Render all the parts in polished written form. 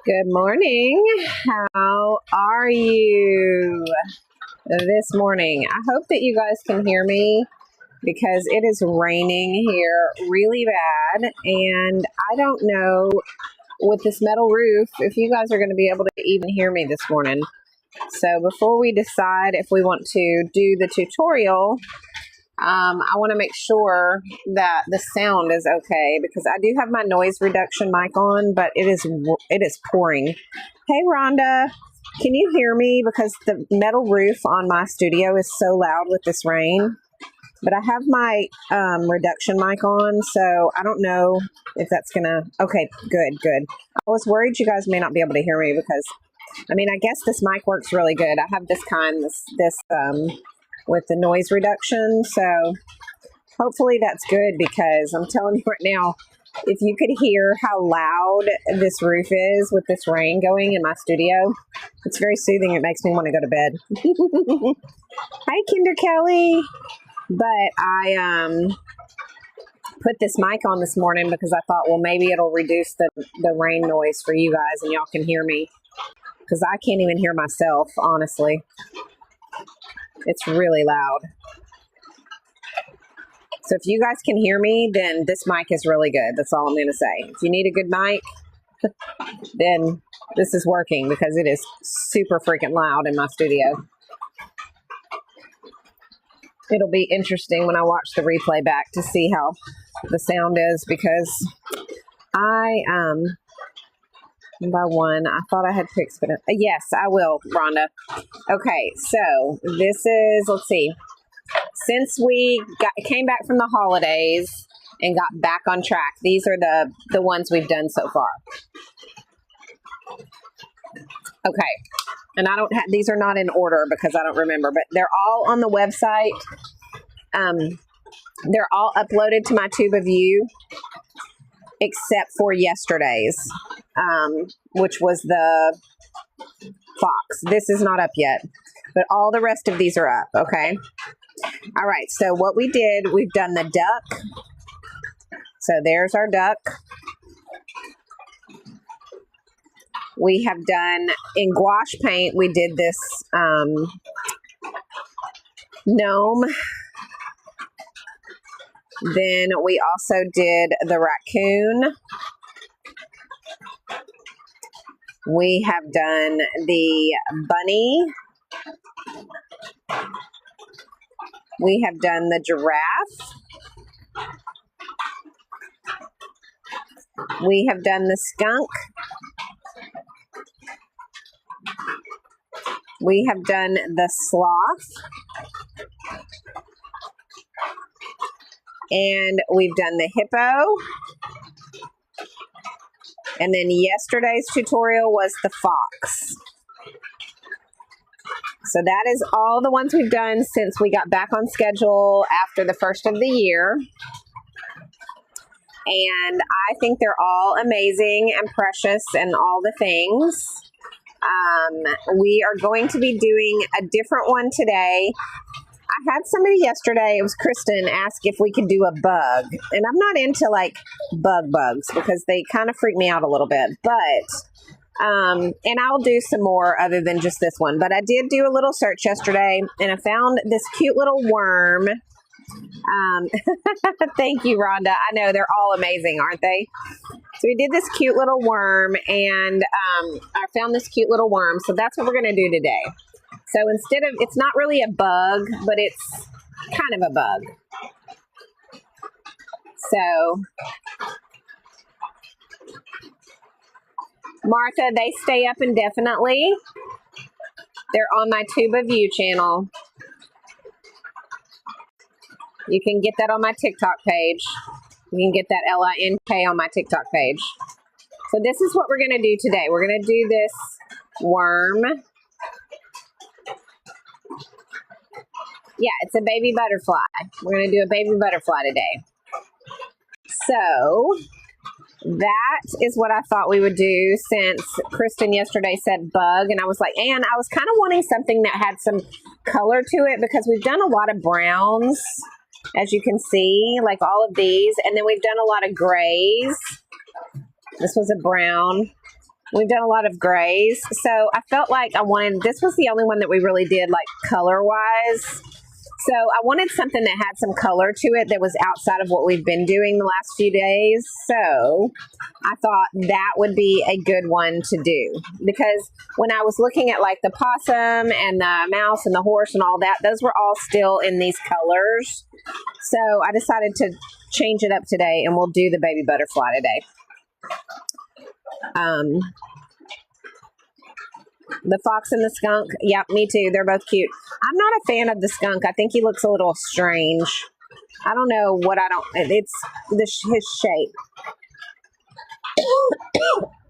Good morning. How are you this morning? I hope that you guys can hear me because it is raining here really bad, and I don't know with this metal roof if you guys are going to be able to even hear me this morning. So before we decide if we want to do the tutorial, I want to make sure that the sound is okay because I do have my noise reduction mic on, but it is pouring. Hey, Rhonda, can you hear me? Because the metal roof on my studio is so loud with this rain. But I have my reduction mic on, so I don't know if that's gonna. Okay, good. I was worried you guys may not be able to hear me because, I mean, I guess this mic works really good. I have this kind, this with the noise reduction, so hopefully that's good because I'm telling you right now, if you could hear how loud this roof is with this rain going in my studio, it's very soothing. It makes me want to go to bed. Hi, Kinder Kelly. But I put this mic on this morning because I thought, well, maybe it'll reduce the rain noise for you guys and y'all can hear me because I can't even hear myself, honestly. It's really loud. So if you guys can hear me, then this mic is really good. That's all I'm going to say. If you need a good mic, then this is working because it is super freaking loud in my studio. It'll be interesting when I watch the replay back to see how the sound is because I thought I had pics, but yes, I will, Rhonda. Okay, so this is, let's see, since we came back from the holidays and got back on track, these are the ones we've done so far. Okay, and I don't have, these are not in order because I don't remember, but they're all on the website. They're all uploaded to my Tube of View except for yesterday's, which was the fox. This is not up yet, but all the rest of these are up, okay? All right, so what we did, we've done the duck. So there's our duck. We have done, in gouache paint, we did this gnome. Then we also did the raccoon. We have done the bunny. We have done the giraffe. We have done the skunk. We have done the sloth. And we've done the hippo. And then yesterday's tutorial was the fox. So that is all the ones we've done since we got back on schedule after the first of the year. And I think they're all amazing and precious and all the things. We are going to be doing a different one today. I had somebody yesterday, it was Kristen, ask if we could do a bug. And I'm not into like bugs because they kind of freak me out a little bit. But, and I'll do some more other than just this one. But I did do a little search yesterday and I found this cute little worm. Thank you, Rhonda. I know they're all amazing, aren't they? So we did this cute little worm and I found this cute little worm. So that's what we're going to do today. So instead of, it's not really a bug, but it's kind of a bug. So, Martha, they stay up indefinitely. They're on my Tube of View channel. You can get that on my TikTok page. You can get that LINK on my TikTok page. So this is what we're going to do today. We're going to do this worm. Yeah, it's a baby butterfly. We're going to do a baby butterfly today. So that is what I thought we would do since Kristen yesterday said bug. And I was like, and I was kind of wanting something that had some color to it because we've done a lot of browns, as you can see, like all of these. And then we've done a lot of grays. This was a brown. We've done a lot of grays. So I felt like this was the only one that we really did like color-wise. So I wanted something that had some color to it that was outside of what we've been doing the last few days. So I thought that would be a good one to do, because when I was looking at like the possum and the mouse and the horse and all that, those were all still in these colors. So I decided to change it up today, and we'll do the baby butterfly today. The fox and the skunk. Yep, me too. They're both cute. I'm not a fan of the skunk. I think he looks a little strange. I don't know what it's his shape.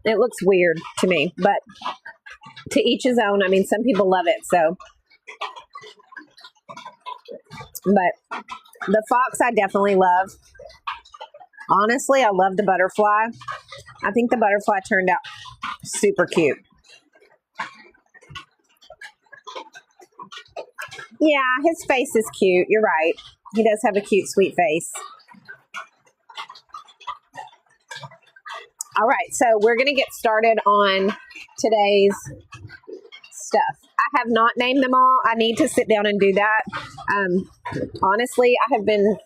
It looks weird to me, but to each his own. I mean, some people love it, so. But the fox I definitely love. Honestly, I love the butterfly. I think the butterfly turned out super cute. Yeah, his face is cute. You're right. He does have a cute, sweet face. All right, so we're going to get started on today's stuff. I have not named them all. I need to sit down and do that. Honestly, I've been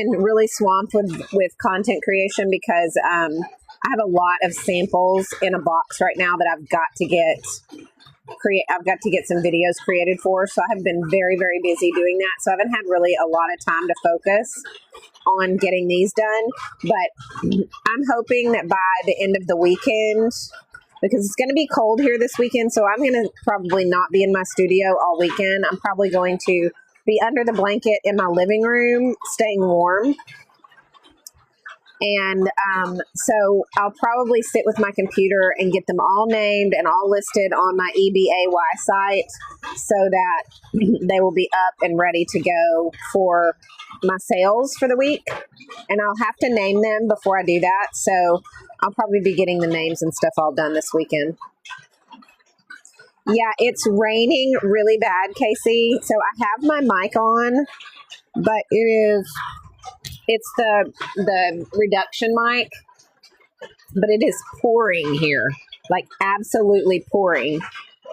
really swamped with content creation because I have a lot of samples in a box right now that I've got to get some videos created for. So I have been very, very busy doing that. So I haven't had really a lot of time to focus on getting these done. But I'm hoping that by the end of the weekend, because it's going to be cold here this weekend, so I'm going to probably not be in my studio all weekend. I'm probably going to be under the blanket in my living room, staying warm. And so I'll probably sit with my computer and get them all named and all listed on my EBAY site so that they will be up and ready to go for my sales for the week. And I'll have to name them before I do that. So I'll probably be getting the names and stuff all done this weekend. Yeah, it's raining really bad, Casey. So I have my mic on, but it's the reduction mic, but it is pouring here, like absolutely pouring.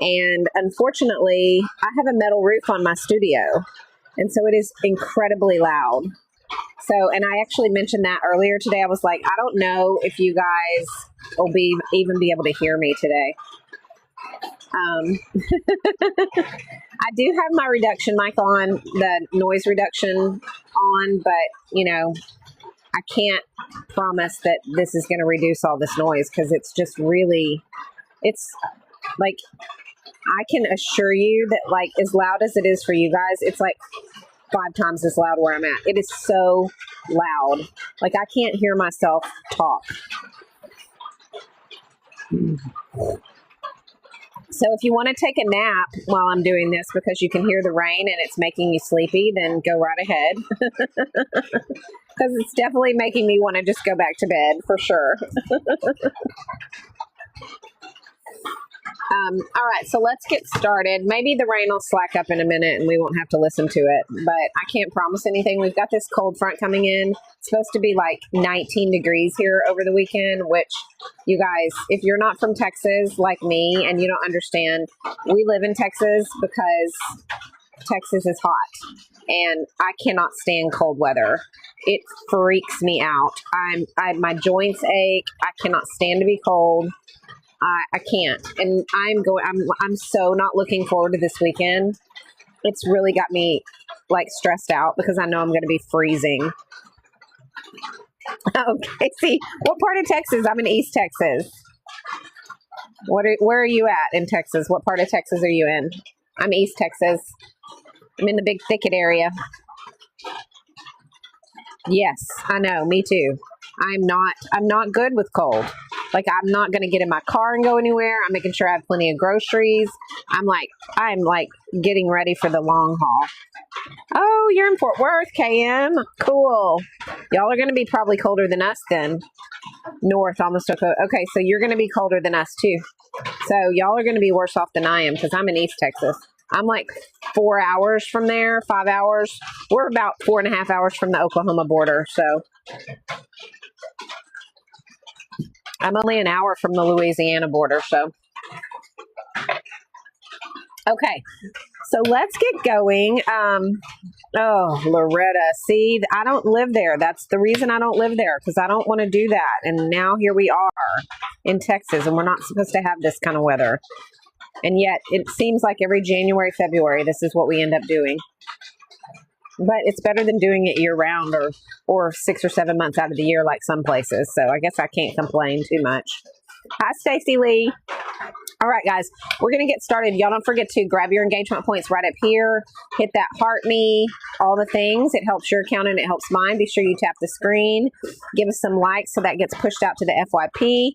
And unfortunately, I have a metal roof on my studio, and so it is incredibly loud. So, and I actually mentioned that earlier today. I was like, I don't know if you guys will even be able to hear me today. I do have my reduction mic on, the noise reduction on, but you know, I can't promise that this is going to reduce all this noise because it's just really, it's like, I can assure you that like as loud as it is for you guys, it's like 5 times as loud where I'm at. It is so loud. Like I can't hear myself talk. So if you want to take a nap while I'm doing this because you can hear the rain and it's making you sleepy, then go right ahead. Because it's definitely making me want to just go back to bed for sure. All right, so let's get started. Maybe the rain will slack up in a minute and we won't have to listen to it, but I can't promise anything. We've got this cold front coming in. It's supposed to be like 19 degrees here over the weekend, which you guys, if you're not from Texas like me and you don't understand, we live in Texas because Texas is hot and I cannot stand cold weather. It freaks me out. My joints ache. I cannot stand to be cold. I can't, and I'm so not looking forward to this weekend. It's really got me like stressed out because I know I'm going to be freezing. Okay, see, what part of Texas? I'm in East Texas. Where are you at in Texas? What part of Texas are you in? I'm East Texas. I'm in the big thicket area. Yes, I know. Me too. I'm not good with cold. Like I'm not going to get in my car and go anywhere. I'm making sure I have plenty of groceries. I'm like getting ready for the long haul. Oh, you're in Fort Worth, KM. Cool. Y'all are going to be probably colder than us then. North, almost Dakota. Okay, so you're going to be colder than us too. So y'all are going to be worse off than I am because I'm in East Texas. I'm like 4 hours from there, 5 hours. We're about 4.5 hours from the Oklahoma border. So I'm only an hour from the Louisiana border, so. Okay, so let's get going. Oh, Loretta, see, I don't live there. That's the reason I don't live there, because I don't want to do that. And now here we are in Texas, and we're not supposed to have this kind of weather. And yet it seems like every January, February, this is what we end up doing. But it's better than doing it year round or 6 or 7 months out of the year like some places. So I guess I can't complain too much. Hi, Stacey Lee. All right, guys, we're going to get started. Y'all don't forget to grab your engagement points right up here. Hit that heart me, all the things. It helps your account and it helps mine. Be sure you tap the screen. Give us some likes so that gets pushed out to the FYP.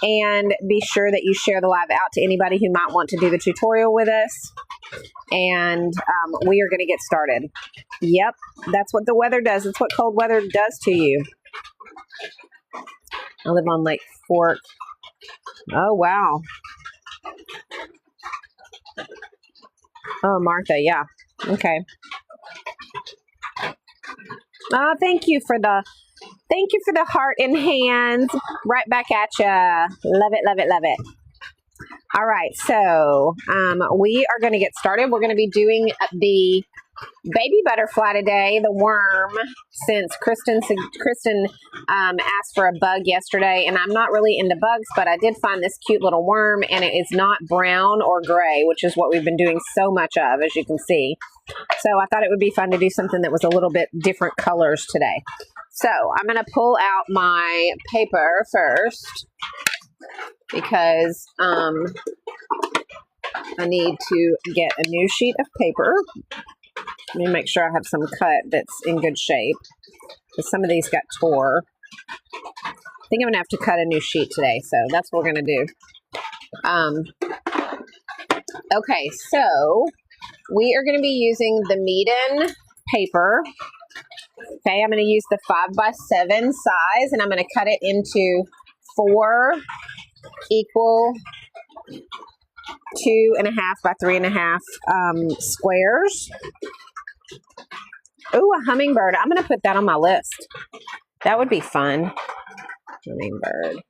And be sure that you share the live out to anybody who might want to do the tutorial with us. And we are going to get started. Yep, that's what the weather does. That's what cold weather does to you. I live on Lake Fork. Oh, wow. Oh, Martha, yeah. Okay. Oh, thank you for the heart and hands. Right back at ya. Love it, love it, love it. All right, so we are going to get started. We're going to be doing the baby butterfly today, the worm, since Kristen asked for a bug yesterday, and I'm not really into bugs, but I did find this cute little worm, and it is not brown or gray, which is what we've been doing so much of, as you can see. So I thought it would be fun to do something that was a little bit different colors today. So I'm going to pull out my paper first because I need to get a new sheet of paper. Let me make sure I have some cut that's in good shape, because some of these got tore. I think I'm going to have to cut a new sheet today, so that's what we're going to do. Okay, so we are going to be using the Meeden paper. Okay, I'm going to use the 5x7 size, and I'm going to cut it into 4 equal 2.5 by 3.5 squares. Ooh, a hummingbird. I'm going to put that on my list. That would be fun. Hummingbird.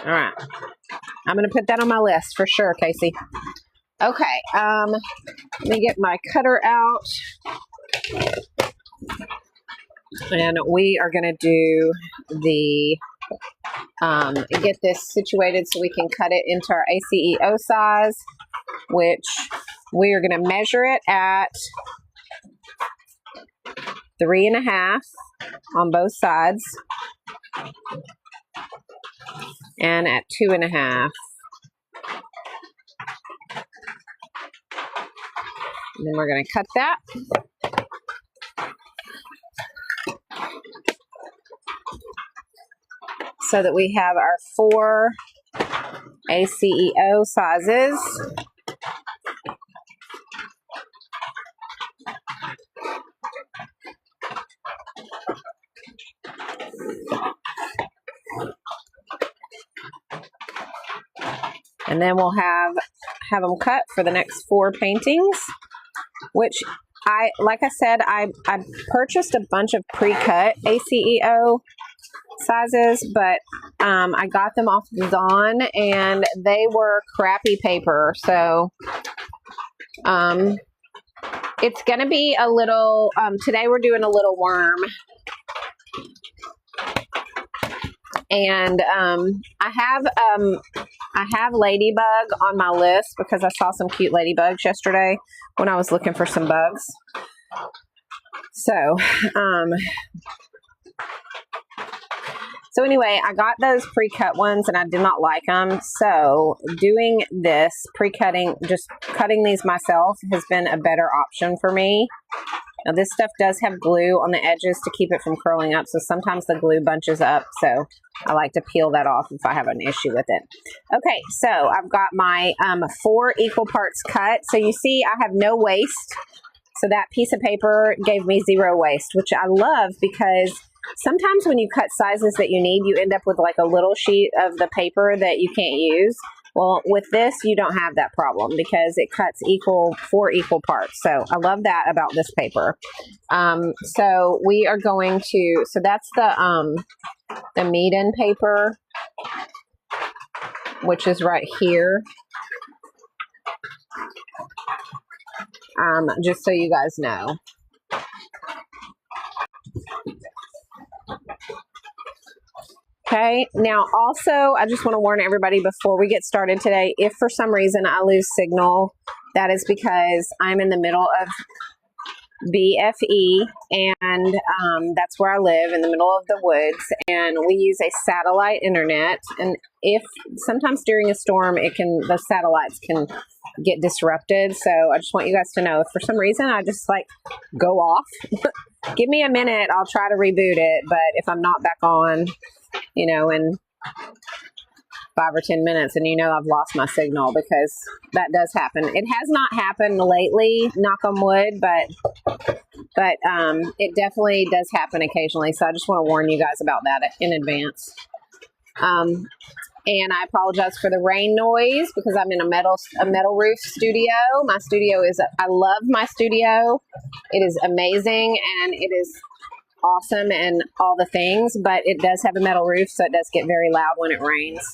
All right. I'm going to put that on my list for sure, Casey. Okay. Let me get my cutter out. And we are going to do the, get this situated so we can cut it into our ACEO size, which we are going to measure it at 3.5 on both sides and at 2.5. And then we're going to cut that. So that we have our 4 ACEO sizes. And then we'll have them cut for the next 4 paintings, which like I said, I purchased a bunch of pre-cut ACEO sizes, but I got them off Zon and they were crappy paper. So it's going to be a little, today we're doing a little worm. And I have ladybug on my list because I saw some cute ladybugs yesterday when I was looking for some bugs. So anyway, I got those pre-cut ones and I did not like them. So doing this pre-cutting, just cutting these myself has been a better option for me. Now this stuff does have glue on the edges to keep it from curling up. So sometimes the glue bunches up. So I like to peel that off if I have an issue with it. Okay, so I've got my 4 equal parts cut. So you see I have no waste. So that piece of paper gave me 0 waste, which I love because sometimes when you cut sizes that you need, you end up with like a little sheet of the paper that you can't use. Well, with this, you don't have that problem because it cuts four equal parts. So I love that about this paper. So we are going to, so that's the meet-in paper, which is right here. Just so you guys know. Okay, now also, I just want to warn everybody before we get started today, if for some reason I lose signal, that is because I'm in the middle of BFE, and that's where I live, in the middle of the woods, and we use a satellite internet, and if sometimes during a storm, the satellites can get disrupted, so I just want you guys to know, if for some reason I just like go off, give me a minute, I'll try to reboot it, but if I'm not back on, you know, in 5 or 10 minutes, and you know I've lost my signal, because that does happen. It has not happened lately, knock on wood, but it definitely does happen occasionally. So I just want to warn you guys about that in advance. And I apologize for the rain noise because I'm in a metal roof studio. My studio I love my studio. It is amazing and it is awesome and all the things, but it does have a metal roof, so it does get very loud when it rains.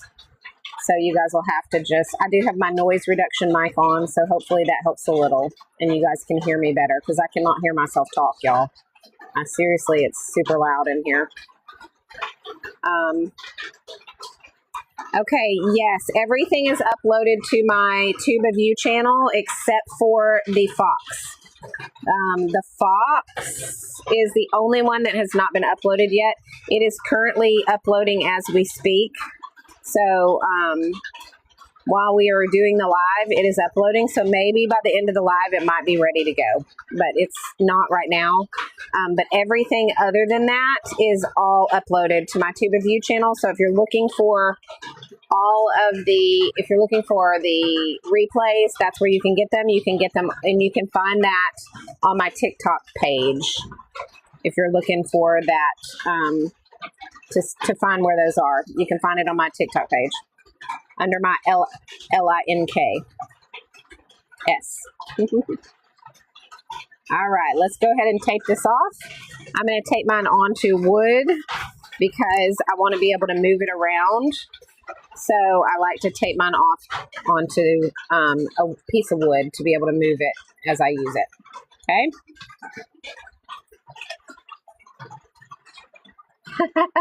So you guys will have to I do have my noise reduction mic on, so hopefully that helps a little and you guys can hear me better, because I cannot hear myself talk, y'all. Seriously, it's super loud in here. Okay, yes, everything is uploaded to my Tube of You channel except for the Fox. The Fox is the only one that has not been uploaded yet. It is currently uploading as we speak. So while we are doing the live, it is uploading. So maybe by the end of the live, it might be ready to go. But it's not right now. But everything other than that is all uploaded to my Tube of You channel. So if you're looking for if you're looking for the replays, that's where you can get them. You can get them, and you can find that on my TikTok page. If you're looking for that, to find where those are, you can find it on my TikTok page under my LINKS. All right, let's go ahead and tape this off. I'm going to tape mine onto wood because I want to be able to move it around. So I like to tape mine off onto a piece of wood to be able to move it as I use it. Okay.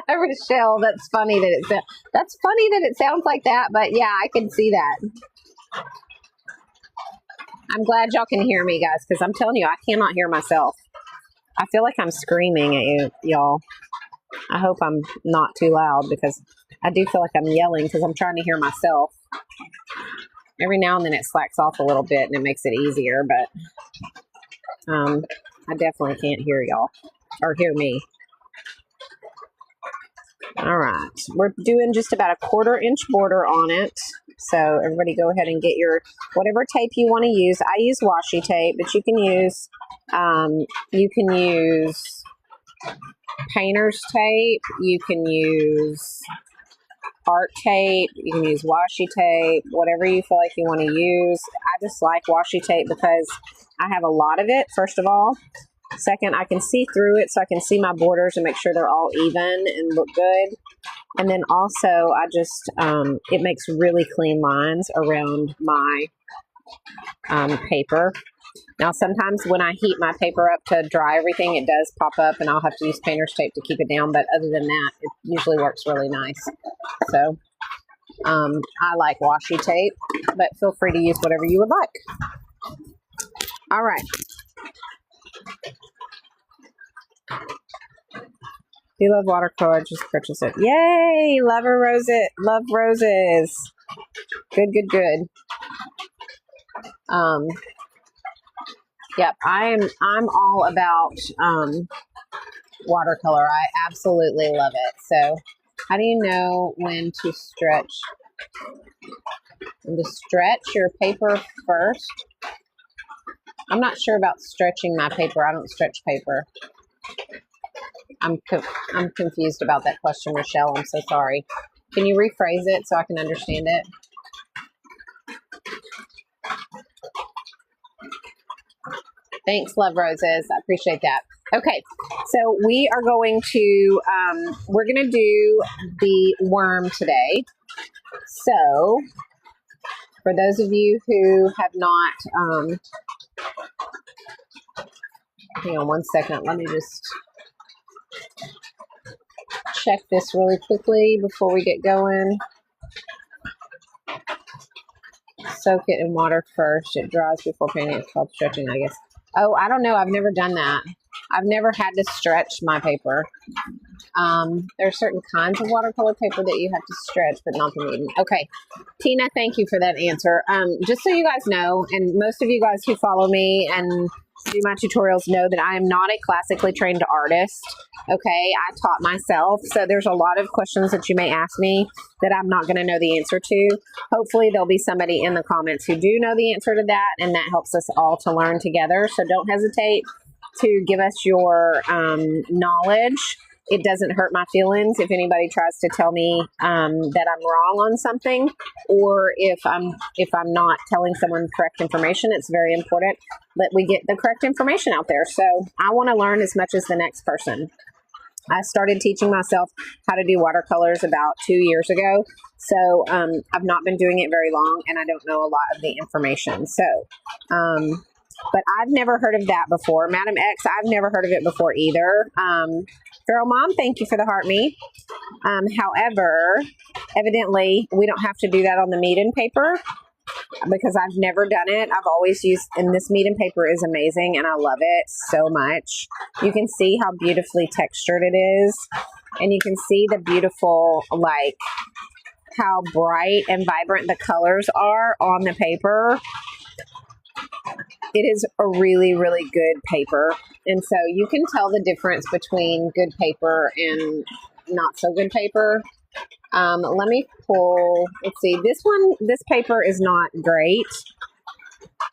Rochelle, that's funny that it sounds like that, but yeah, I can see that. I'm glad y'all can hear me, guys, because I'm telling you, I cannot hear myself. I feel like I'm screaming at you, y'all. I hope I'm not too loud, because I do feel like I'm yelling because I'm trying to hear myself. Every now and then it slacks off a little bit and it makes it easier, but I definitely can't hear y'all or hear me. All right, we're doing just about a 1/4 inch border on it. So everybody go ahead and get your whatever tape you want to use. I use washi tape, but you can use painter's tape. You can use art tape. You can use washi tape, whatever you feel like you want to use. I just like washi tape because I have a lot of it, first of all. Second, I can see through it, so I can see my borders and make sure they're all even and look good. And then also, I just, it makes really clean lines around my paper. Now, sometimes when I heat my paper up to dry everything, it does pop up and I'll have to use painter's tape to keep it down. But other than that, it usually works really nice. So I like washi tape, but feel free to use whatever you would like. All right. If you love watercolor, just purchase it. Yay! Love roses. Good. Yep, I'm all about watercolor. I absolutely love it. So, how do you know when to stretch? When to stretch your paper first? I'm not sure about stretching my paper. I don't stretch paper. I'm confused about that question, Rochelle. I'm so sorry. Can you rephrase it so I can understand it? Thanks, Love Roses. I appreciate that. Okay, so we are going to, we're going to do the worm today. So, for those of you who have not, hang on one second, let me just check this really quickly before we get going. Soak it in water first. It dries before painting. It's called stretching, I guess. Oh, I don't know. I've never done that. I've never had to stretch my paper. There are certain kinds of watercolor paper that you have to stretch, but not the medium. Okay. Tina, thank you for that answer. Just so you guys know, and most of you guys who follow me and do my tutorials know that I am not a classically trained artist. Okay, I taught myself, so there's a lot of questions that you may ask me that I'm not going to know the answer to. Hopefully there'll be somebody in the comments who do know the answer to that, and that helps us all to learn together. So don't hesitate to give us your knowledge. It doesn't hurt my feelings if anybody tries to tell me that I'm wrong on something, or if I'm not telling someone correct information. It's very important that we get the correct information out there. So I want to learn as much as the next person. I started teaching myself how to do watercolors about 2 years ago. So I've not been doing it very long, and I don't know a lot of the information. So, but I've never heard of that before. Madam X, I've never heard of it before either. Feral Mom, thank you for the heart me. However, evidently, we don't have to do that on the meat-in paper because I've never done it. I've always used, and this meat-in paper is amazing, and I love it so much. You can see how beautifully textured it is, and you can see the beautiful, like, how bright and vibrant the colors are on the paper. It is a really, really good paper. And so you can tell the difference between good paper and not so good paper. Let me pull, let's see, this paper is not great.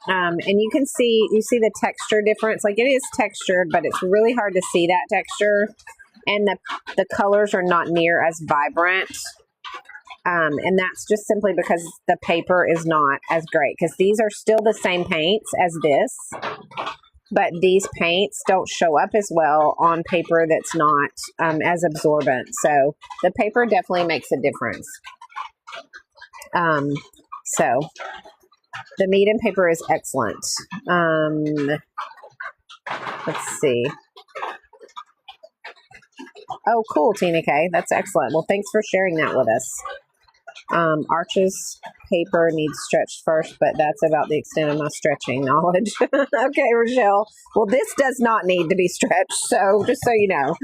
And you see the texture difference. Like, it is textured, but it's really hard to see that texture. And the colors are not near as vibrant. And that's just simply because the paper is not as great, because these are still the same paints as this, but these paints don't show up as well on paper that's not as absorbent. So the paper definitely makes a difference. So the meat-in paper is excellent. Let's see. Oh, cool, Tina K. That's excellent. Well, thanks for sharing that with us. Arches paper needs stretched first, but that's about the extent of my stretching knowledge. Okay, Rochelle. Well, this does not need to be stretched, so just so you know,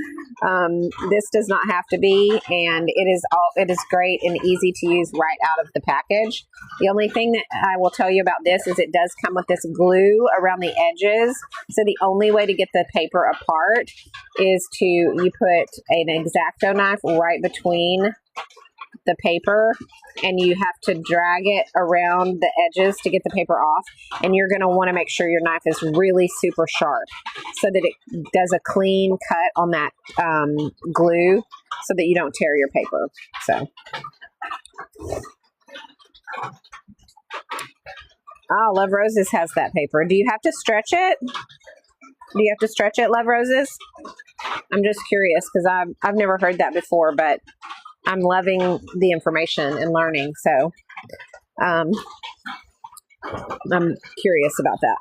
this does not have to be, and it is great and easy to use right out of the package. The only thing that I will tell you about this is it does come with this glue around the edges, so the only way to get the paper apart is you put an X-Acto knife right between the paper, and you have to drag it around the edges to get the paper off, and you're going to want to make sure your knife is really super sharp so that it does a clean cut on that glue so that you don't tear your paper. So Love Roses has that paper. Do you have to stretch it? Do you have to stretch it, Love Roses? I'm just curious because I've never heard that before, but I'm loving the information and learning, so I'm curious about that.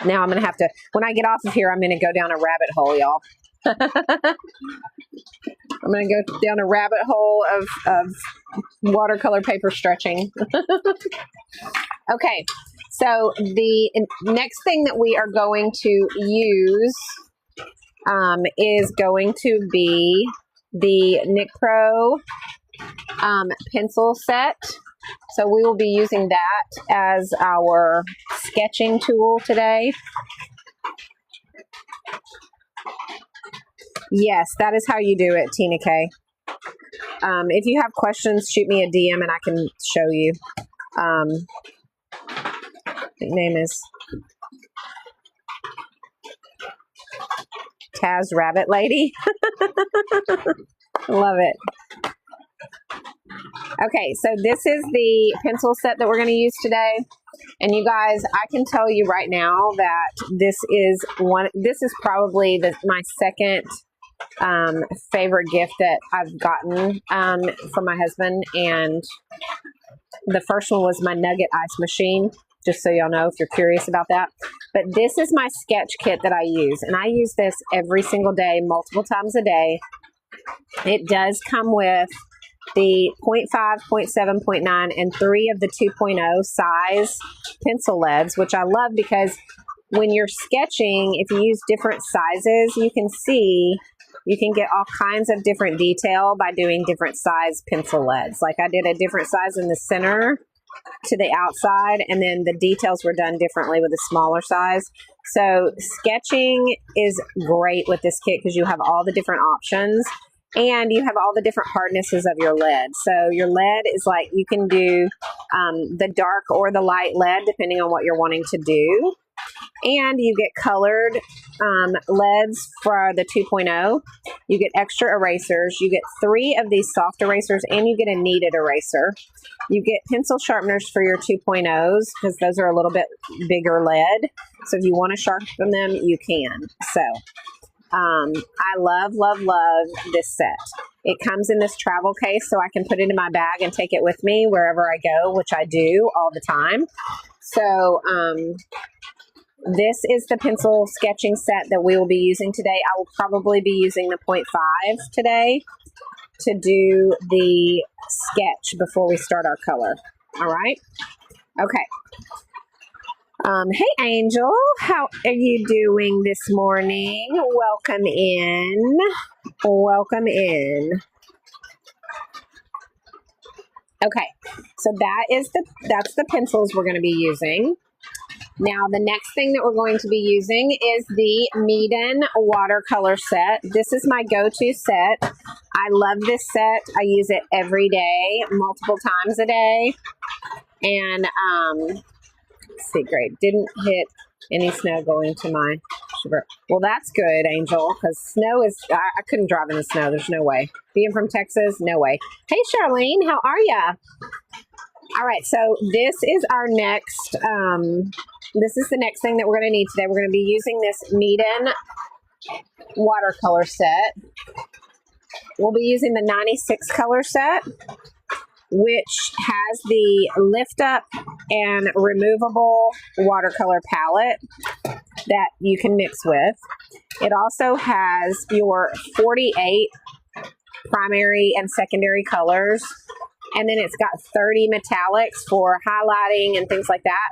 Now I'm going to have to, when I get off of here, I'm going to go down a rabbit hole, y'all. I'm going to go down a rabbit hole of watercolor paper stretching. Okay, so the next thing that we are going to use is going to be the Nick Pro pencil set. So we will be using that as our sketching tool today. Yes, that is how you do it, Tina K. If you have questions, shoot me a DM and I can show you. Name is Taz Rabbit Lady. Love it. Okay, so this is the pencil set that we're going to use today. And you guys, I can tell you right now that this is probably my second favorite gift that I've gotten from my husband. And the first one was my nugget ice machine, just so y'all know if you're curious about that. But this is my sketch kit that I use, and I use this every single day, multiple times a day. It does come with the 0.5, 0.7, 0.9, and 3 of the 2.0 size pencil leads, which I love because when you're sketching, if you use different sizes, you can see you can get all kinds of different detail by doing different size pencil leads. Like I did a different size in the center to the outside, and then the details were done differently with a smaller size. So sketching is great with this kit because you have all the different options and you have all the different hardnesses of your lead. So your lead is like you can do the dark or the light lead depending on what you're wanting to do. And you get colored leads for the 2.0. You get extra erasers. You get 3 of these soft erasers, and you get a kneaded eraser. You get pencil sharpeners for your 2.0s because those are a little bit bigger lead. So if you want to sharpen them, you can. So I love, love, love this set. It comes in this travel case so I can put it in my bag and take it with me wherever I go, which I do all the time. So this is the pencil sketching set that we will be using today. I will probably be using the 0.5 today to do the sketch before we start our color. All right? Okay. Hey, Angel. How are you doing this morning? Welcome in. Welcome in. Okay. So that's the pencils we're going to be using. Now, the next thing that we're going to be using is the Meeden watercolor set. This is my go-to set. I love this set. I use it every day, multiple times a day. And, let's see, great. Didn't hit any snow going to my sugar. Well, that's good, Angel, because snow is, I couldn't drive in the snow. There's no way. Being from Texas, no way. Hey, Charlene, how are ya? All right, so this is our next, this is the next thing that we're going to need today. We're going to be using this Meeden watercolor set. We'll be using the 96 color set, which has the lift up and removable watercolor palette that you can mix with. It also has your 48 primary and secondary colors. And then it's got 30 metallics for highlighting and things like that.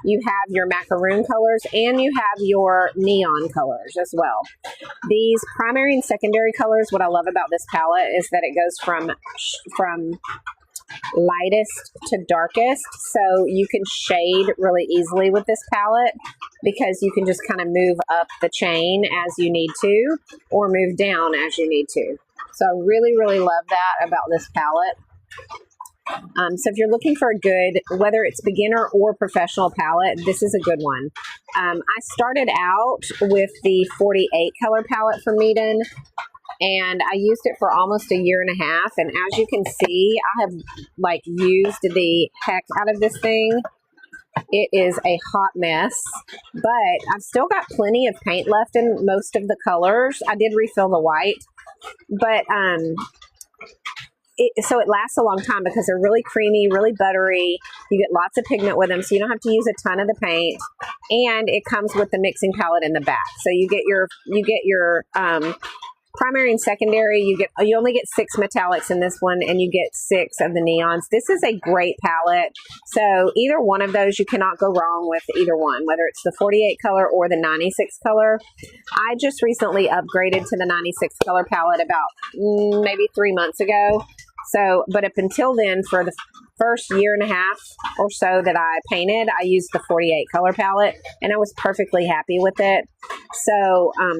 You have your macaroon colors and you have your neon colors as well. These primary and secondary colors, what I love about this palette is that it goes from lightest to darkest. So you can shade really easily with this palette because you can just kind of move up the chain as you need to or move down as you need to. So I really, really love that about this palette. So if you're looking for a good, whether it's beginner or professional palette, this is a good one. I started out with the 48 color palette from Meeden, and I used it for almost a year and a half. And as you can see, I have like used the heck out of this thing. It is a hot mess, but I've still got plenty of paint left in most of the colors. I did refill the white, but so it lasts a long time because they're really creamy, really buttery. You get lots of pigment with them, so you don't have to use a ton of the paint. And it comes with the mixing palette in the back. So you get your primary and secondary. You only get 6 metallics in this one, and you get 6 of the neons. This is a great palette. So either one of those, you cannot go wrong with either one, whether it's the 48 color or the 96 color. I just recently upgraded to the 96 color palette about maybe 3 months ago. So, but up until then, for the first year and a half or so that I painted, I used the 48 color palette, and I was perfectly happy with it. So I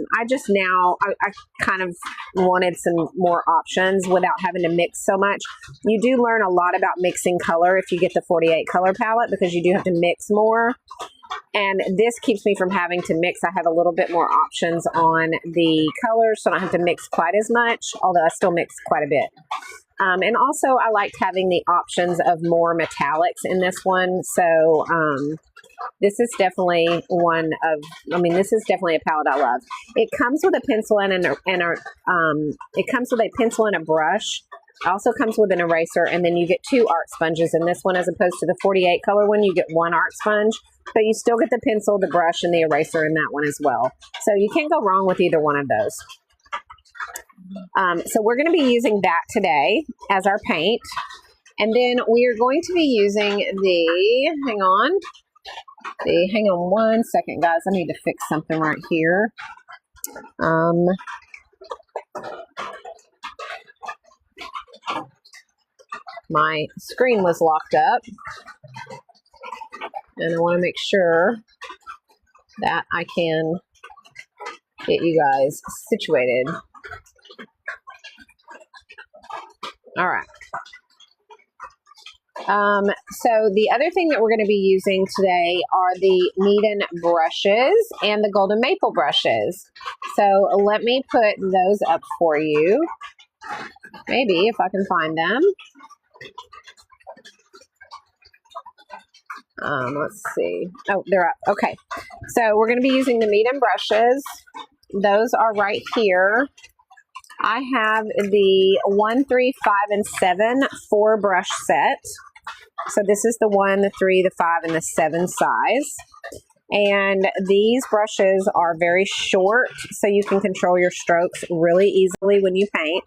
kind of wanted some more options without having to mix so much. You do learn a lot about mixing color if you get the 48 color palette because you do have to mix more. And this keeps me from having to mix. I have a little bit more options on the colors, so I don't have to mix quite as much, although I still mix quite a bit. And also I liked having the options of more metallics in this one. So this is definitely this is definitely a palette I love. It comes with a pencil and it comes with a pencil and a brush. It also comes with an eraser, and then you get 2 art sponges in this one, as opposed to the 48 color one, you get 1 art sponge, but you still get the pencil, the brush, and the eraser in that one as well. So you can't go wrong with either one of those. So we're going to be using that today as our paint. And then we are going to be using hang on one second, guys. I need to fix something right here. My screen was locked up, and I want to make sure that I can get you guys situated. All right. So the other thing that we're going to be using today are the Eden brushes and the golden maple brushes. So let me put those up for you. Maybe if I can find them. Let's see. Oh, they're up. Okay. So we're going to be using the Eden brushes. Those are right here. I have the 1, 3, 5, and 7 4-brush set. So this is the 1, the 3, the 5, and the 7 size. And these brushes are very short, so you can control your strokes really easily when you paint.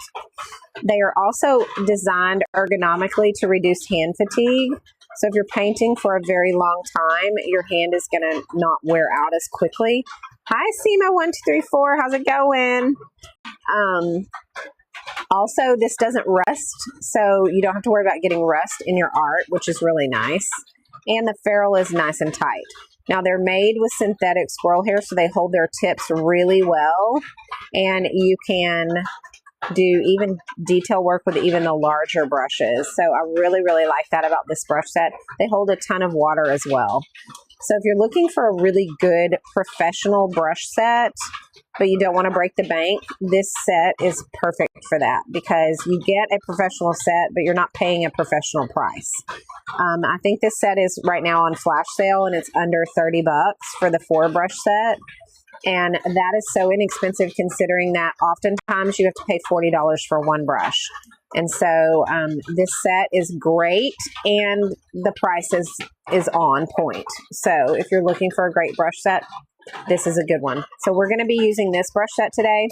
They are also designed ergonomically to reduce hand fatigue. So if you're painting for a very long time, your hand is going to not wear out as quickly. Hi, Seema1234. How's it going? Also, this doesn't rust, so you don't have to worry about getting rust in your art, which is really nice. And the ferrule is nice and tight. Now, they're made with synthetic squirrel hair, so they hold their tips really well. And you can do even detail work with even the larger brushes. So I really, really like that about this brush set. They hold a ton of water as well. So if you're looking for a really good professional brush set, but you don't want to break the bank, this set is perfect for that, because you get a professional set, but you're not paying a professional price. I think this set is right now on flash sale, and it's under $30 for the 4-brush set. And that is so inexpensive, considering that oftentimes you have to pay $40 for 1 brush. And so this set is great, and the price is on point. So if you're looking for a great brush set, this is a good one. So we're going to be using this brush set today.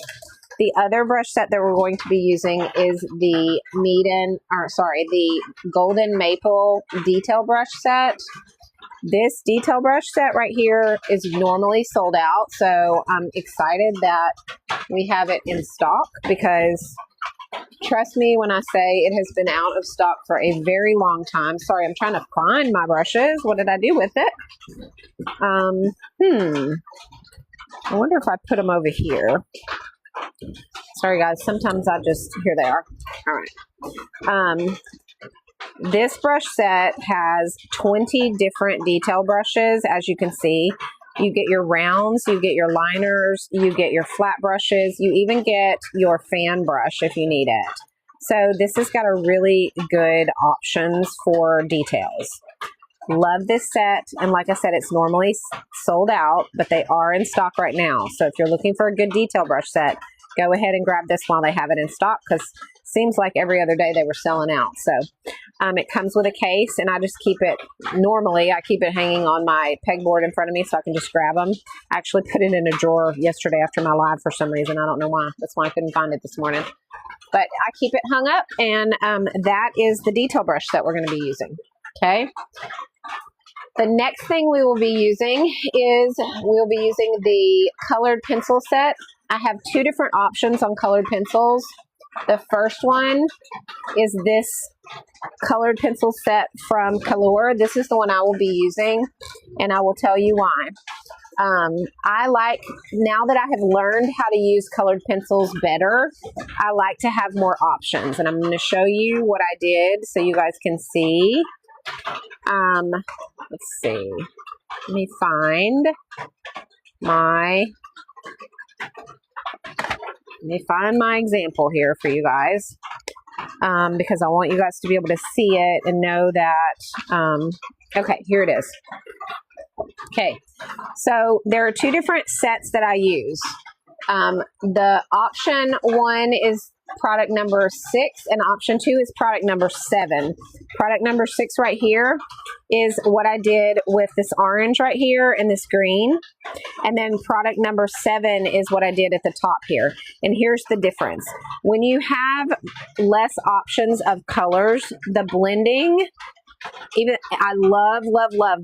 The other brush set that we're going to be using is the the golden maple detail brush set. This detail brush set right here is normally sold out, so I'm excited that we have it in stock, because trust me when I say it has been out of stock for a very long time. Sorry, I'm trying to find my brushes. What did I do with it? I wonder if I put them over here. Sorry, guys. Sometimes here they are. All right. This brush set has 20 different detail brushes, as you can see. You get your rounds, you get your liners, you get your flat brushes, you even get your fan brush if you need it. So this has got a really good options for details. Love this set, and like I said, it's normally sold out, but they are in stock right now. So if you're looking for a good detail brush set, go ahead and grab this while they have it in stock, because it seems like every other day they were selling out. So it comes with a case, and I just keep it, normally I keep it hanging on my pegboard in front of me so I can just grab them. I actually put it in a drawer yesterday after my live for some reason. I don't know why. That's why I couldn't find it this morning. But I keep it hung up, and that is the detail brush that we're going to be using. Okay. The next thing we will be using is the colored pencil set. I have 2 different options on colored pencils. The first one is this colored pencil set from Color. This is the one I will be using, and I will tell you why. I like, now that I have learned how to use colored pencils better, I like to have more options, and I'm going to show you what I did so you guys can see. Let's see. Let me find my example here for you guys. because I want you guys to be able to see it and know that, okay, here it is. Okay, so there are two different sets that I use. The option 1 is product number 6 and option 2 is product number 7. Product number 6 right here is what I did with this orange right here and this green. And then product number 7 is what I did at the top here. And here's the difference. When you have less options of colors, the blending, even I love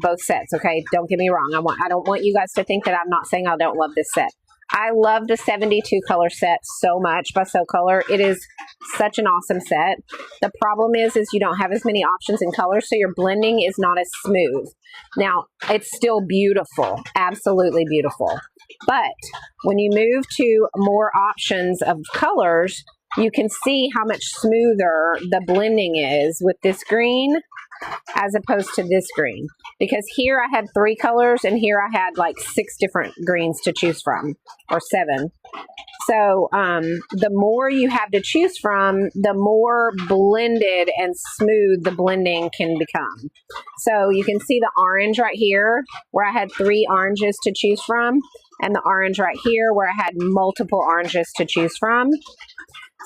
both sets. Okay, don't get me wrong. I don't want you guys to think that I'm not saying I don't love this set. I love the 72 color set so much by Watercolor. It is such an awesome set. The problem is you don't have as many options in colors, so your blending is not as smooth. Now, it's still beautiful, absolutely beautiful. But when you move to more options of colors, you can see how much smoother the blending is with this green as opposed to this green. Because here I had 3 colors and here I had like 6 different greens to choose from, or 7. So the more you have to choose from, the more blended and smooth the blending can become. So you can see the orange right here where I had 3 oranges to choose from, and the orange right here where I had multiple oranges to choose from.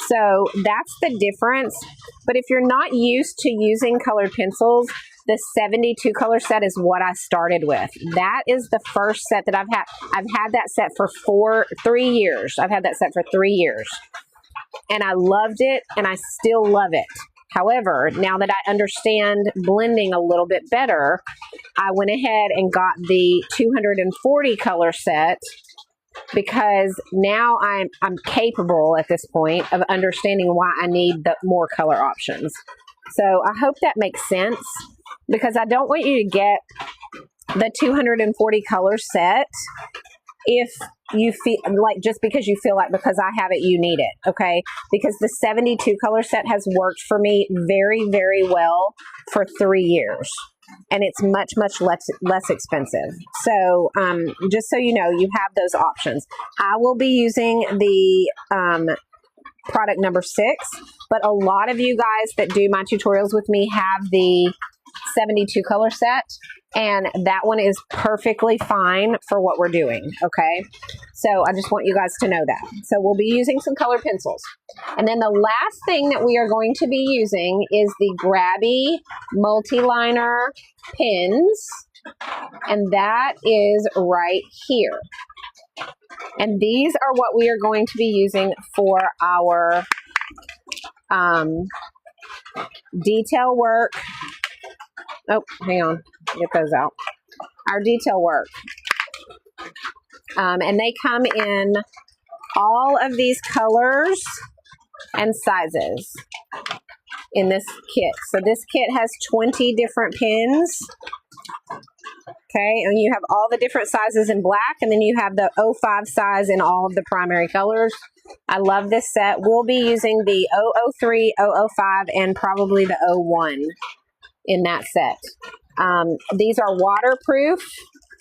So that's the difference. But if you're not used to using colored pencils, the 72 color set is what I started with. That is the first set that I've had. I've had that set for 3 years. I've had that set for 3 years. And I loved it, and I still love it. However, now that I understand blending a little bit better, I went ahead and got the 240 color set, because now I'm capable at this point of understanding why I need the more color options. So I hope that makes sense, because I don't want you to get the 240 color set if you feel like, just because you feel like because I have it, you need it, okay? Because the 72 color set has worked for me very, very well for 3 years. And it's much less expensive. So just so you know, you have those options. I will be using the product number 6, but a lot of you guys that do my tutorials with me have the 72 color set, and that one is perfectly fine for what we're doing, okay? So I just want you guys to know that. So we'll be using some colored pencils. And then the last thing that we are going to be using is the Grabby multi-liner pens, and that is right here. And these are what we are going to be using for our detail work. Oh, hang on, get those out. Our detail work. And they come in all of these colors and sizes in this kit. So this kit has 20 different pens. Okay, and you have all the different sizes in black, and then you have the 05 size in all of the primary colors. I love this set. We'll be using the 003, 005, and probably the 01 in that set. These are waterproof,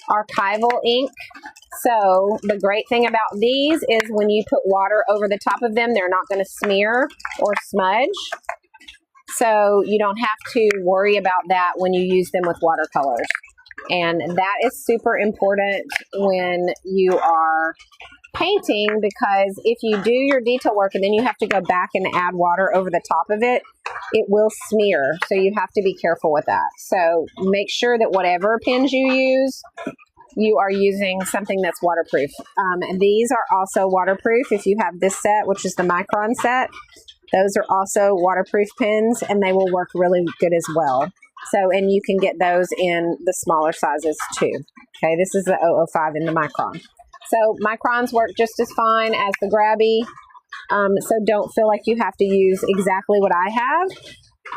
archival ink. So the great thing about these is when you put water over the top of them, they're not going to smear or smudge. So you don't have to worry about that when you use them with watercolors. And that is super important when you are painting, because if you do your detail work and then you have to go back and add water over the top of it, it will smear. So you have to be careful with that. So make sure that whatever pens you use, you are using something that's waterproof. And these are also waterproof. If you have this set, which is the Micron set, those are also waterproof pens, and they will work really good as well. So, and you can get those in the smaller sizes too. Okay, this is the 005 in the Micron. So Microns work just as fine as the Grabby. So don't feel like you have to use exactly what I have.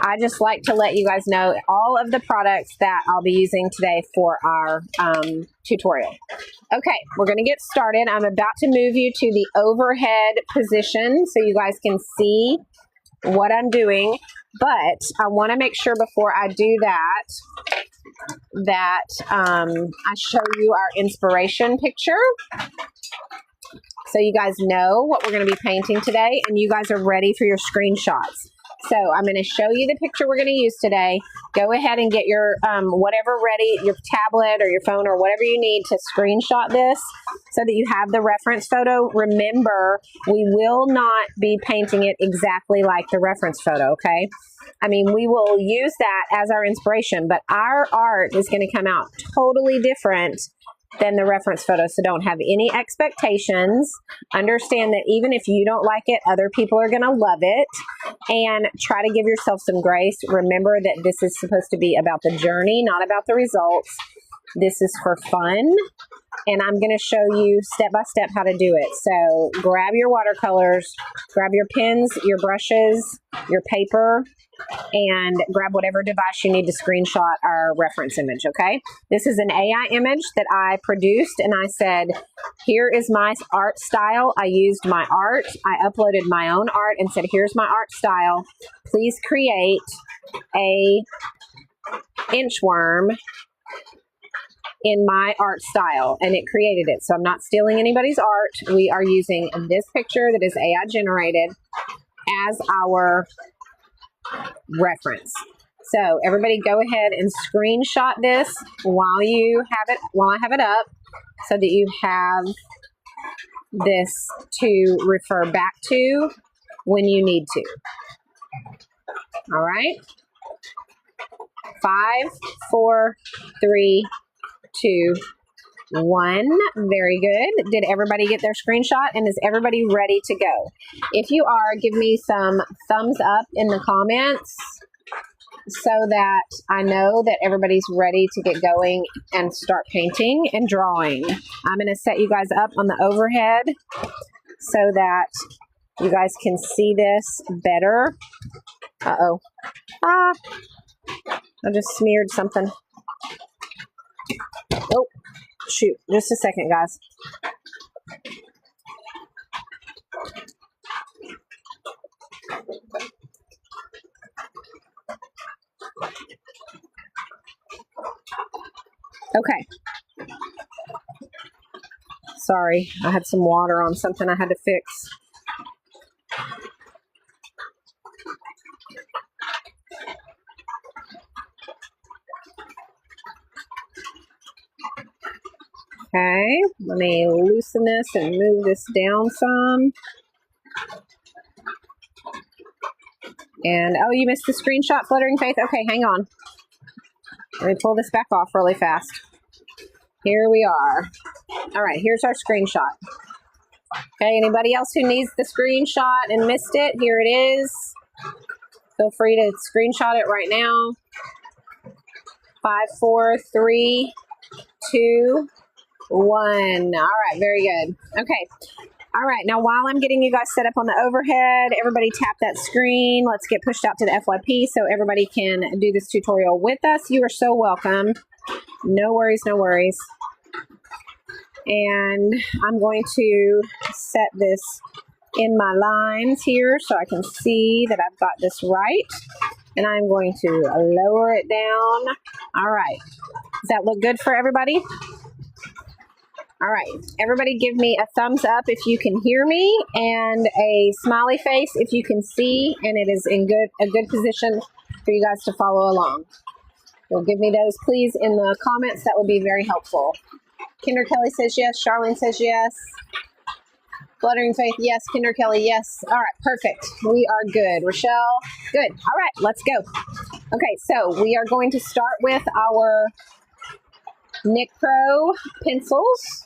I just like to let you guys know all of the products that I'll be using today for our tutorial. Okay, we're going to get started. I'm about to move you to the overhead position so you guys can see what I'm doing. But I want to make sure before I do that, I show you our inspiration picture. So you guys know what we're going to be painting today, and you guys are ready for your screenshots. So I'm going to show you the picture we're going to use today. Go ahead and get your whatever ready, your tablet or your phone or whatever you need to screenshot this so that you have the reference photo. Remember, we will not be painting it exactly like the reference photo, okay? I mean, we will use that as our inspiration, but our art is going to come out totally different than the reference photo. So don't have any expectations. Understand that even if you don't like it, other people are going to love it. And try to give yourself some grace. Remember that this is supposed to be about the journey, not about the results. This is for fun. And I'm going to show you step by step how to do it. So grab your watercolors, grab your pens, your brushes, your paper, and grab whatever device you need to screenshot our reference image, okay? This is an AI image that I produced, and I said, here is my art style. I used my art. I uploaded my own art and said, here's my art style. Please create a inchworm in my art style, and it created it. So I'm not stealing anybody's art. We are using this picture that is AI generated as our reference. So everybody go ahead and screenshot this while I have it up so that you have this to refer back to when you need to. All right. 5, 4, 3, 2, 1. Very good. Did everybody get their screenshot? And is everybody ready to go? If you are, give me some thumbs up in the comments so that I know that everybody's ready to get going and start painting and drawing. I'm going to set you guys up on the overhead so that you guys can see this better. Uh-oh. I just smeared something. Oh. Shoot, just a second, guys. Okay. Sorry, I had some water on something I had to fix. Okay, let me loosen this and move this down some. And, oh, you missed the screenshot, Fluttering Faith? Okay, hang on. Let me pull this back off really fast. Here we are. All right, here's our screenshot. Okay, anybody else who needs the screenshot and missed it, here it is. Feel free to screenshot it right now. 5, 4, 3, 2, 1. All right, very good. Okay. All right, now while I'm getting you guys set up on the overhead, everybody tap that screen. Let's get pushed out to the FYP so everybody can do this tutorial with us. You are so welcome. No worries, no worries. And I'm going to set this in my lines here so I can see that I've got this right. And I'm going to lower it down. All right. Does that look good for everybody? All right, everybody give me a thumbs up if you can hear me and a smiley face if you can see and it is in a good position for you guys to follow along. You'll give me those, please, in the comments. That would be very helpful. Kinder Kelly says yes. Charlene says yes. Fluttering Faith, yes. Kinder Kelly, yes. All right, perfect. We are good. Rochelle, good. All right, let's go. Okay, so we are going to start with our Nicro pencils.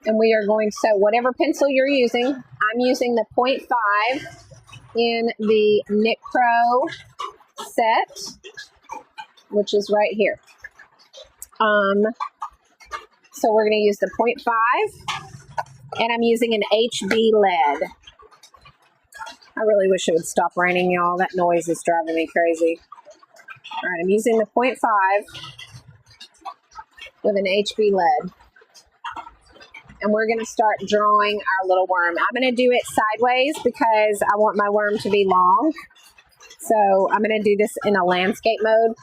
And we are going, so whatever pencil you're using, I'm using the 0.5 in the Nicro set, which is right here. So we're going to use the 0.5, and I'm using an HB lead. I really wish it would stop raining, y'all. That noise is driving me crazy. All right, I'm using the 0.5 with an HB lead. And we're going to start drawing our little worm. I'm going to do it sideways because I want my worm to be long. So I'm going to do this in a landscape mode.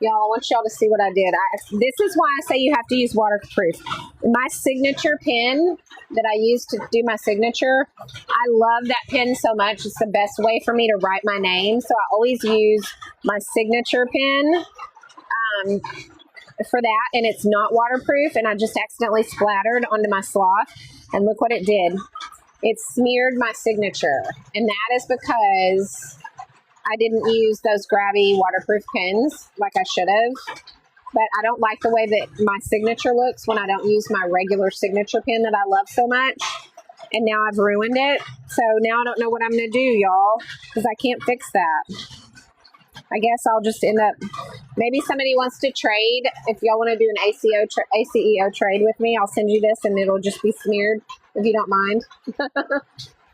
Y'all, I want y'all to see what I did. This is why I say you have to use waterproof. My signature pen that I use to do my signature, I love that pen so much. It's the best way for me to write my name. So I always use my signature pen for that. And it's not waterproof. And I just accidentally splattered onto my sloth. And look what it did. It smeared my signature. And that is because I didn't use those grabby waterproof pens like I should have. But I don't like the way that my signature looks when I don't use my regular signature pen that I love so much. And now I've ruined it. So now I don't know what I'm going to do, y'all, because I can't fix that. I guess I'll just end up, maybe somebody wants to trade. If y'all want to do an ACEO trade with me, I'll send you this and it'll just be smeared if you don't mind.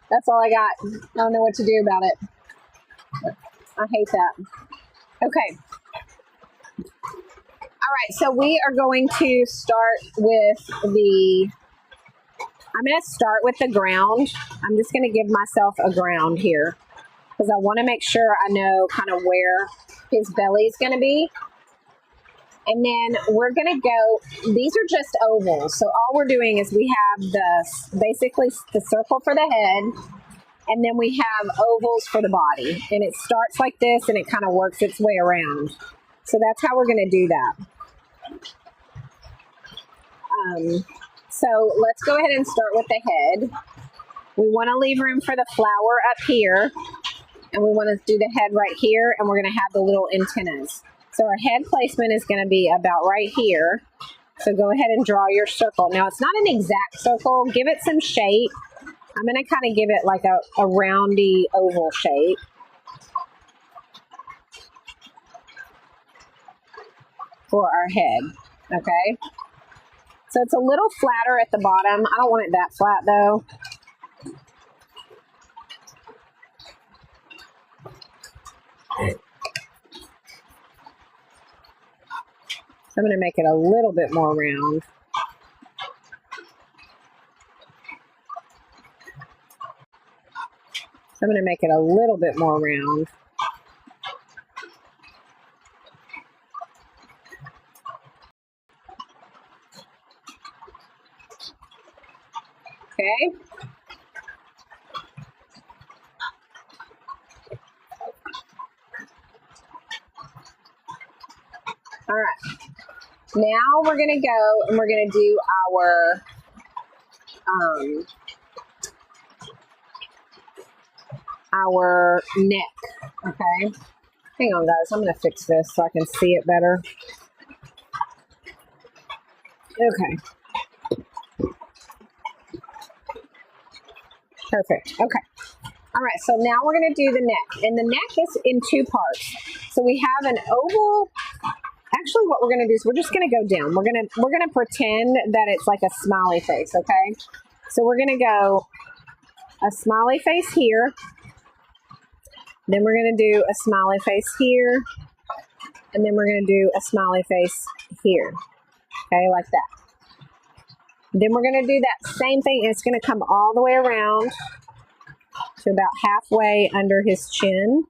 That's all I got. I don't know what to do about it. I hate that. Okay. All right, so we are going to start with I'm going to start with the ground. I'm just going to give myself a ground here because I want to make sure I know kind of where his belly is going to be. And then we're going to go, these are just ovals. So all we're doing is we have basically the circle for the head, and then we have ovals for the body. And it starts like this and it kind of works its way around. So that's how we're going to do that. So let's go ahead and start with the head. We want to leave room for the flower up here. And we want to do the head right here. And we're going to have the little antennas. So our head placement is going to be about right here. So go ahead and draw your circle. Now it's not an exact circle. Give it some shape. I'm going to kind of give it like a roundy oval shape. For our head. Okay. So it's a little flatter at the bottom. I don't want it that flat though. So I'm going to make it a little bit more round. So I'm going to make it a little bit more round. Okay. All right. Now we're going to go and we're going to do our neck. Okay. Hang on, guys. I'm going to fix this so I can see it better. Okay. Perfect. Okay. All right. So now we're going to do the neck. And the neck is in two parts. So we have an oval. Actually, what we're going to do is we're just going to go down. We're going to pretend that it's like a smiley face, okay? So we're going to go a smiley face here. Then we're going to do a smiley face here. And then we're going to do a smiley face here. Okay, like that. Then we're going to do that same thing. And it's going to come all the way around to about halfway under his chin.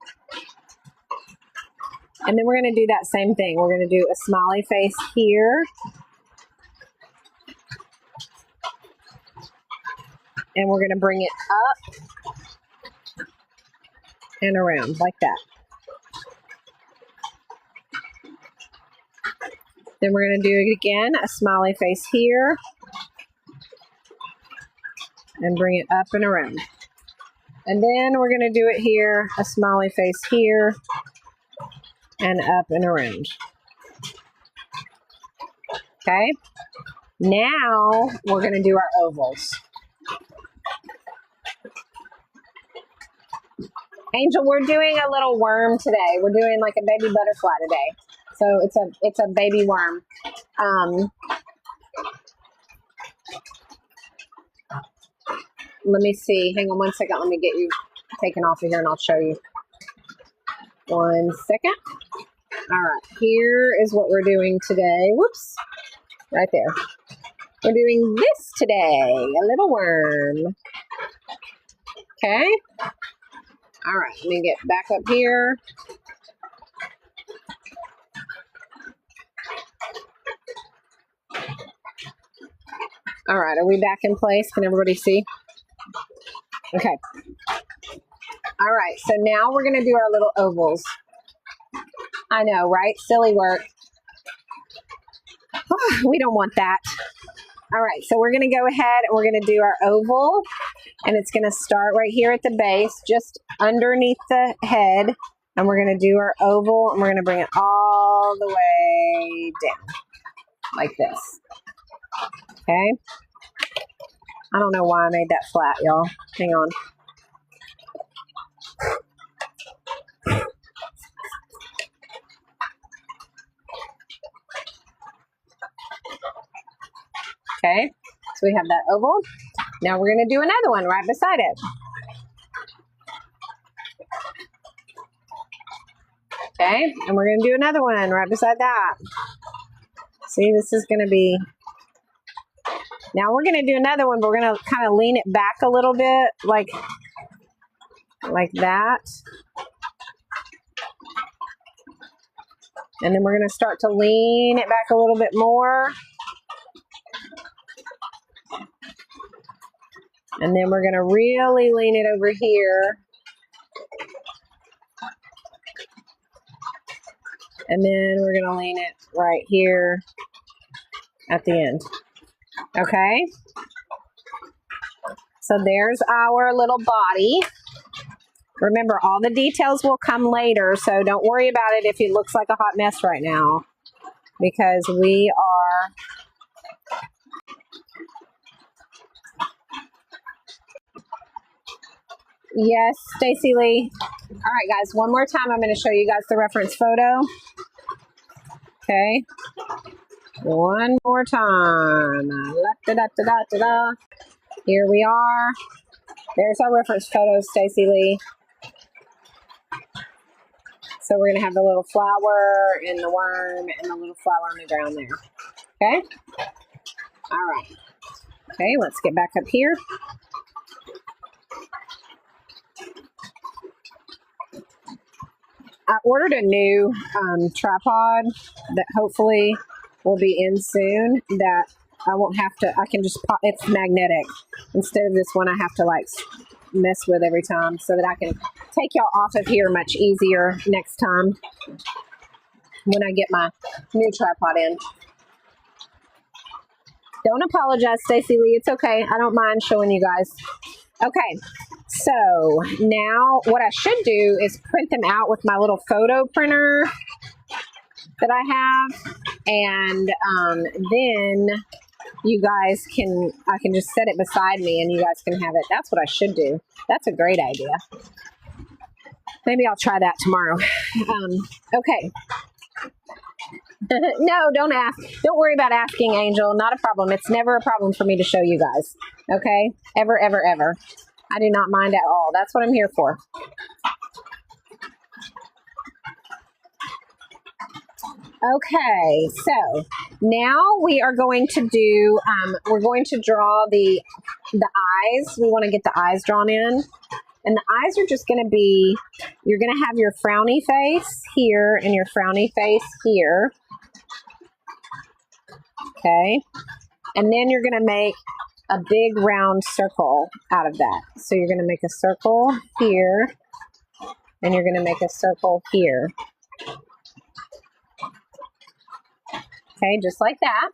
And then we're going to do that same thing. We're going to do a smiley face here. And we're going to bring it up and around like that. Then we're going to do it again, a smiley face here. And bring it up and around. And then we're going to do it here, a smiley face here. And up and around. Okay. Now we're going to do our ovals. Angel, we're doing a little worm today. We're doing like a baby butterfly today. So it's a baby worm. Let me see. Hang on one second. Let me get you taken off of here and I'll show you. 1 second. All right. Here is what we're doing today. Whoops. Right there. We're doing this today. A little worm. Okay. All right. Let me get back up here. All right, are we back in place? Can everybody see? Okay. All right, so now we're going to do our little ovals. I know, right? Silly work. We don't want that. All right, so we're going to go ahead and we're going to do our oval, and it's going to start right here at the base, just underneath the head, and we're going to do our oval, and we're going to bring it all the way down, like this. Okay? I don't know why I made that flat, y'all. Hang on. Okay, so we have that oval. Now we're going to do another one right beside it. Okay, and we're going to do another one right beside that. See, this is going to be... Now we're going to do another one, but we're going to kind of lean it back a little bit, like that. And then we're going to start to lean it back a little bit more. And then we're going to really lean it over here. And then we're going to lean it right here at the end. Okay? So there's our little body. Remember, all the details will come later, so don't worry about it if it looks like a hot mess right now, because we are... Yes, Stacy Lee. All right, guys, one more time. I'm going to show you guys the reference photo. Okay. One more time. Da-da-da-da-da-da. Here we are. There's our reference photo, Stacy Lee. So we're going to have the little flower and the worm and the little flower on the ground there. Okay? All right. Okay, let's get back up here. I ordered a new tripod that hopefully will be in soon, that I won't have to, I can just pop, it's magnetic, instead of this one I have to like mess with every time, so that I can take y'all off of here much easier next time when I get my new tripod in. Don't apologize, Stacy Lee. It's okay. I don't mind showing you guys. Okay, so now what I should do is print them out with my little photo printer that I have, and then you guys can, I can just set it beside me and you guys can have it. That's what I should do. That's a great idea. Maybe I'll try that tomorrow. Okay. No, don't ask. Don't worry about asking, Angel. Not a problem. It's never a problem for me to show you guys. Okay? Ever, ever, ever. I do not mind at all. That's what I'm here for. Okay, so now we are going to do, we're going to draw the eyes. We want to get the eyes drawn in. And the eyes are just going to be, you're going to have your frowny face here and your frowny face here. Okay. And then you're going to make a big round circle out of that. So you're going to make a circle here, and you're going to make a circle here. Okay, just like that.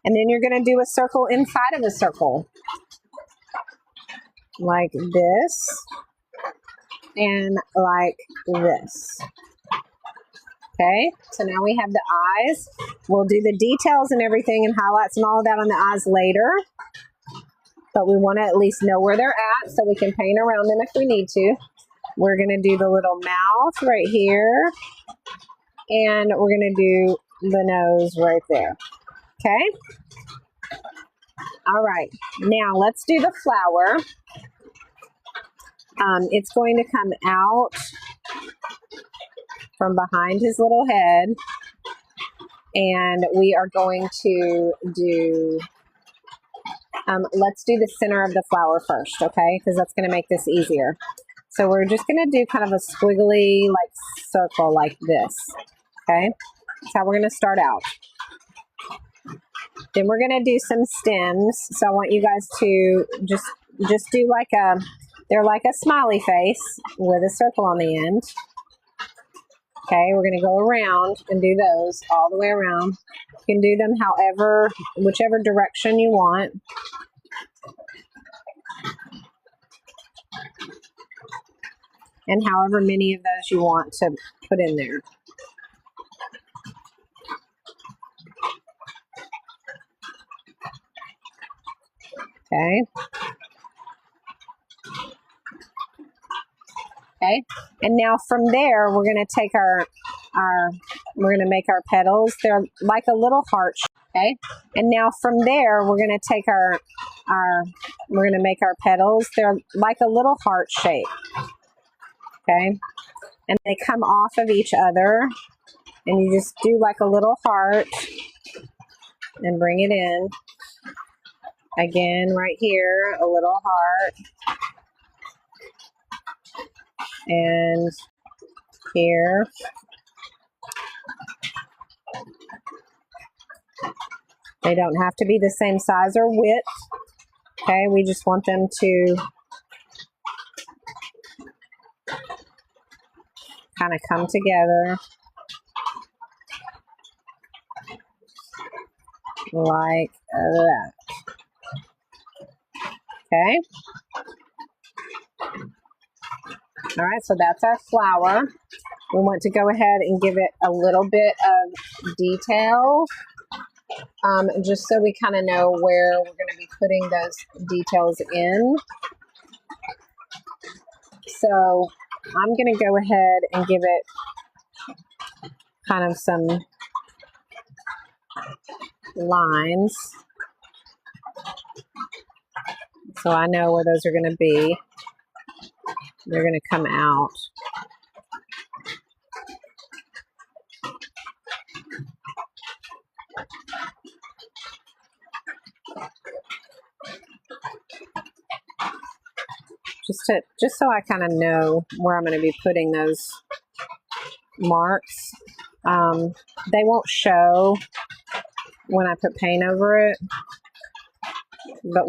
And then you're going to do a circle inside of a circle. Like this. And like this. Okay, so now we have the eyes. We'll do the details and everything and highlights and all of that on the eyes later. But we want to at least know where they're at so we can paint around them if we need to. We're going to do the little mouth right here. And we're going to do the nose right there. Okay? All right. Now let's do the flower. It's going to come out from behind his little head. And we are going to do... let's do the center of the flower first, okay? Because that's going to make this easier. So we're just going to do kind of a squiggly like circle like this, okay? That's how we're going to start out. Then we're going to do some stems. So I want you guys to just do like they're like a smiley face with a circle on the end. Okay, we're going to go around and do those all the way around. You can do them whichever direction you want. And however many of those you want to put in there. Okay. Okay. And now from there, we're going to take we're going to make our petals. They're like a little heart. Okay. And now from there, we're going to take we're going to make our petals. They're like a little heart shape. Okay. And they come off of each other. And you just do like a little heart and bring it in. Again, right here, a little heart. And here. They don't have to be the same size or width. Okay, we just want them to kind of come together like that. Okay. All right, so that's our flower. We want to go ahead and give it a little bit of detail, just so we kind of know where we're going to be putting those details in. So I'm going to go ahead and give it kind of some lines, so I know where those are going to be. They're going to come out. Just so I kind of know where I'm going to be putting those marks. They won't show when I put paint over it, but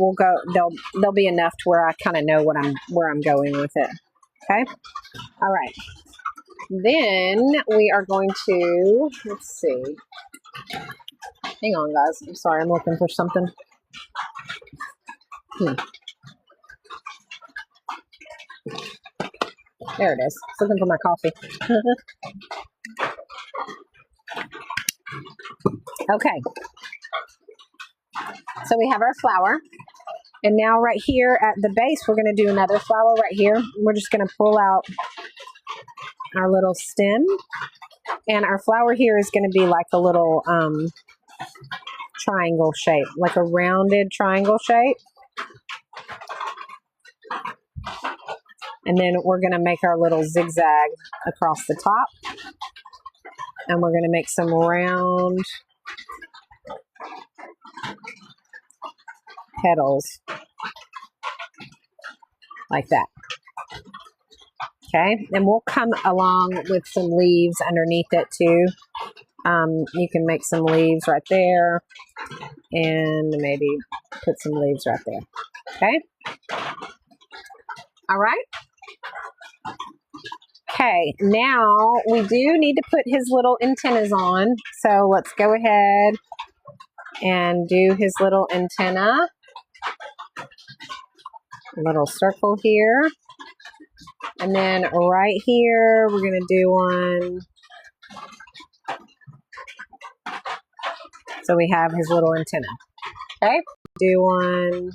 they'll be enough to where I kind of know where I'm going with it. Okay. All right. Then we are going to, let's see. Hang on, guys. I'm sorry. I'm looking for something. There it is. Looking for my coffee. Okay. So we have our flower. And now right here at the base, we're going to do another flower right here. We're just going to pull out our little stem. And our flower here is going to be like a little triangle shape, like a rounded triangle shape. And then we're going to make our little zigzag across the top. And we're going to make some round petals like that. Okay, and we'll come along with some leaves underneath it too. You can make some leaves right there and maybe put some leaves right there. Okay. All right. Okay, now we do need to put his little antennas on. So let's go ahead and do his little antenna. A little circle here. And then right here, we're going to do one. So we have his little antenna. Okay, do one.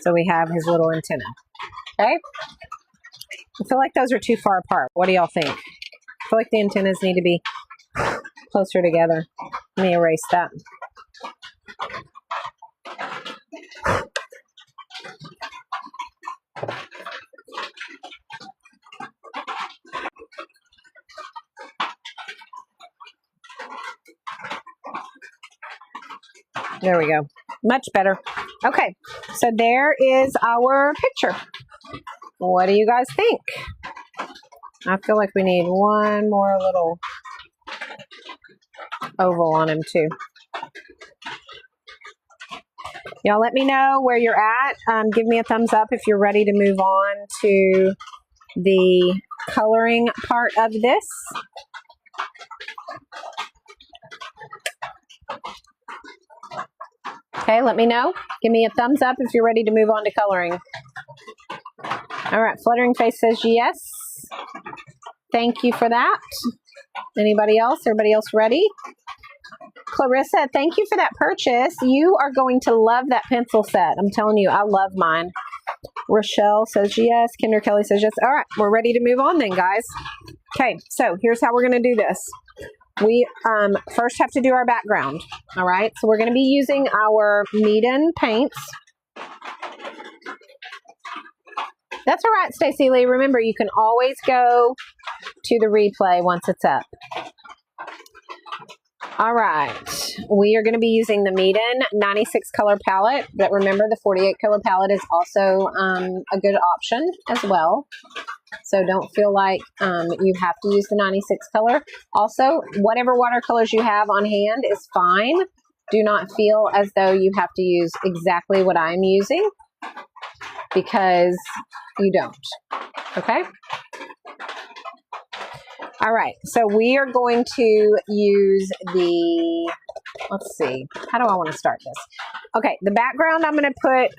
So we have his little antenna. Okay. I feel like those are too far apart. What do y'all think? I feel like the antennas need to be closer together. Let me erase that. There we go. Much better. Okay, so there is our picture. What do you guys think? I feel like we need one more little oval on him too. Y'all let me know where you're at. Give me a thumbs up if you're ready to move on to the coloring part of this. Okay, let me know. Give me a thumbs up if you're ready to move on to coloring. All right, Fluttering Face says yes. Thank you for that. Anybody else? Everybody else ready? Clarissa, thank you for that purchase. You are going to love that pencil set. I'm telling you, I love mine. Rochelle says yes. Kinder Kelly says yes. All right, we're ready to move on then, guys. Okay, so here's how we're going to do this. We first have to do our background. All right, so we're going to be using our Meeden paints. That's all right, Stacey Lee. Remember, you can always go to the replay once it's up. All right, we are going to be using the Meeden 96 color palette, but remember the 48 color palette is also a good option as well. So don't feel like you have to use the 96 color. Also, whatever watercolors you have on hand is fine. Do not feel as though you have to use exactly what I'm using, because you don't. Okay? All right, so we are going to use the, let's see, how do I want to start this? Okay, the background I'm going to put,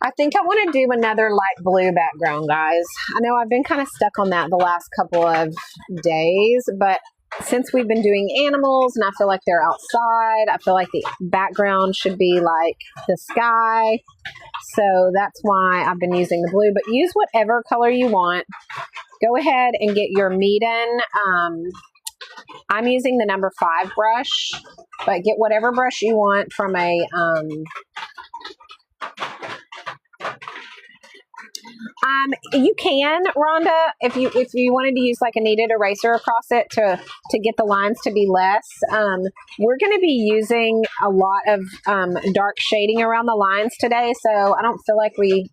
I think I want to do another light blue background, guys. I know I've been kind of stuck on that the last couple of days, but since we've been doing animals and I feel like they're outside, I feel like the background should be like the sky. So that's why I've been using the blue, but use whatever color you want. Go ahead and get your Meeden. I'm using the number 5 brush, but get whatever brush you want from a, you can, Rhonda, if you wanted to use like a kneaded eraser across it to get the lines to be less. We're going to be using a lot of dark shading around the lines today, so I don't feel like we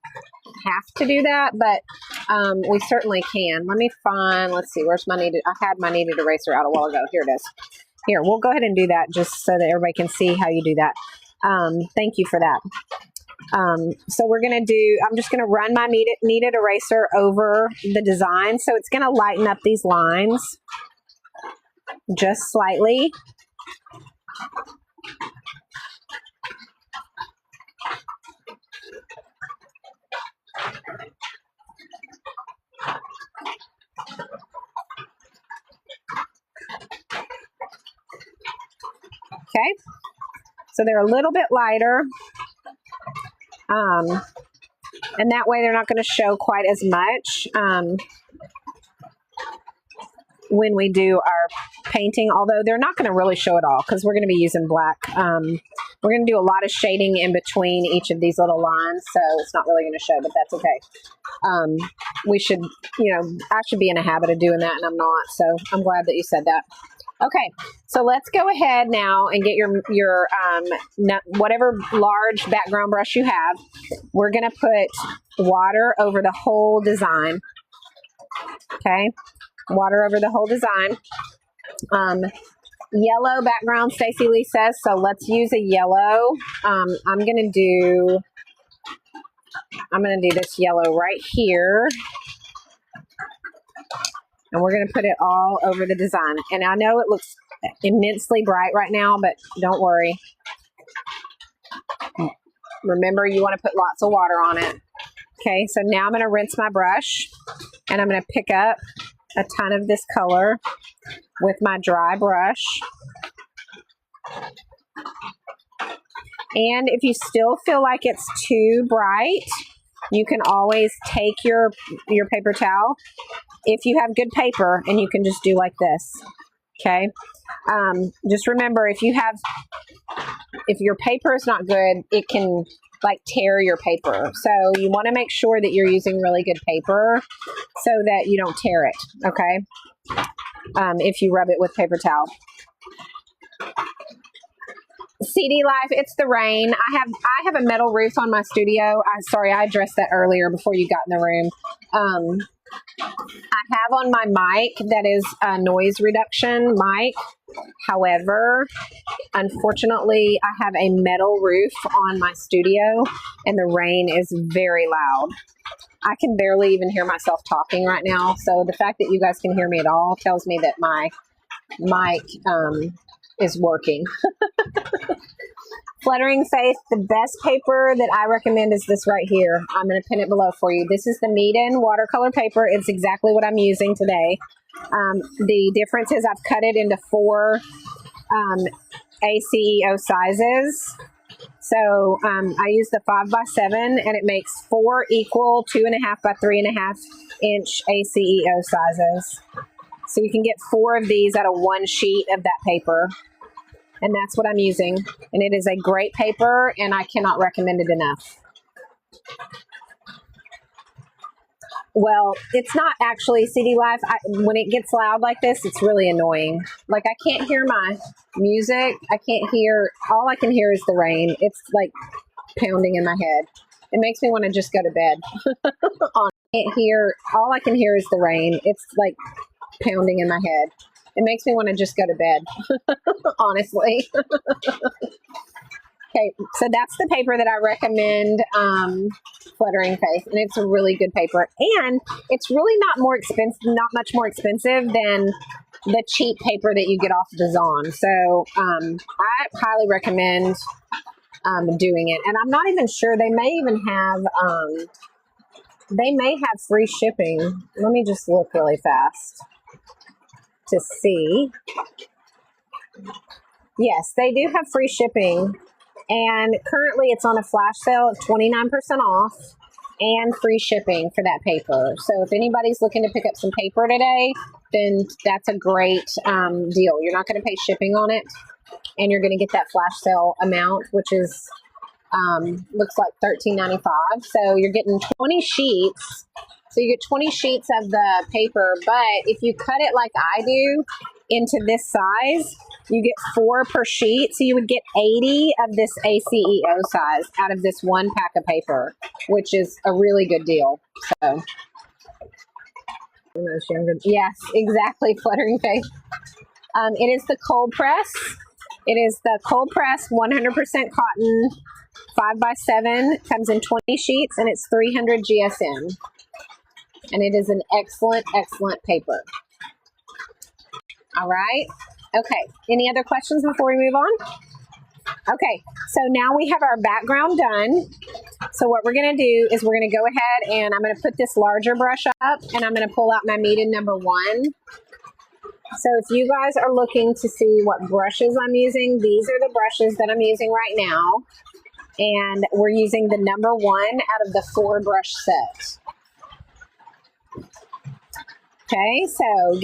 have to do that, but we certainly can. Let me find, let's see, where's my kneaded, I had my kneaded eraser out a while ago. Here it is. Here, we'll go ahead and do that just so that everybody can see how you do that. Thank you for that. So we're going to do, I'm just going to run my kneaded eraser over the design. So it's going to lighten up these lines just slightly. Okay. So they're a little bit lighter. And that way they're not going to show quite as much when we do our painting, although they're not going to really show it all because we're going to be using black. We're going to do a lot of shading in between each of these little lines, so it's not really going to show, but that's okay. We should, I should be in a habit of doing that, and I'm not, so I'm glad that you said that. Okay, so let's go ahead now and get your whatever large background brush you have. We're going to put water over the whole design. Okay, water over the whole design. Yellow background, Stacey Lee says, so let's use a yellow. I'm going to do this yellow right here. And we're going to put it all over the design. And I know it looks immensely bright right now, but don't worry. Remember, you want to put lots of water on it. Okay, so now I'm going to rinse my brush. And I'm going to pick up a ton of this color with my dry brush. And if you still feel like it's too bright, you can always take your paper towel, if you have good paper, and you can just do like this. Okay. Just remember, if your paper is not good, it can like tear your paper. So you want to make sure that you're using really good paper so that you don't tear it. Okay. If you rub it with paper towel. CD Life, it's the rain. I have a metal roof on my studio. Sorry, I addressed that earlier before you got in the room. I have on my mic that is a noise reduction mic. However, unfortunately, I have a metal roof on my studio and the rain is very loud. I can barely even hear myself talking right now. So the fact that you guys can hear me at all tells me that my mic is working. Fluttering Faith, the best paper that I recommend is this right here. I'm going to pin it below for you. This is the Meeden watercolor paper. It's exactly what I'm using today. The difference is I've cut it into 4 ACEO sizes. So I use the 5x7 and it makes 4 equal 2.5 by 3.5 inch ACEO sizes. So you can get 4 of these out of 1 sheet of that paper. And that's what I'm using. And it is a great paper and I cannot recommend it enough. Well, it's not actually CD Life. When it gets loud like this, it's really annoying. Like I can't hear my music. All I can hear is the rain. It's like pounding in my head. It makes me want to just go to bed. All I can hear is the rain. It's like pounding in my head. It makes me want to just go to bed, honestly. Okay, so that's the paper that I recommend, Fluttering Faith, and it's a really good paper. And it's really not much more expensive than the cheap paper that you get off Dazan. So I highly recommend doing it. And I'm not even sure, they may have free shipping. Let me just look really fast to see. Yes, they do have free shipping. And currently it's on a flash sale of 29% off and free shipping for that paper. So if anybody's looking to pick up some paper today, then that's a great deal. You're not going to pay shipping on it and you're going to get that flash sale amount, which is looks like $13.95. So you're getting 20 sheets. So you get 20 sheets of the paper, but if you cut it like I do into this size, you get 4 per sheet. So you would get 80 of this ACEO size out of this 1 pack of paper, which is a really good deal. So, yes, exactly, Fluttering Faith. It is the cold press. It is the cold press 100% cotton 5x7. Comes in 20 sheets and it's 300 GSM. And it is an excellent, excellent paper. All right. Okay. Any other questions before we move on? Okay. So now we have our background done. So what we're going to do is we're going to go ahead and I'm going to put this larger brush up and I'm going to pull out my Meeden number 1. So if you guys are looking to see what brushes I'm using, these are the brushes that I'm using right now. And we're using the number 1 out of the 4 brush set. Okay, so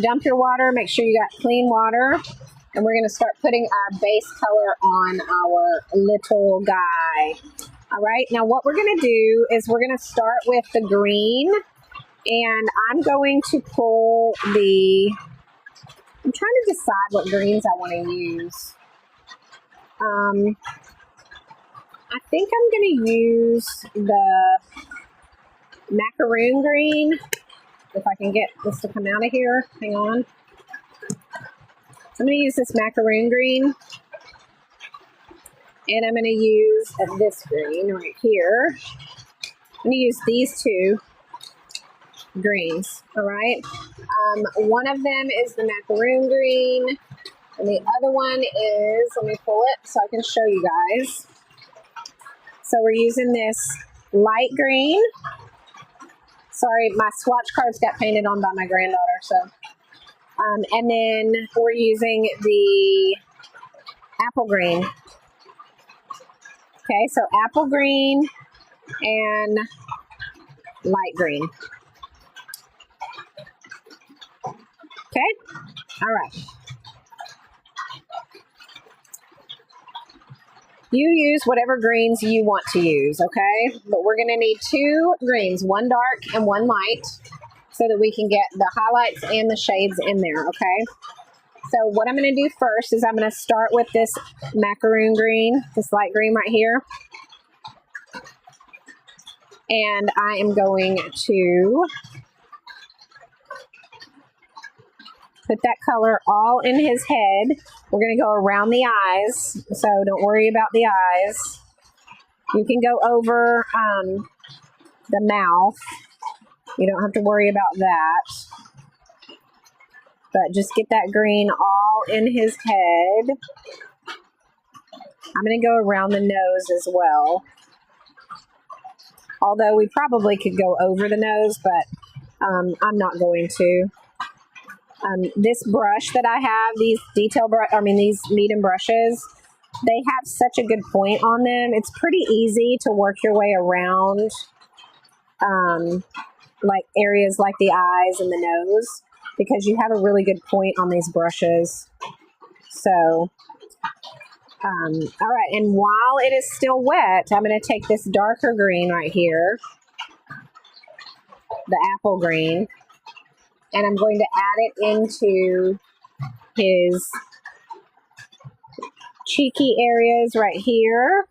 dump your water, make sure you got clean water, and we're going to start putting our base color on our little guy. All right, now what we're going to do is we're going to start with the green, and I'm going to pull I'm trying to decide what greens I want to use. I think I'm going to use the macaroon green. If I can get this to come out of here, hang on. I'm going to use this macaroon green. And I'm going to use this green right here. I'm going to use these 2 greens, all right? One of them is the macaroon green. And the other one is, let me pull it so I can show you guys. So we're using this light green. Sorry, my swatch cards got painted on by my granddaughter. So, and then we're using the apple green. Okay, so apple green and light green. Okay, all right. You use whatever greens you want to use, okay? But we're going to need 2 greens, 1 dark and 1 light, so that we can get the highlights and the shades in there, okay? So what I'm going to do first is I'm going to start with this macaroon green, this light green right here. And I am going to Put that color all in his head. We're going to go around the eyes, so don't worry about the eyes. You can go over the mouth. You don't have to worry about that. But just get that green all in his head. I'm going to go around the nose as well. Although we probably could go over the nose, but I'm not going to. This brush that I have, these these medium brushes, they have such a good point on them. It's pretty easy to work your way around like areas like the eyes and the nose because you have a really good point on these brushes. So, all right, and while it is still wet, I'm going to take this darker green right here, the apple green, and I'm going to add it into his cheeky areas right here,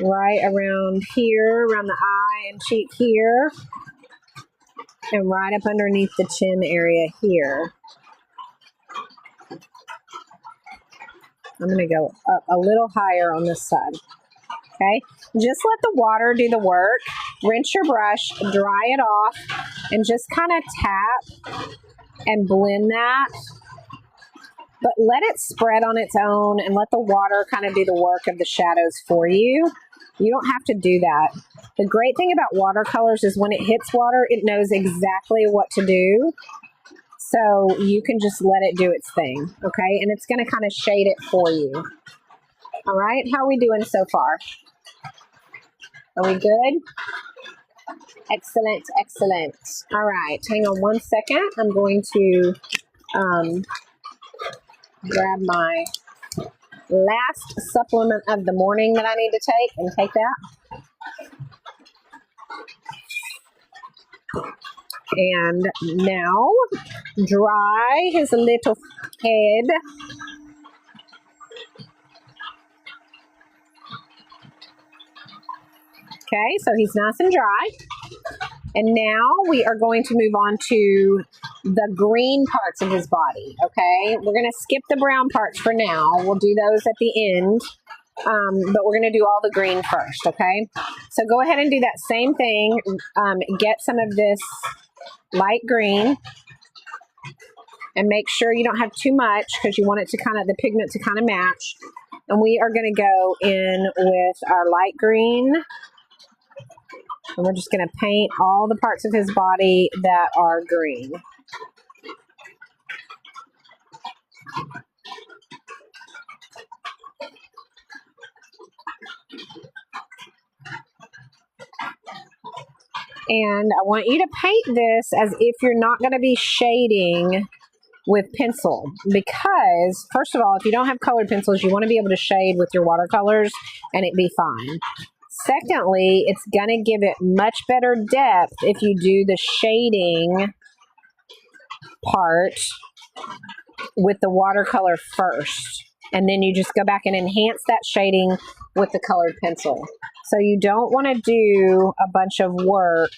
right around here, around the eye and cheek here, and right up underneath the chin area here. I'm going to go up a little higher on this side. Okay, just let the water do the work. Rinse your brush, dry it off, and just kind of tap and blend that. But let it spread on its own and let the water kind of do the work of the shadows for you. You don't have to do that. The great thing about watercolors is when it hits water, it knows exactly what to do. So you can just let it do its thing, okay? And it's going to kind of shade it for you. All right, how are we doing so far? Are we good? Excellent, excellent. All right, hang on one second. I'm going to grab my last supplement of the morning that I need to take and take that. And now dry his little head. Okay, so he's nice and dry. And now we are going to move on to the green parts of his body, okay? We're going to skip the brown parts for now. We'll do those at the end, but we're going to do all the green first, okay? So go ahead and do that same thing. Get some of this light green and make sure you don't have too much because you want it to the pigment to kind of match. And we are going to go in with our light green. And we're just going to paint all the parts of his body that are green. And I want you to paint this as if you're not going to be shading with pencil. Because, first of all, if you don't have colored pencils, you want to be able to shade with your watercolors and it be fine. Secondly, it's going to give it much better depth if you do the shading part with the watercolor first. And then you just go back and enhance that shading with the colored pencil. So you don't want to do a bunch of work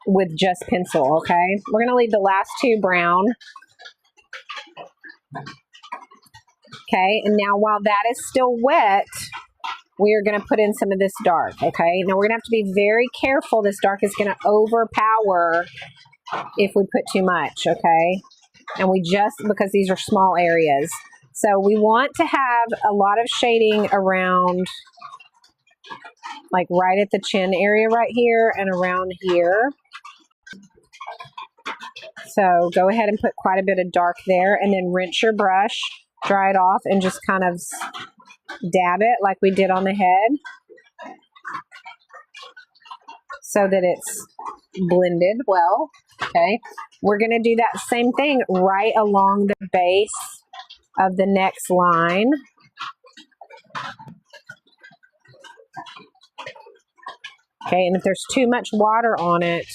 with just pencil, okay? We're going to leave the last two brown. Okay, and now while that is still wet, we are going to put in some of this dark, okay? Now we're going to have to be very careful. This dark is going to overpower if we put too much, okay? And because these are small areas. So we want to have a lot of shading around, like right at the chin area right here and around here. So go ahead and put quite a bit of dark there and then rinse your brush, dry it off, and just kind of dab it like we did on the head so that it's blended well, okay? We're going to do that same thing right along the base of the next line. Okay, and if there's too much water on it,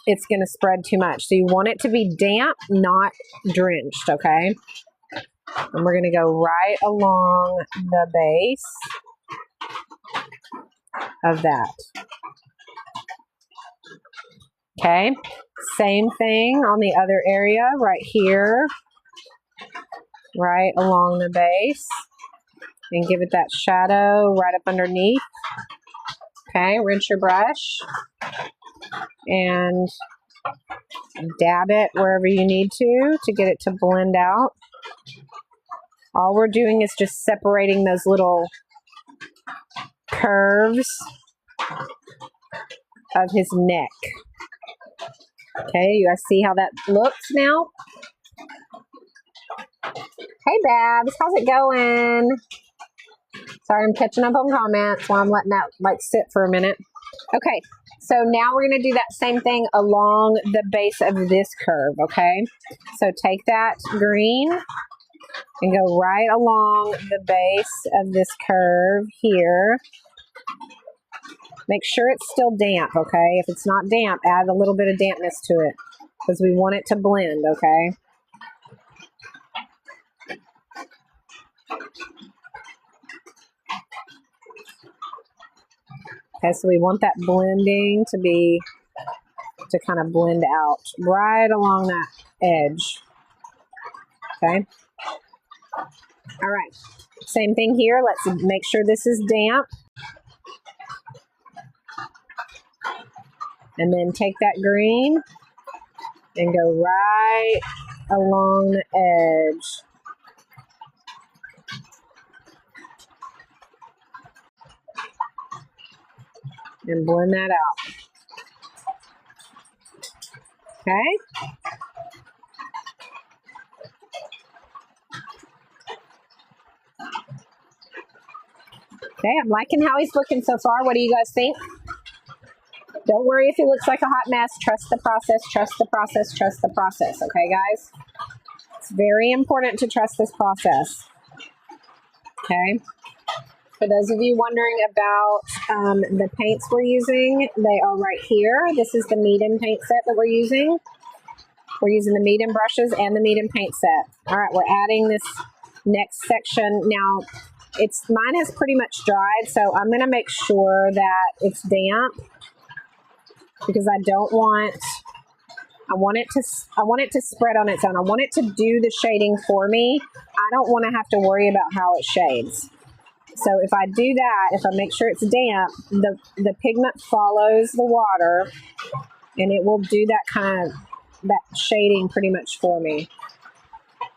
it's going to spread too much. So you want it to be damp, not drenched, okay? And we're going to go right along the base of that. Okay, same thing on the other area right here, right along the base, and give it that shadow right up underneath. Okay, rinse your brush and dab it wherever you need to get it to blend out. All we're doing is just separating those little curves of his neck. Okay, you guys see how that looks now? Hey Babs, how's it going? Sorry, I'm catching up on comments while I'm letting that sit for a minute. Okay, so now we're going to do that same thing along the base of this curve, okay? So take that green and go right along the base of this curve here. Make sure it's still damp, okay? If it's not damp, add a little bit of dampness to it because we want it to blend, okay? Okay, so we want that blending to kind of blend out right along that edge, okay? All right, same thing here. Let's make sure this is damp. And then take that green and go right along the edge. And blend that out. Okay? Okay, I'm liking how he's looking so far. What do you guys think? Don't worry if he looks like a hot mess. Trust the process, trust the process, trust the process. Okay, guys? It's very important to trust this process. Okay? For those of you wondering about the paints we're using, they are right here. This is the medium paint set that we're using. We're using the medium brushes and the medium paint set. All right, we're adding this next section. Now, mine has pretty much dried, so I'm going to make sure that it's damp because I want it to spread on its own. I want it to do the shading for me. I don't want to have to worry about how it shades. So if I do that, if I make sure it's damp, the pigment follows the water and it will do that shading pretty much for me.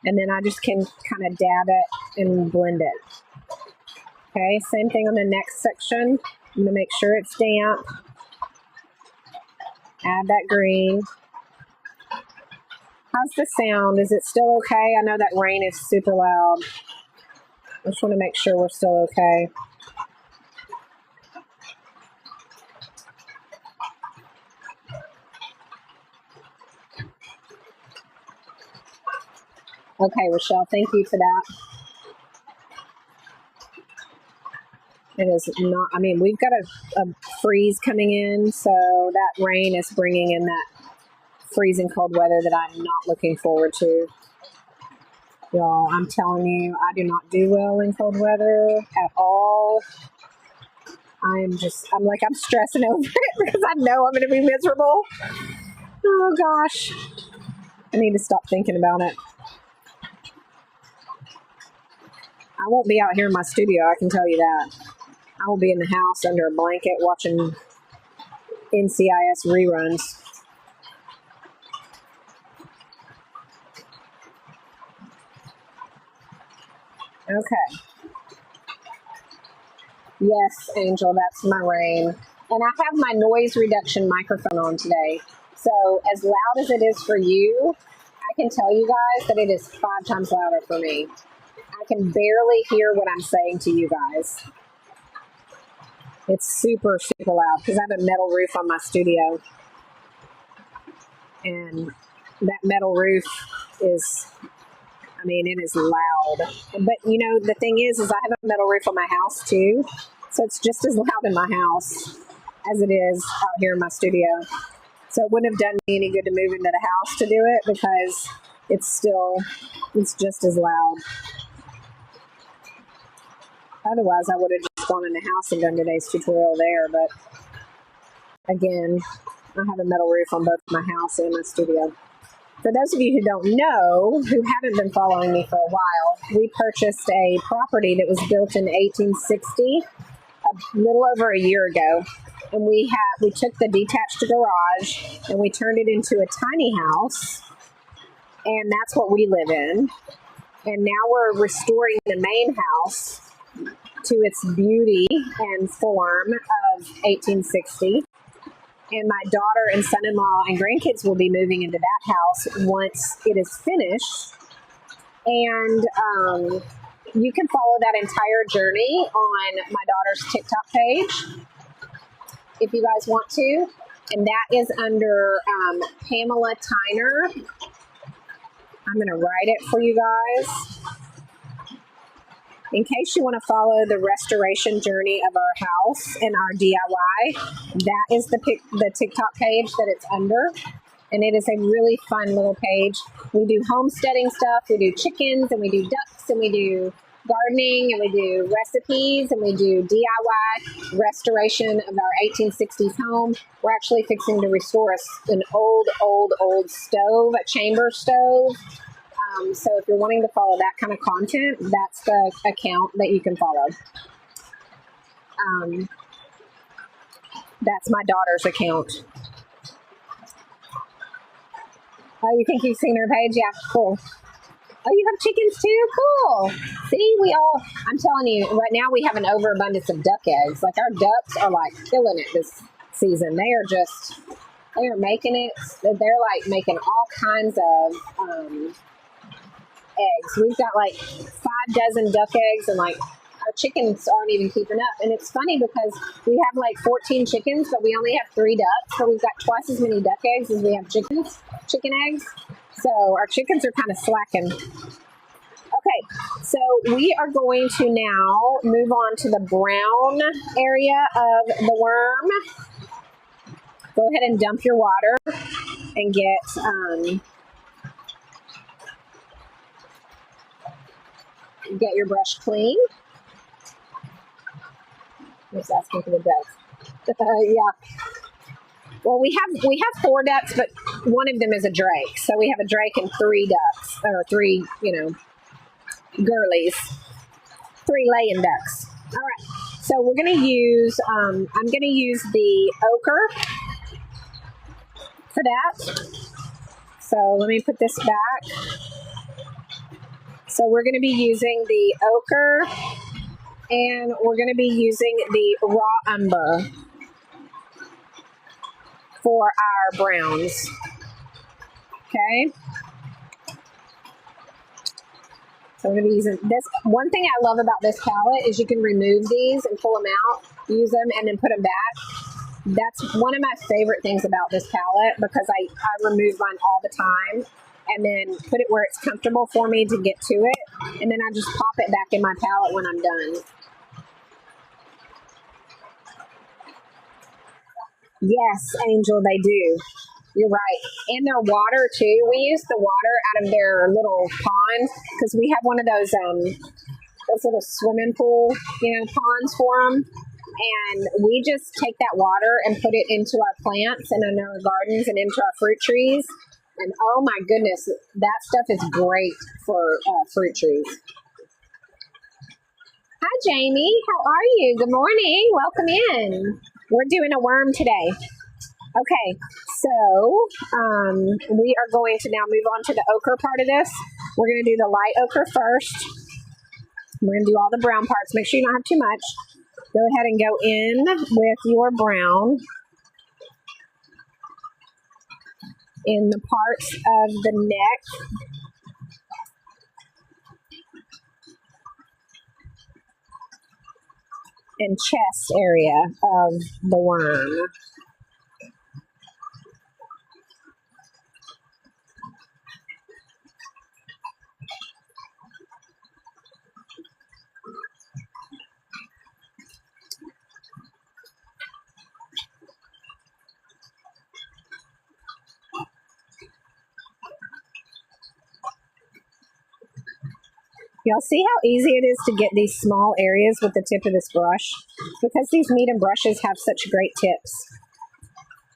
And then I just can kind of dab it and blend it. Okay, same thing on the next section. I'm going to make sure it's damp. Add that green. How's the sound? Is it still okay? I know that rain is super loud. I just want to make sure we're still okay. Okay, Rochelle, thank you for that. It is not, I mean, we've got a freeze coming in, so that rain is bringing in that freezing cold weather that I'm not looking forward to. Y'all, I'm telling you, I do not do well in cold weather at all. I'm stressing over it because I know I'm going to be miserable. Oh gosh. I need to stop thinking about it. I won't be out here in my studio, I can tell you that. I will be in the house under a blanket watching NCIS reruns. Okay. Yes, Angel, that's my rain. And I have my noise reduction microphone on today. So as loud as it is for you, I can tell you guys that it is 5 times louder for me. I can barely hear what I'm saying to you guys. It's super, super loud because I have a metal roof on my studio. And that metal roof is, I mean, it is loud. But, you know, the thing is I have a metal roof on my house too. So it's just as loud in my house as it is out here in my studio. So it wouldn't have done me any good to move into the house to do it because it's just as loud. Otherwise, I would have just gone in the house and done today's tutorial there. But again, I have a metal roof on both my house and my studio. For those of you who don't know, who haven't been following me for a while, we purchased a property that was built in 1860, a little over a year ago. And we took the detached garage and we turned it into a tiny house. And that's what we live in. And now we're restoring the main house to its beauty and form of 1860. And my daughter and son-in-law and grandkids will be moving into that house once it is finished. And you can follow that entire journey on my daughter's TikTok page if you guys want to. And that is under Pamela Tyner. I'm going to write it for you guys. In case you want to follow the restoration journey of our house and our DIY, that is the TikTok page that it's under. And it is a really fun little page. We do homesteading stuff, we do chickens, and we do ducks, and we do gardening, and we do recipes, and we do DIY restoration of our 1860s home. We're actually fixing to restore an old stove, a chamber stove. So if you're wanting to follow that kind of content, that's the account that you can follow. That's my daughter's account. Oh, you think you've seen her page? Yeah, cool. Oh, you have chickens too? Cool. See, I'm telling you, right now we have an overabundance of duck eggs. Like our ducks are like killing it this season. They are making it. They're like making all kinds of eggs. We've got like 5 dozen duck eggs, and like our chickens aren't even keeping up. And it's funny because we have like 14 chickens, but we only have 3 ducks. So we've got twice as many duck eggs as we have chicken eggs. So our chickens are kind of slacking. Okay, so we are going to now move on to the brown area of the worm. Go ahead and dump your water and get your brush clean. I'm just asking for the ducks. Yeah. Well, we have 4 ducks, but one of them is a drake. So we have a drake and 3 ducks, or 3, girlies, 3 laying ducks. All right. So we're going to use, I'm going to use the ochre for that. So let me put this back. So we're going to be using the ochre, and we're going to be using the raw umber for our browns. Okay. So I'm going to be using this. One thing I love about this palette is you can remove these and pull them out, use them, and then put them back. That's one of my favorite things about this palette, because I remove mine all the time and then put it where it's comfortable for me to get to it. And then I just pop it back in my palette when I'm done. Yes, Angel, they do. You're right. And their water too. We use the water out of their little pond because we have one of those little swimming pool, ponds for them. And we just take that water and put it into our plants and in our gardens and into our fruit trees. And oh my goodness, that stuff is great for fruit trees. Hi, Jamie. How are you? Good morning. Welcome in. We're doing a worm today. Okay, so we are going to now move on to the ochre part of this. We're going to do the light ochre first. We're going to do all the brown parts. Make sure you don't have too much. Go ahead and go in with your brown in the parts of the neck. And chest area of the worm. Y'all see how easy it is to get these small areas with the tip of this brush? Because these medium brushes have such great tips.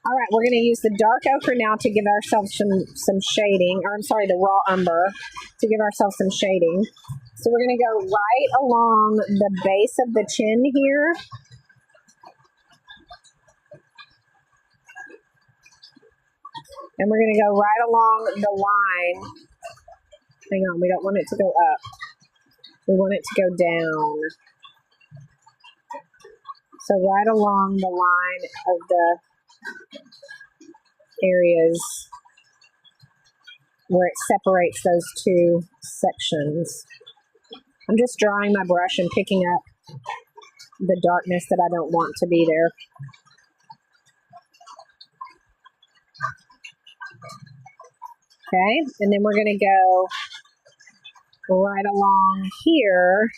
All right, we're going to use the dark ochre now to give ourselves some shading, or I'm sorry, the raw umber to give ourselves some shading. So we're going to go right along the base of the chin here. And we're going to go right along the line. Hang on, we don't want it to go up. We want it to go down. So right along the line of the areas where it separates those two sections. I'm just drawing my brush and picking up the darkness that I don't want to be there. Okay, and then we're going to go right along here.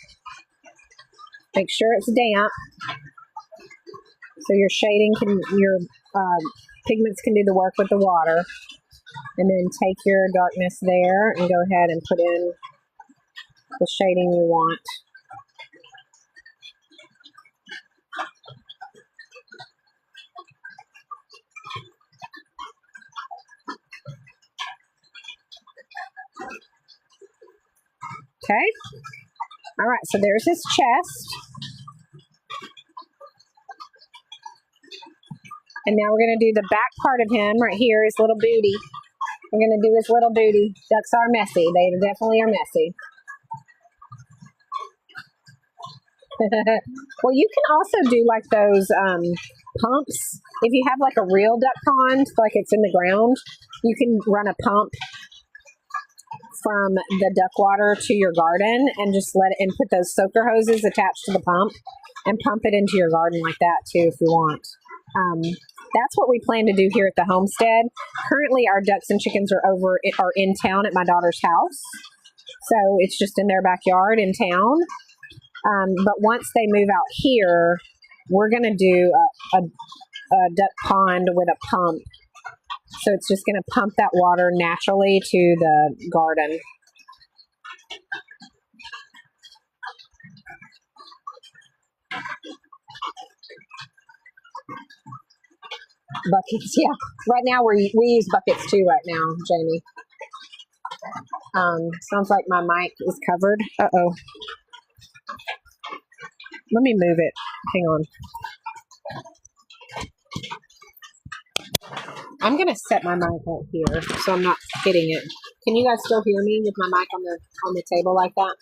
Make sure it's damp so your shading your pigments can do the work with the water. And then take your darkness there and go ahead and put in the shading you want. Okay. All right, so there's his chest. And now we're going to do the back part of him right here, his little booty. We're going to do his little booty. Ducks are messy. They definitely are messy. Well, you can also do like those pumps. If you have like a real duck pond, like it's in the ground, you can run a pump from the duck water to your garden and just let it, and put those soaker hoses attached to the pump and pump it into your garden like that too if you want. That's what we plan to do here at the homestead. Currently, our ducks and chickens are in town at my daughter's house, so it's just in their backyard in town. But once they move out here, we're going to do a duck pond with a pump. So it's just going to pump that water naturally to the garden. Buckets, yeah. Right now we use buckets too right now, Jamie. Sounds like my mic is covered. Uh-oh. Let me move it. Hang on. I'm going to set my mic right here so I'm not hitting it. Can you guys still hear me with my mic on the table like that?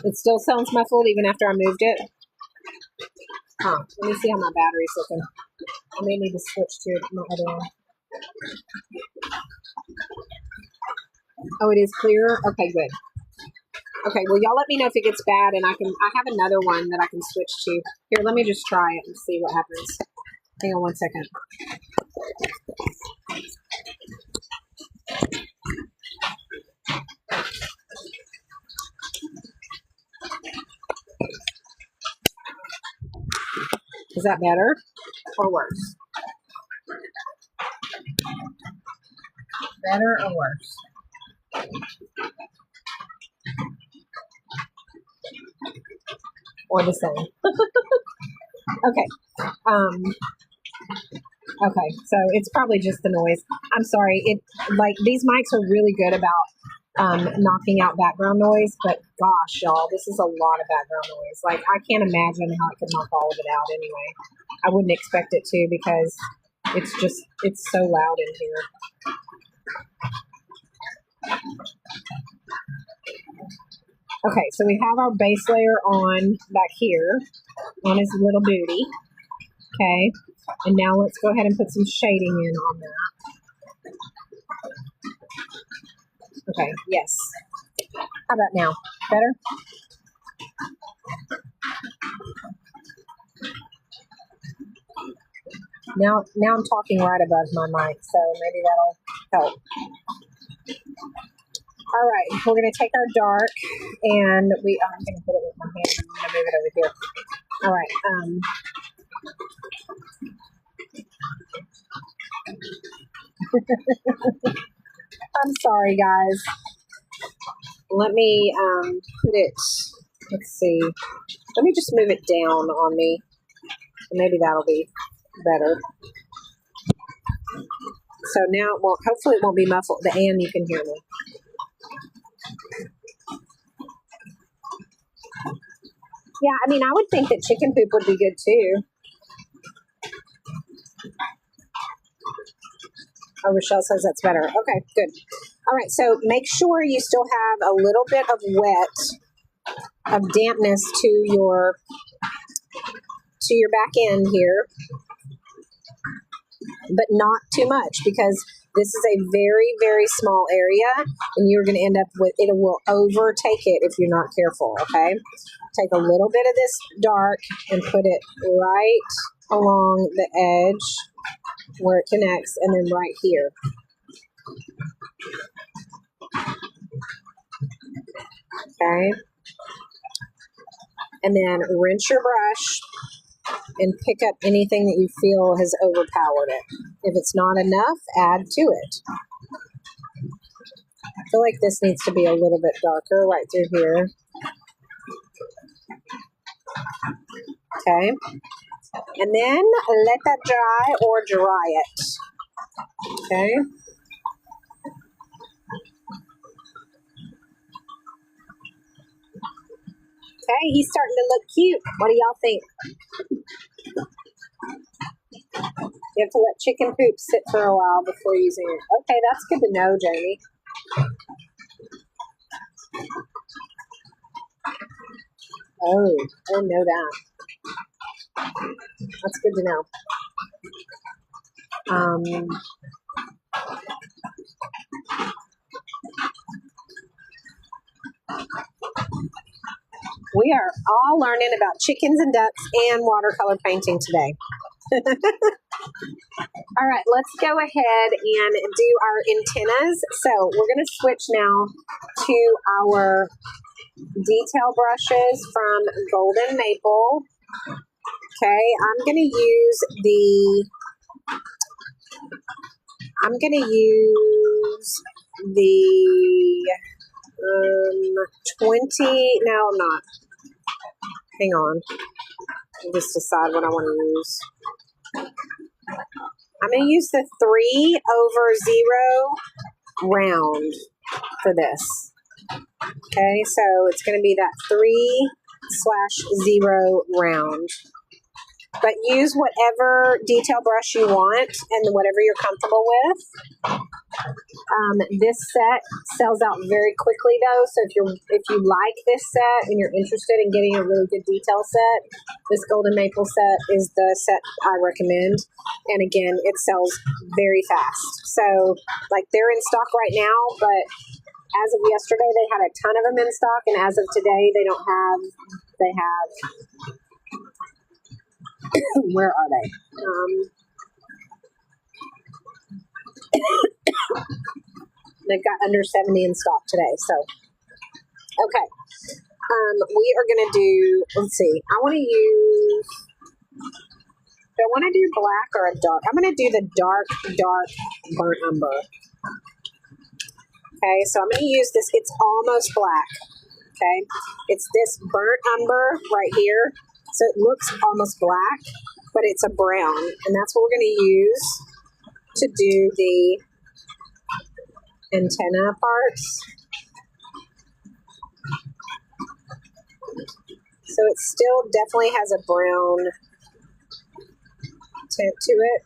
It still sounds muffled even after I moved it? Huh. Let me see how my battery's looking. I may need to switch to my other one. Oh, it is clearer? Okay, good. Okay, well, y'all let me know if it gets bad, and I have another one that I can switch to. Here, let me just try it and see what happens. Hang on one second. Is that better or worse? Better or worse? Or the same? Okay. Okay, so it's probably just the noise. I'm sorry. These mics are really good about knocking out background noise, but gosh, y'all, this is a lot of background noise. Like, I can't imagine how it could knock all of it out anyway. I wouldn't expect it to because it's so loud in here. Okay, so we have our base layer on back here on his little booty. Okay, and now let's go ahead and put some shading in on that. Okay, yes. How about now? Better? Now I'm talking right above my mic, so maybe that'll help. All right, we're going to take our dark, and I'm going to put it with my hand. I'm going to move it over here. All right. I'm sorry, guys. Let me put it Let's see. Let me just move it down on me. Maybe that'll be better. So now it won't, hopefully it won't be muffled. And you can hear me. Yeah, I mean, I would think that chicken poop would be good too. Oh, Rochelle says that's better. Okay, good. All right, so make sure you still have a little bit of dampness to your back end here, but not too much, because this is a very, very small area, and you're going to end up with, it will overtake it if you're not careful, okay? Take a little bit of this dark and put it right along the edge where it connects, and then right here. Okay? And then rinse your brush and pick up anything that you feel has overpowered it. If it's not enough, add to it. I feel like this needs to be a little bit darker right through here. Okay. And then let that dry or dry it. Okay. Okay, he's starting to look cute. What do y'all think? You have to let chicken poop sit for a while before using it. Okay, that's good to know, Jamie. Oh, I didn't know that. That's good to know. We are all learning about chickens and ducks and watercolor painting today. All right, let's go ahead and do our antennas. So we're going to switch now to our detail brushes from Golden Maple. Okay, I'm going to use the 20, no, I'm not. Hang on. I'll just decide what I want to use. I'm going to use the 3/0 round for this. Okay, so it's going to be that 3/0 round. But use whatever detail brush you want and whatever you're comfortable with. This set sells out very quickly though, so if you like this set and you're interested in getting a really good detail set, this Golden Maple set is the set I recommend. And again, it sells very fast. So like they're in stock right now, but as of yesterday they had a ton of them in stock, and as of today they have where are they? They've got under 70 in stock today. So, okay. We are going to do, let's see. I want to use, do I want to do black or a dark? I'm going to do the dark burnt umber. Okay, so I'm going to use this. It's almost black. Okay, it's this burnt umber right here. So it looks almost black, but it's a brown. And that's what we're going to use to do the antenna parts. So it still definitely has a brown tint to it.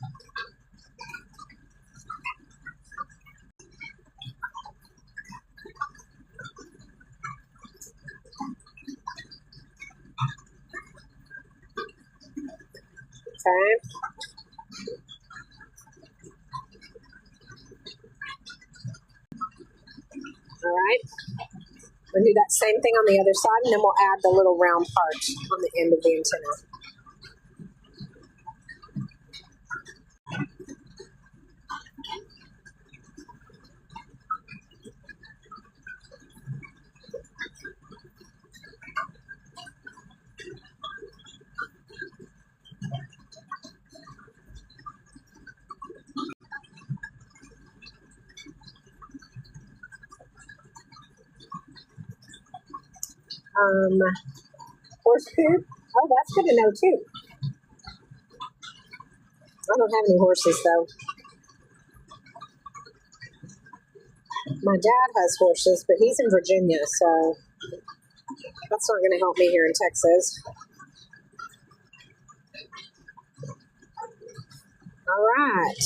Okay. All right. We'll do that same thing on the other side, and then we'll add the little round part on the end of the antenna. Horse poop. Oh, that's good to know too. I don't have any horses though. My dad has horses, but he's in Virginia, so that's not going to help me here in Texas. All right.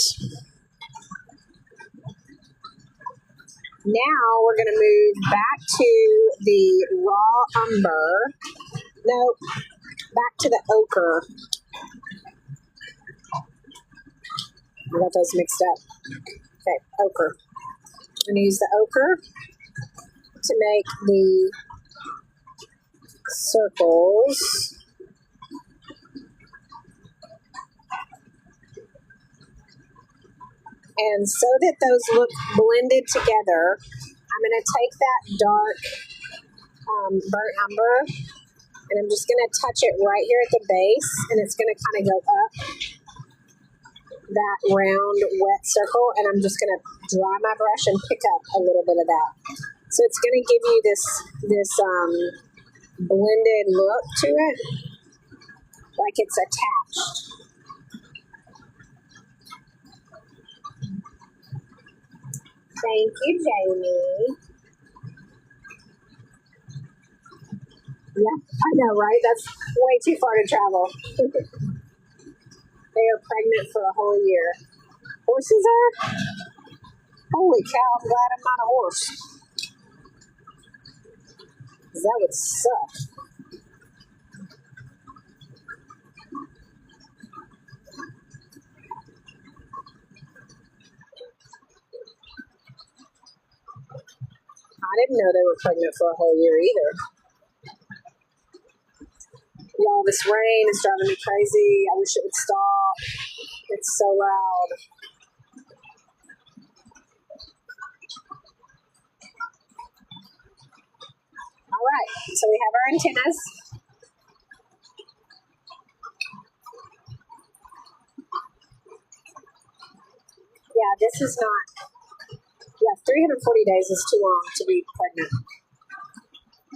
Now we're going to move back to the raw umber. No, back to the ochre. I got those mixed up. Okay, ochre. I'm going to use the ochre to make the circles. And so that those look blended together, I'm going to take that dark burnt umber, and I'm just going to touch it right here at the base, and it's going to kind of go up that round wet circle, and I'm just going to dry my brush and pick up a little bit of that. So it's going to give you this blended look to it, like it's attached. Thank you, Jamie. Yeah, I know, right? That's way too far to travel. They are pregnant for a whole year. Horses are? Holy cow, I'm glad I'm not a horse. 'Cause that would suck. I didn't know they were pregnant for a whole year either. Y'all, this rain is driving me crazy. I wish it would stop. It's so loud. All right, so we have our antennas. Yeah, this is not, 340 days is too long to be pregnant.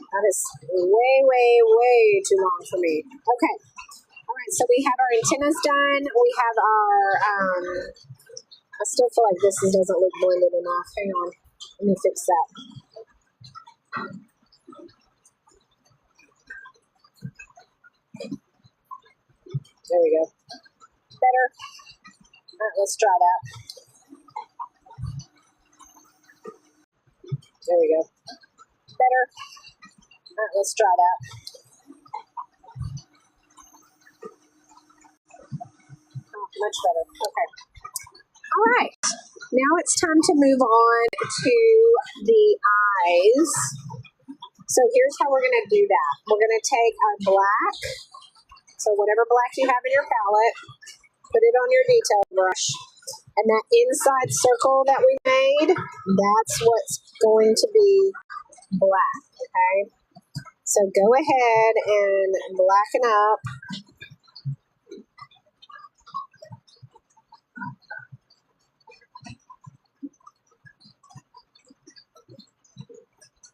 That is way, way, way too long for me. Okay. All right, so we have our antennas done. We have our, I still feel like this doesn't look blended enough. Hang on. Let me fix that. There we go. Better. All right, let's try that. There we go. Better. All right, let's try that. Oh, much better. Okay. All right. Now it's time to move on to the eyes. So here's how we're going to do that. We're going to take our black, so whatever black you have in your palette, put it on your detail brush. And that inside circle that we made, that's what's going to be black, okay? So go ahead and blacken up.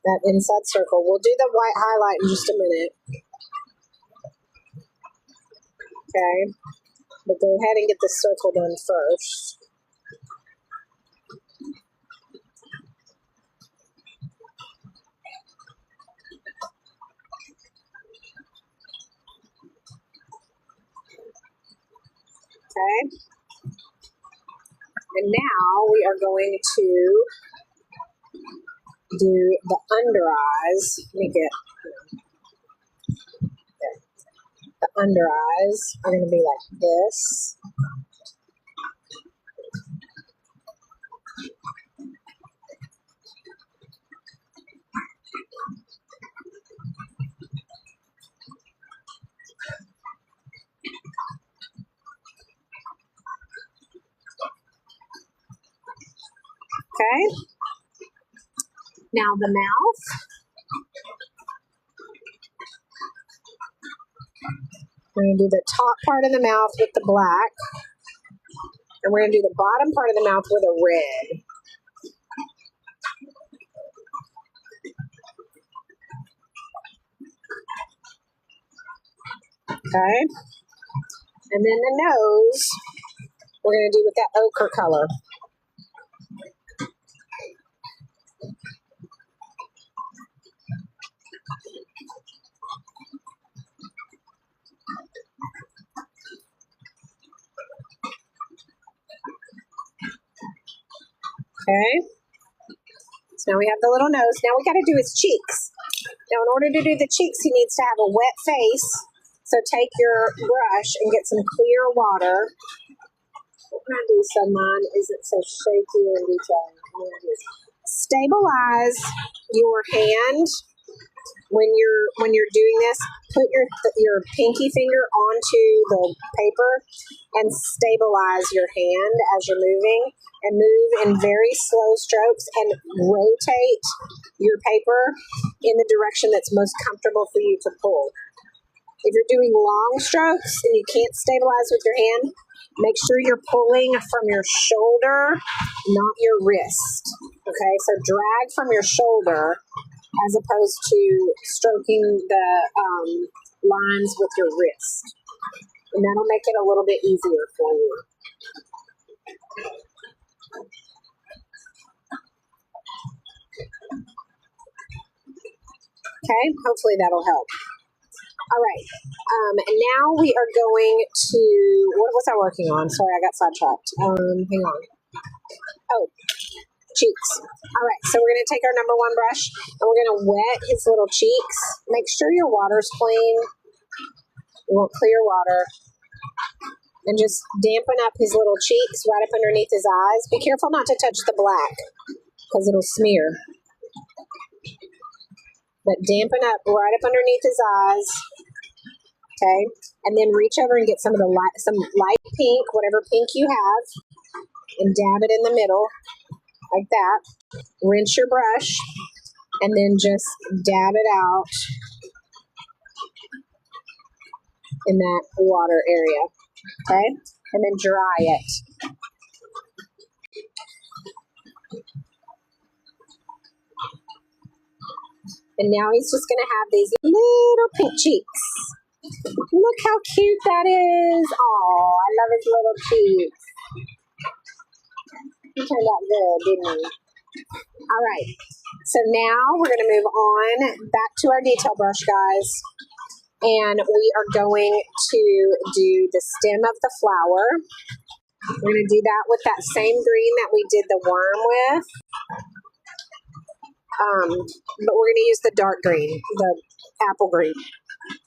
That inside circle. We'll do the white highlight in just a minute. Okay? But go ahead and get the circle done first. Okay? And now we are going to do the under eyes. Let me get there. The under eyes are going to be like this. Okay. Now the mouth. We're going to do the top part of the mouth with the black. And we're going to do the bottom part of the mouth with a red. Okay. And then the nose, we're going to do with that ochre color. Okay. So now we have the little nose. Now we got to do his cheeks. Now in order to do the cheeks, he needs to have a wet face. So take your brush and get some clear water. What can I do so mine isn't so shaky and detailed? Stabilize your hand when you're doing this. Put your pinky finger onto the paper and stabilize your hand as you're moving, and move in very slow strokes and rotate your paper in the direction that's most comfortable for you to pull. If you're doing long strokes and you can't stabilize with your hand, make sure you're pulling from your shoulder, not your wrist. Okay, so drag from your shoulder as opposed to stroking the lines with your wrist. And that'll make it a little bit easier for you. Okay, hopefully that'll help. All right, and now we are going to, what was I working on? Sorry, I got sidetracked. Hang on. Oh, cheeks. All right, so we're going to take our number one brush and we're going to wet his little cheeks. Make sure your water's clean. You want clear water. And just dampen up his little cheeks right up underneath his eyes. Be careful not to touch the black because it'll smear. But dampen up right up underneath his eyes. Okay, and then reach over and get some light pink, whatever pink you have, and dab it in the middle, like that. Rinse your brush, and then just dab it out in that water area. Okay, and then dry it. And now he's just going to have these little pink cheeks. Look how cute that is. Oh, I love his little cheeks. He turned out good, didn't he? All right. So now we're going to move on back to our detail brush, guys. And we are going to do the stem of the flower. We're going to do that with that same green that we did the worm with. But we're going to use the dark green, the apple green.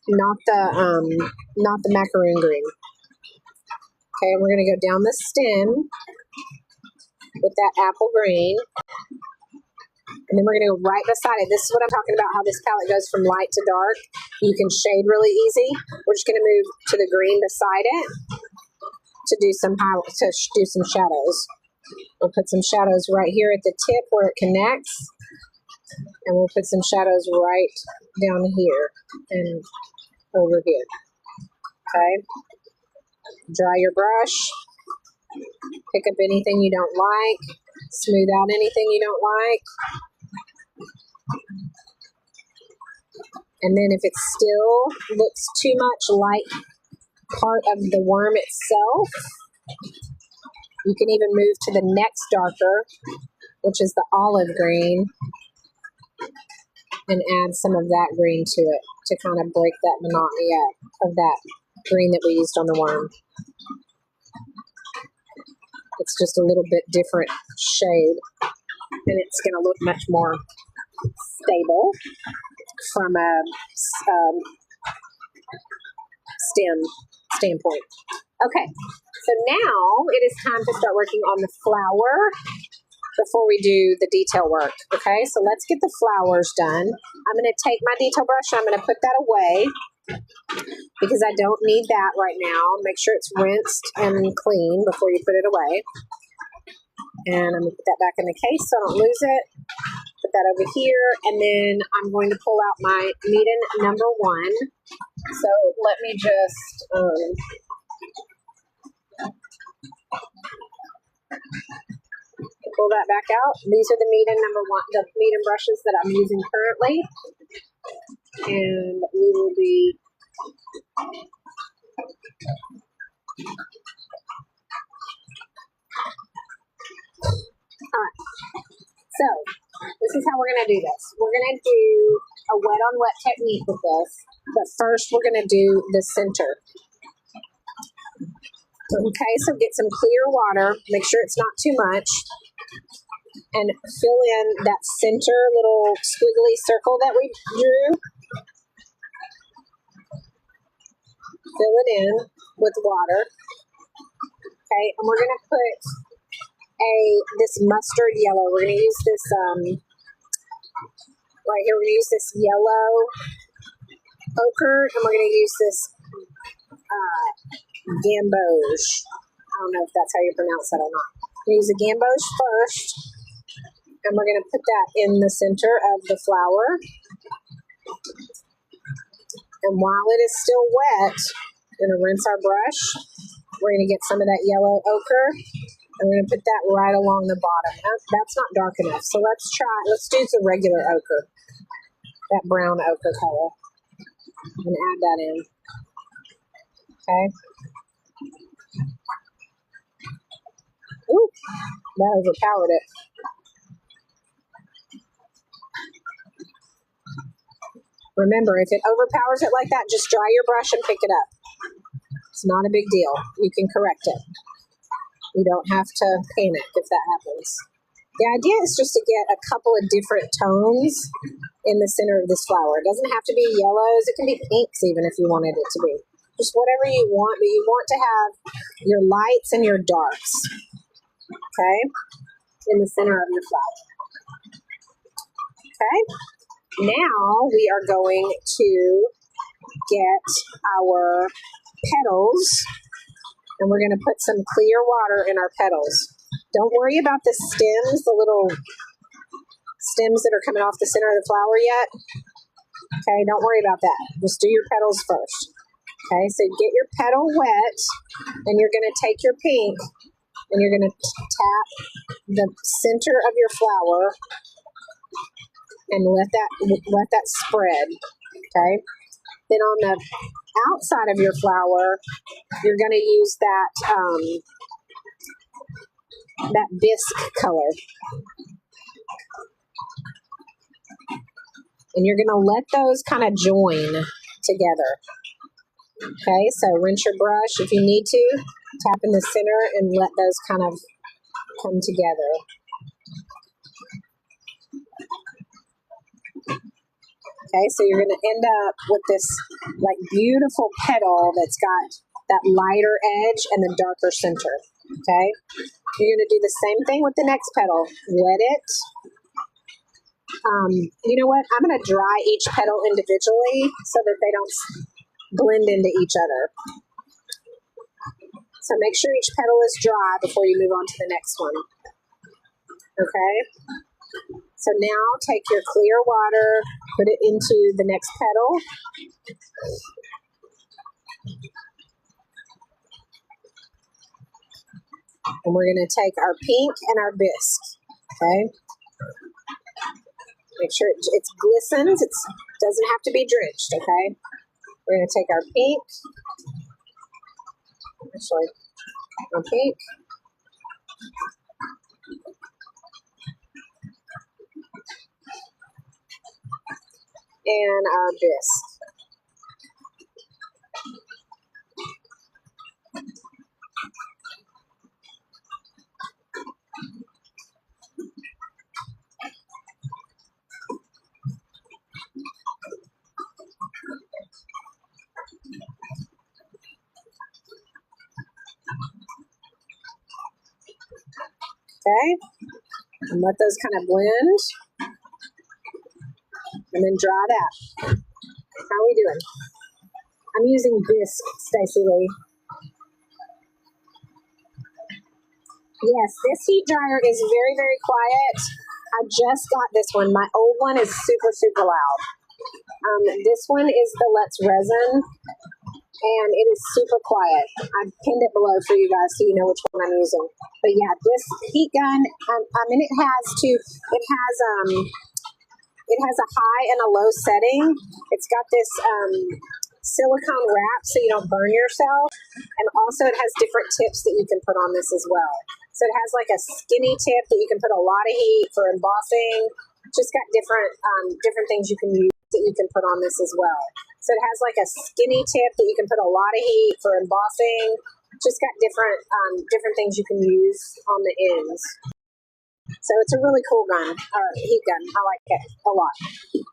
Not the macaroon green. Okay, we're going to go down the stem with that apple green. And then we're going to go right beside it. This is what I'm talking about, how this palette goes from light to dark. You can shade really easy. We're just going to move to the green beside it to do some shadows. We'll put some shadows right here at the tip where it connects. And we'll put some shadows right down here and over here. Okay. Dry your brush. Pick up anything you don't like. Smooth out anything you don't like. And then if it still looks too much like part of the worm itself, you can even move to the next darker, which is the olive green, and add some of that green to it to kind of break that monotony up of that green that we used on the worm. It's just a little bit different shade, and it's going to look much more stable from a stem standpoint. Okay, so now it is time to start working on the flower before we do the detail work. Okay, so let's get the flowers done. I'm going to take my detail brush and I'm going to put that away because I don't need that right now. Make sure it's rinsed and clean before you put it away. And I'm going to put that back in the case so I don't lose it. Put that over here, and then I'm going to pull out my Meeden number 1. So let me just pull that back out. These are the Meeden number 1, the Meeden brushes that I'm using currently, and we will be All right. So this is how we're going to do this. We're going to do a wet on wet technique with this, but first we're going to do the center. Okay, so get some clear water, make sure it's not too much, and fill in that center little squiggly circle that we drew. Fill it in with water. Okay, and we're going to put this mustard yellow. We're going to use this right here. We're going to use this yellow ochre, and we're going to use this gamboge. I don't know if that's how you pronounce that or not. We're going to use the gamboge first, and we're going to put that in the center of the flower. And while it is still wet, we're going to rinse our brush. We're going to get some of that yellow ochre, and we're going to put that right along the bottom. That's not dark enough, so let's do the regular ochre, that brown ochre color. I'm going to add that in. Okay. Ooh, that overpowered it. Remember, if it overpowers it like that, just dry your brush and pick it up. It's not a big deal. You can correct it. You don't have to panic if that happens. The idea is just to get a couple of different tones in the center of this flower. It doesn't have to be yellows. It can be pinks even if you wanted it to be. Just whatever you want, but you want to have your lights and your darks, okay, in the center of your flower. Okay, now we are going to get our petals, and we're going to put some clear water in our petals. Don't worry about the stems, the little stems that are coming off the center of the flower yet. Okay, don't worry about that. Just do your petals first. Okay, so get your petal wet, and you're going to take your pink, and you're going to tap the center of your flower, and let that spread. Okay, then on the outside of your flower, you're going to use that bisque color, and you're going to let those kind of join together. Okay, so rinse your brush if you need to, tap in the center and let those kind of come together. Okay, so you're going to end up with this like beautiful petal that's got that lighter edge and the darker center. Okay, you're going to do the same thing with the next petal. Wet it. You know what? I'm going to dry each petal individually so that they don't blend into each other. So make sure each petal is dry before you move on to the next one. Okay? So now take your clear water, put it into the next petal. And we're going to take our pink and our bisque. Okay? Make sure it glistens. It doesn't have to be drenched, okay? We're going to take our pink. Actually, our pink. And our bisque. Okay, and let those kind of blend, and then dry that. How are we doing? I'm using bisque, Stacey Lee. Yes, this heat dryer is very, very quiet. I just got this one. My old one is super, super loud. This one is the Let's Resin, and it is super quiet. I pinned it below for you guys so you know which one I'm using. But yeah, this heat gun, it has a high and a low setting. It's got this silicone wrap so you don't burn yourself. And also it has different tips that you can put on this as well. So it has like a skinny tip that you can put a lot of heat for embossing. Just got different things you can use that you can put on this as well. So it has like a skinny tip that you can put a lot of heat for embossing. Just got different things you can use on the ends. So it's a really cool gun, or heat gun. I like it a lot. You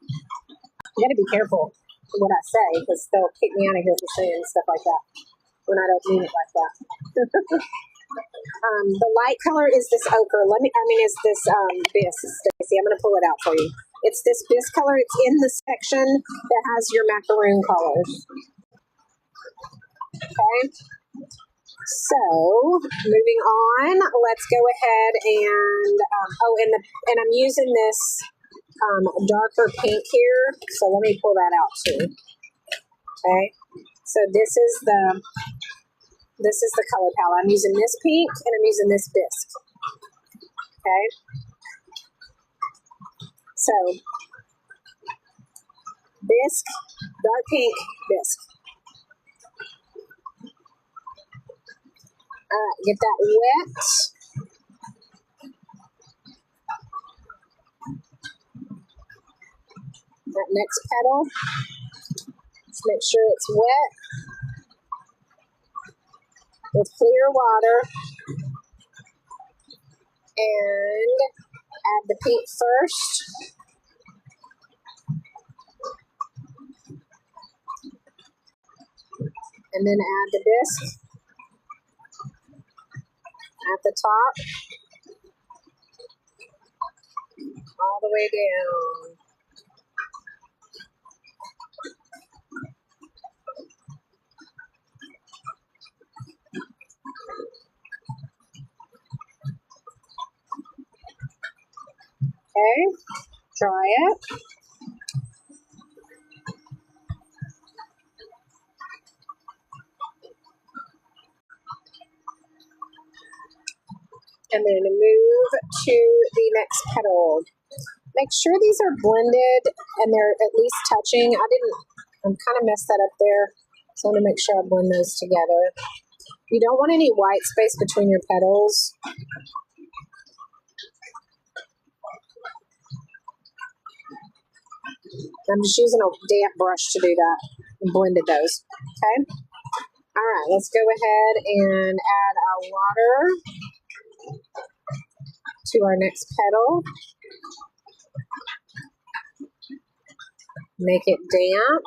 got to be careful what I say because they'll kick me out of here for saying stuff like that when I don't mean it like that. The light color is this ochre. Is this bisque, Stacy? I'm going to pull it out for you. It's this bisque color. It's in the section that has your macaroon colors. Okay. So moving on, let's go ahead and and I'm using this darker pink here. So let me pull that out too. Okay. So this is the color palette. I'm using this pink and I'm using this bisque. Okay. So bisque, dark pink, bisque. Get that wet. That next petal. Let's make sure it's wet with clear water. And add the pink first. And then add the bisque at the top, all the way down. Okay, try it. And then move to the next petal. Make sure these are blended and they're at least touching. I'm kind of messed that up there. So I want to make sure I blend those together. You don't want any white space between your petals. I'm just using a damp brush to do that and blended those. Okay. All right, let's go ahead and add our water to our next petal. Make it damp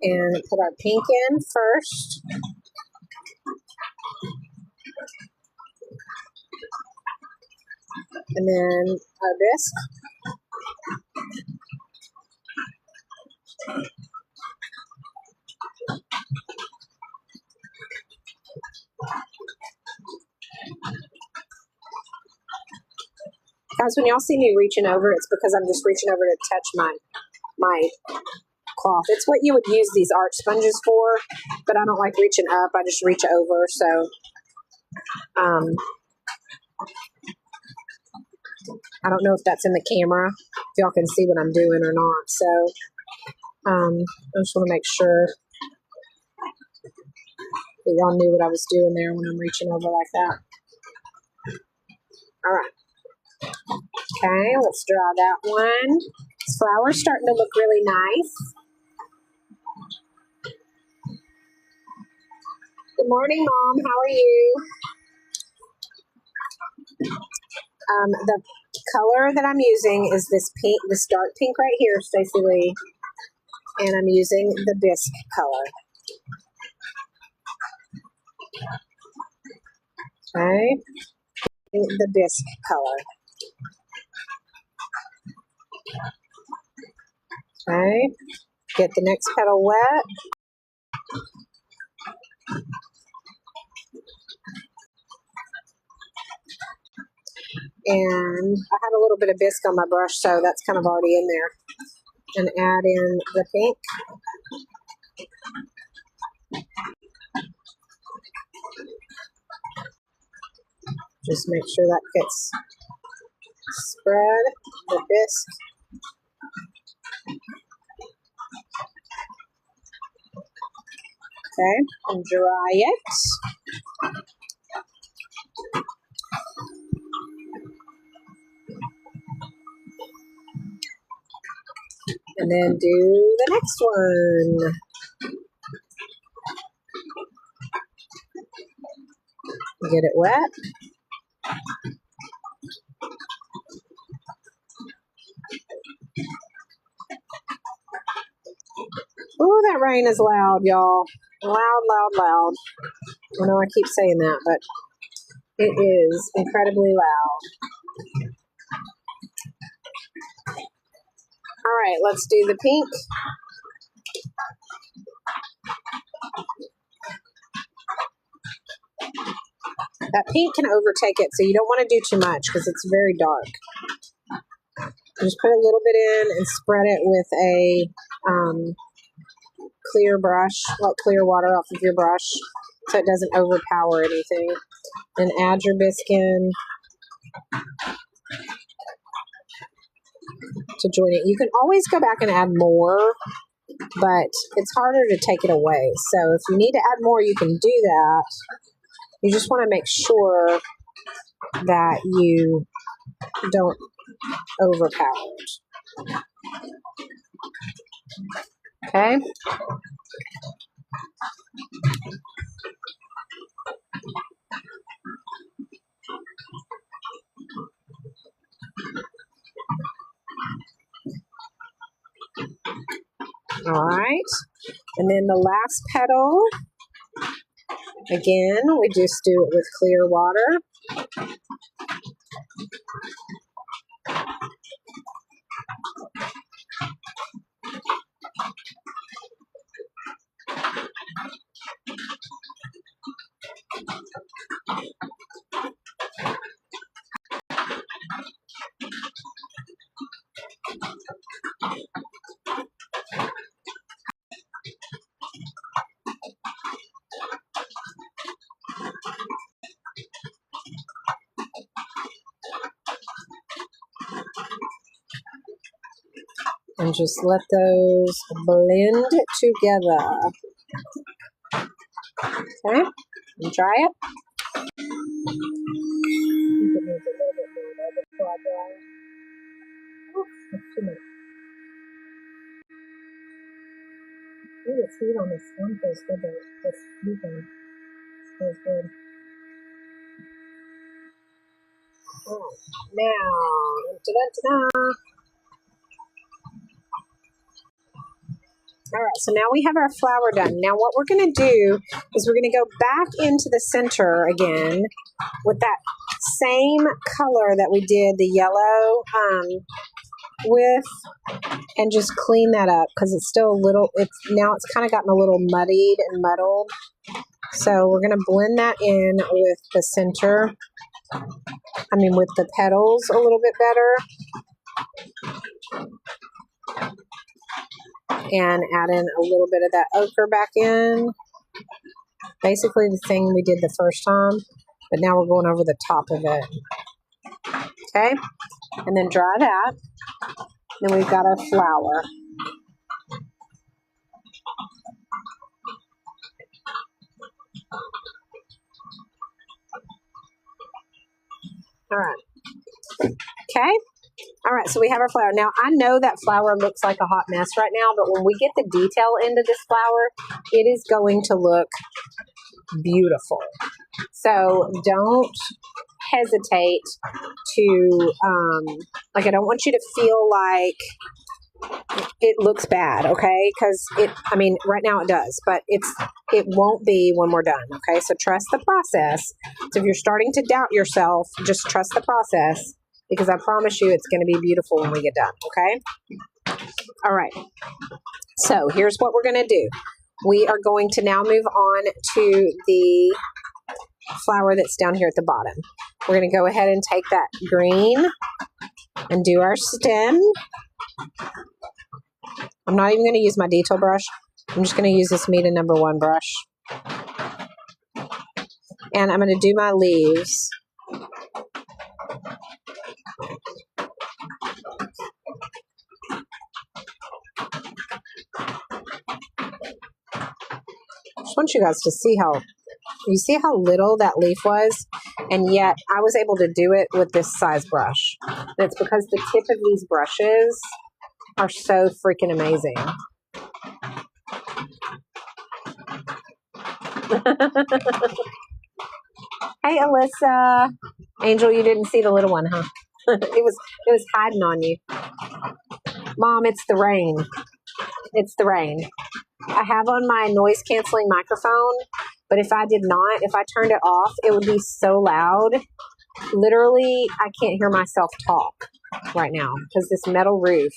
and put our pink in first. And then our bisque. Guys, when y'all see me reaching over, it's because I'm just reaching over to touch my cloth. It's what you would use these art sponges for, but I don't like reaching up. I just reach over. So, I don't know if that's in the camera, if y'all can see what I'm doing or not. So, I just want to make sure that y'all knew what I was doing there when I'm reaching over like that. All right. Okay, let's draw that one. This flower's starting to look really nice. Good morning, Mom. How are you? The color that I'm using is this pink, this dark pink right here, Stacey Lee. And I'm using the bisque color. Okay. The bisque color. Okay. Get the next petal wet. And I had a little bit of bisque on my brush, so that's kind of already in there. And add in the pink. Just make sure that gets spread, the bisque. Okay, and dry it. And then do the next one. Get it wet. Oh, that rain is loud, y'all. Loud, loud, loud. I know I keep saying that, but it is incredibly loud. All right, let's do the pink. That pink can overtake it, so you don't want to do too much because it's very dark. Just put a little bit in and spread it with a clear brush, like clear water off of your brush, so it doesn't overpower anything. And add your biscuit to join it. You can always go back and add more, but it's harder to take it away. So if you need to add more, you can do that. You just want to make sure that you don't overpower it. Okay. All right. And then the last petal, again, we just do it with clear water. And just let those blend together. Okay, and dry it. Ooh, it's heat on this one feels good though. This weekend feels good. Oh, now, da-da-da-da. All right, so now we have our flower done. Now what we're going to do is we're going to go back into the center again with that same color that we did the yellow with, and just clean that up because it's still a little, it's kind of gotten a little muddied and muddled. So we're going to blend that in with the center, with the petals a little bit better. And add in a little bit of that ochre back in. Basically the thing we did the first time, but now we're going over the top of it. Okay, and then dry that. Then we've got our flower. All right. Okay. All right, so we have our flower. Now, I know that flower looks like a hot mess right now, but when we get the detail into this flower, it is going to look beautiful. So don't hesitate to, I don't want you to feel like it looks bad, okay? Because right now it does, but it won't be when we're done, okay? So trust the process. So if you're starting to doubt yourself, just trust the process, because I promise you it's going to be beautiful when we get done, okay? All right. So here's what we're going to do. We are going to now move on to the flower that's down here at the bottom. We're going to go ahead and take that green and do our stem. I'm not even going to use my detail brush. I'm just going to use this Meta #1 brush. And I'm going to do my leaves. just want you guys to see you see how little that leaf was, and yet I was able to do it with this size brush. And it's because the tip of these brushes are so freaking amazing. Hey, Alyssa. Angel, you didn't see the little one, huh? It was hiding on you. Mom, it's the rain. It's the rain. I have on my noise canceling microphone, but if I turned it off, it would be so loud. Literally, I can't hear myself talk right now because this metal roof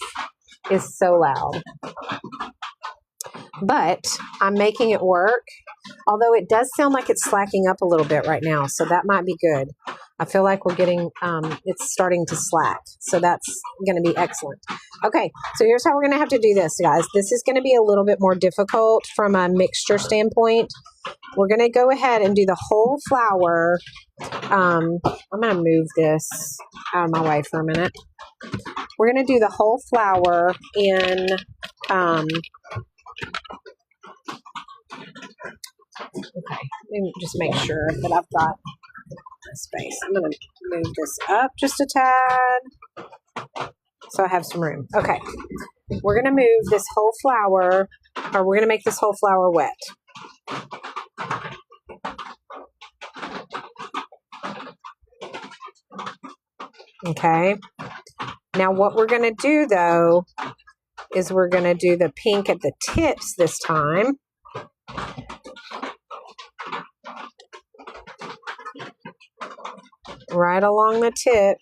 is so loud. But I'm making it work, although it does sound like it's slacking up a little bit right now, so that might be good. I feel like we're getting, it's starting to slack, so that's going to be excellent. Okay, so here's how we're going to have to do this, guys. This is going to be a little bit more difficult from a mixture standpoint. We're going to go ahead and do the whole flower. I'm going to move this out of my way for a minute. We're going to do the whole flower in, okay, let me just make sure that I've got space. I'm going to move this up just a tad so I have some room. Okay, we're going to move this whole flower, or we're going to make this whole flower wet. Okay, now what we're going to do though is we're going to do the pink at the tips this time. Right along the tip,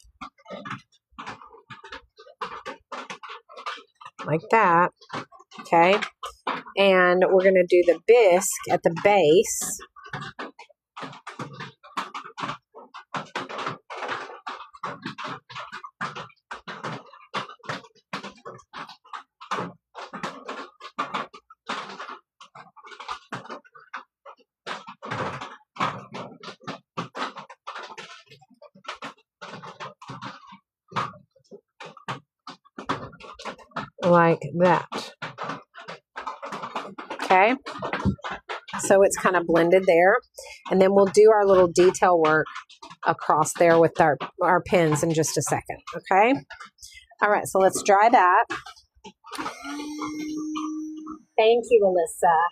like that. Okay, and we're going to do the bisque at the base. Like that. Okay, so it's kind of blended there, and then we'll do our little detail work across there with our pens in just a second. Okay, all right, so let's dry that. Thank you, Alyssa.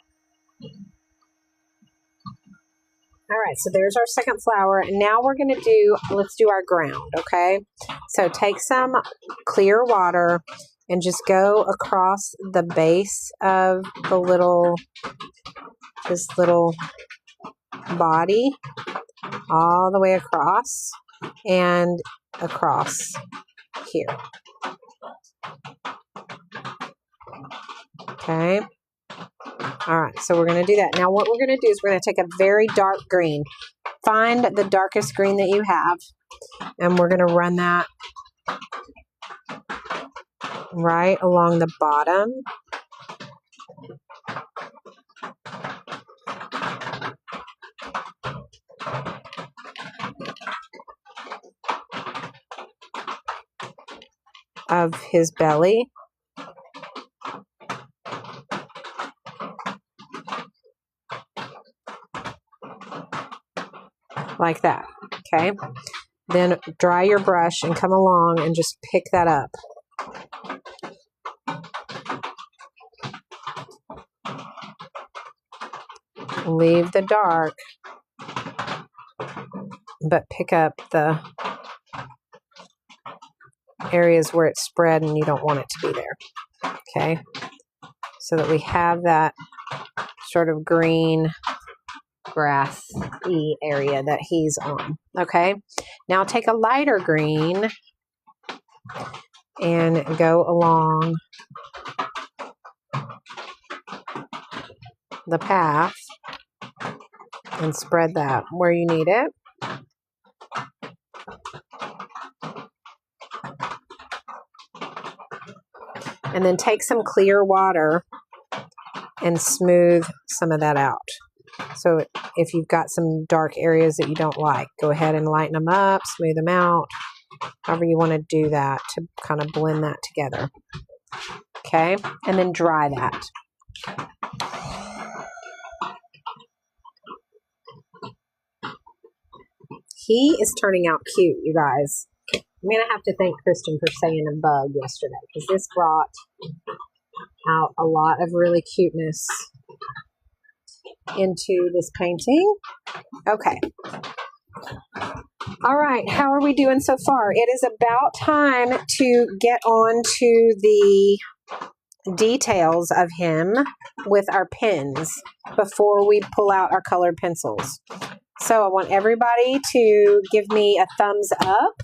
All right, so there's our second flower, and now we're going to let's do our ground. Okay, so take some clear water and just go across the base of this little body, all the way across and across here. Okay. All right, so we're going to do that. Now what we're going to do is we're going to take a very dark green. Find the darkest green that you have, and we're going to run that right along the bottom. Of his belly. Like that. Okay. Then dry your brush and come along and just pick that up. Leave the dark, but pick up the areas where it's spread and you don't want it to be there. Okay, so that we have that sort of green grassy area that he's on. Okay, now take a lighter green and go along the path and spread that where you need it. And then take some clear water and smooth some of that out. So if you've got some dark areas that you don't like, go ahead and lighten them up, smooth them out, however you want to do that to kind of blend that together. Okay, and then dry that. he is turning out cute, you guys. I'm going to have to thank Kristen for saying a bug yesterday, because this brought out a lot of really cuteness into this painting. Okay. All right. How are we doing so far? It is about time to get on to the details of him with our pens before we pull out our colored pencils. So I want everybody to give me a thumbs up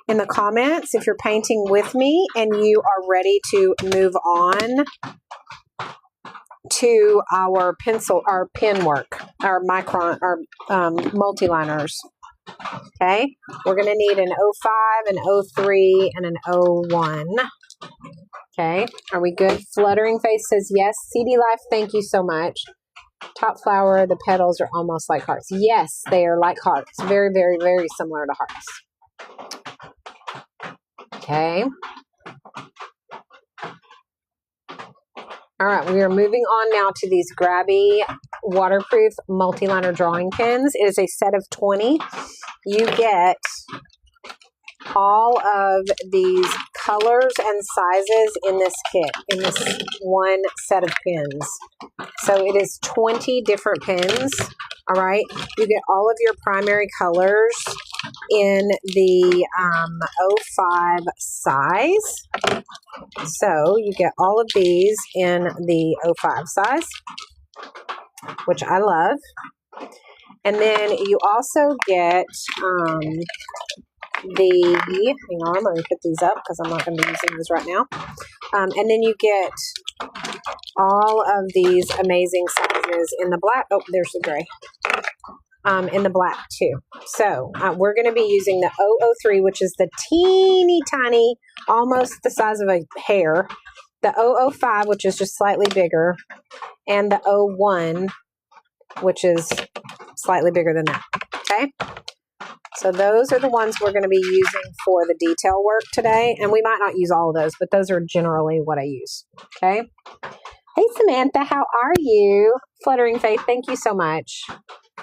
in the comments if you're painting with me and you are ready to move on to our pen work, our micron, our multi-liners. Okay, we're going to need an 05, an 03, and an 01. Okay, are we good? Fluttering Face says yes. CD Life, thank you so much. Top Flower, the petals are almost like hearts. Yes, they are like hearts. Very, very, very similar to hearts. Okay. All right, we are moving on now to these grabby waterproof multi-liner drawing pens. It is a set of 20. You get all of these colors and sizes in this kit, in this one set of pens. So it is 20 different pens. All right, you get all of your primary colors in the 05 size. So you get all of these in the 05 size, which I love. And then you also get hang on, let me put these up because I'm not going to be using these right now. And then you get all of these amazing sizes in the black. Oh, there's the gray. In the black too. So we're going to be using the 003, which is the teeny tiny, almost the size of a hair. The 005, which is just slightly bigger. And the 01, which is slightly bigger than that. Okay. So those are the ones we're going to be using for the detail work today. And we might not use all of those, but those are generally what I use. Okay. Hey, Samantha, how are you? Fluttering Faith, thank you so much.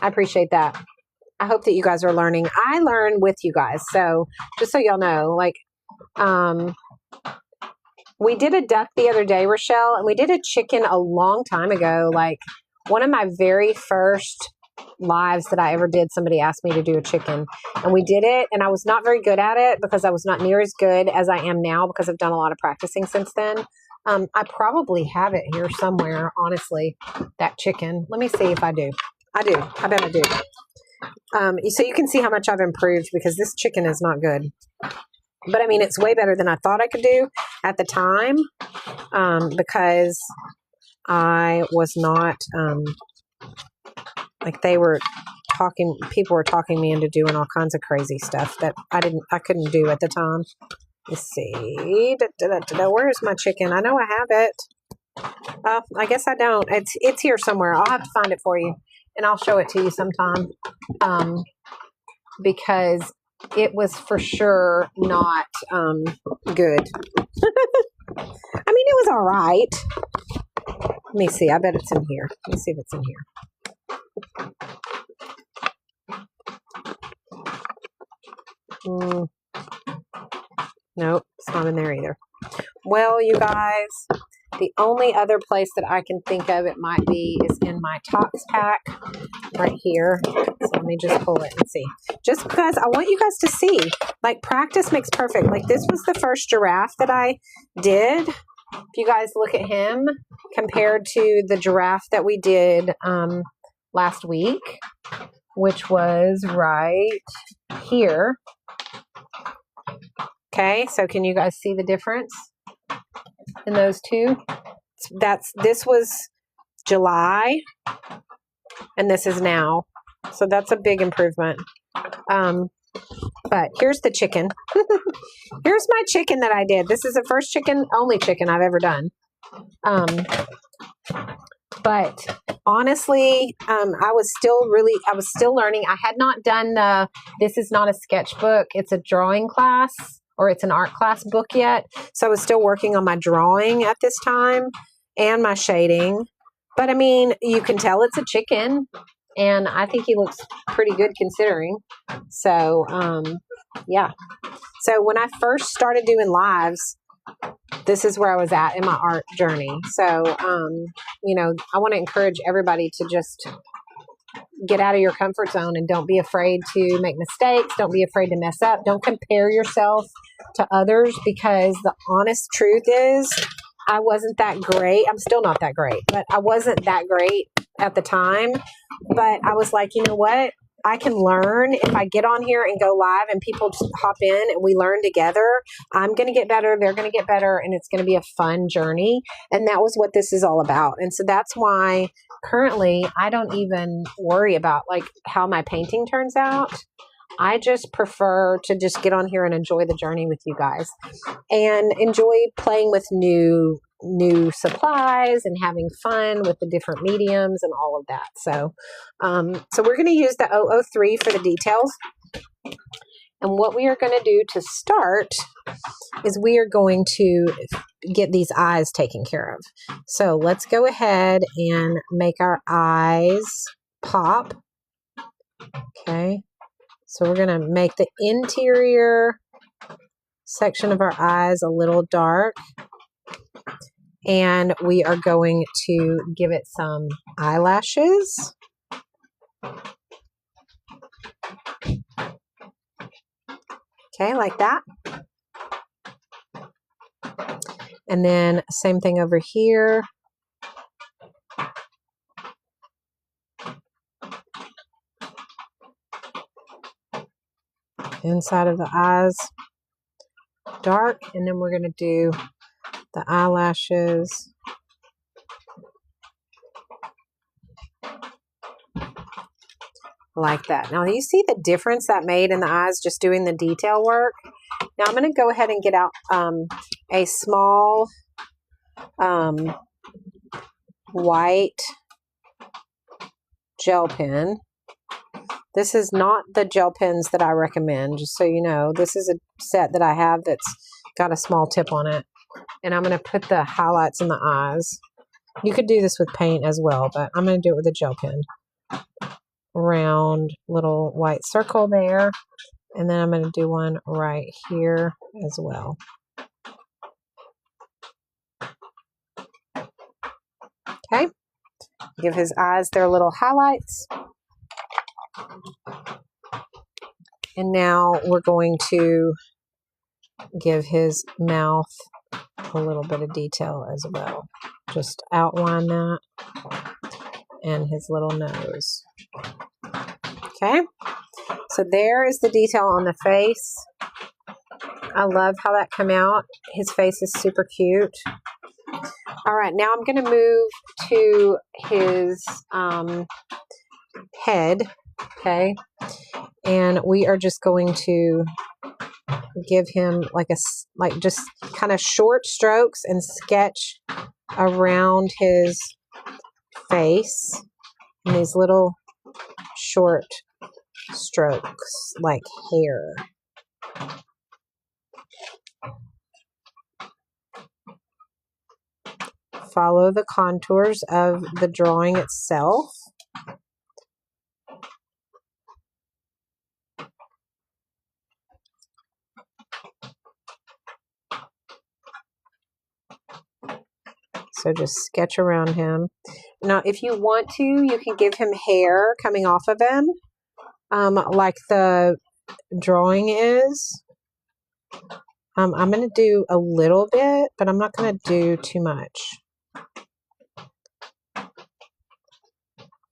I appreciate that. I hope that you guys are learning. I learn with you guys. So just so y'all know, like, we did a duck the other day, Rochelle, and we did a chicken a long time ago. Like one of my very first lives that I ever did, somebody asked me to do a chicken and we did it. And I was not very good at it because I was not near as good as I am now because I've done a lot of practicing since then. I probably have it here somewhere, honestly, that chicken. Let me see if I do. I do. I bet I do. So you can see how much I've improved because this chicken is not good. But I mean, it's way better than I thought I could do at the time because I was not, like people were talking me into doing all kinds of crazy stuff that I couldn't do at the time. Let's see. Where's my chicken? I know I have it. I guess I don't. It's here somewhere. I'll have to find it for you. And I'll show it to you sometime because it was for sure not good. I mean, it was all right. Let me see. I bet it's in here. Let me see if it's in here. Nope, it's not in there either. Well, you guys, the only other place that I can think of it might be is in my Tots pack right here. So let me just pull it and see. Just because I want you guys to see, like practice makes perfect. Like this was the first giraffe that I did. If you guys look at him compared to the giraffe that we did last week, which was right here. Okay, so can you guys see the difference in those two? This was July and this is now. So that's a big improvement. But here's the chicken. Here's my chicken that I did. This is the first only chicken I've ever done. But honestly, I was still learning. I had not done this is not a sketchbook. It's a drawing class or it's an art class book yet. So I was still working on my drawing at this time and my shading. But I mean, you can tell it's a chicken. And I think he looks pretty good considering. So, yeah. So when I first started doing lives, this is where I was at in my art journey. So, you know, I want to encourage everybody to just get out of your comfort zone and don't be afraid to make mistakes. Don't be afraid to mess up. Don't compare yourself to others, because the honest truth is I wasn't that great. I'm still not that great, but I wasn't that great at the time. But I was like, you know what? I can learn if I get on here and go live and people hop in and we learn together. I'm going to get better. They're going to get better. And it's going to be a fun journey. And that was what this is all about. And so that's why currently I don't even worry about like how my painting turns out. I just prefer to just get on here and enjoy the journey with you guys and enjoy playing with new supplies and having fun with the different mediums and all of that. So, so we're going to use the 003 for the details. And what we are going to do to start is we are going to get these eyes taken care of. So let's go ahead and make our eyes pop. Okay. So we're going to make the interior section of our eyes a little dark. And we are going to give it some eyelashes. Okay, like that. And then same thing over here. Inside of the eyes, dark. And then we're going to do the eyelashes. Like that. Now, you see the difference that made in the eyes just doing the detail work? Now, I'm going to go ahead and get out a small white gel pen. This is not the gel pens that I recommend, just so you know. This is a set that I have that's got a small tip on it. And I'm going to put the highlights in the eyes. You could do this with paint as well, but I'm going to do it with a gel pen. Round little white circle there. And then I'm going to do one right here as well. Okay. Give his eyes their little highlights. And now we're going to give his mouth a little bit of detail as well. Just outline that. And his little nose. Okay. So there is the detail on the face. I love how that came out. His face is super cute. All right. Now I'm going to move to his head. Okay. And we are just going to give him like just kind of short strokes and sketch around his face in these little short strokes like hair. Follow the contours of the drawing itself. So just sketch around him. Now, if you want to, you can give him hair coming off of him, like the drawing is. I'm going to do a little bit, but I'm not going to do too much.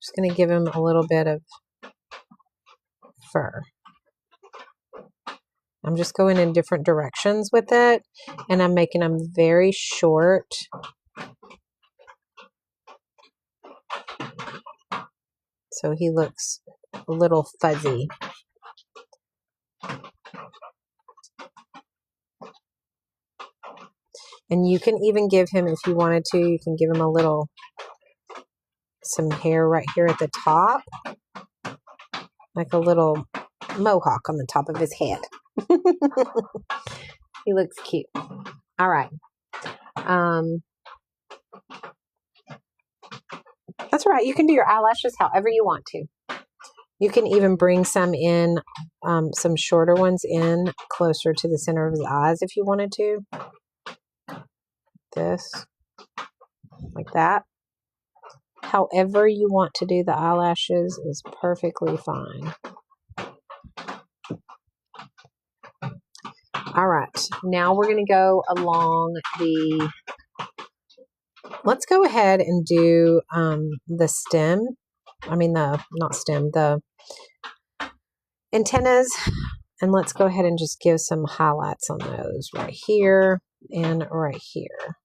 Just going to give him a little bit of fur. I'm just going in different directions with it, and I'm making them very short. So he looks a little fuzzy. And you can even give him, if you wanted to, you can give him some hair right here at the top. Like a little mohawk on the top of his head. He looks cute. All right. That's right. You can do your eyelashes however you want to. You can even bring some in, some shorter ones in closer to the center of his eyes if you wanted to. This, like that. However you want to do the eyelashes is perfectly fine. All right, now we're going to go along the, let's go ahead and do the stem. I mean not stem, the antennas. And let's go ahead and just give some highlights on those right here and right here.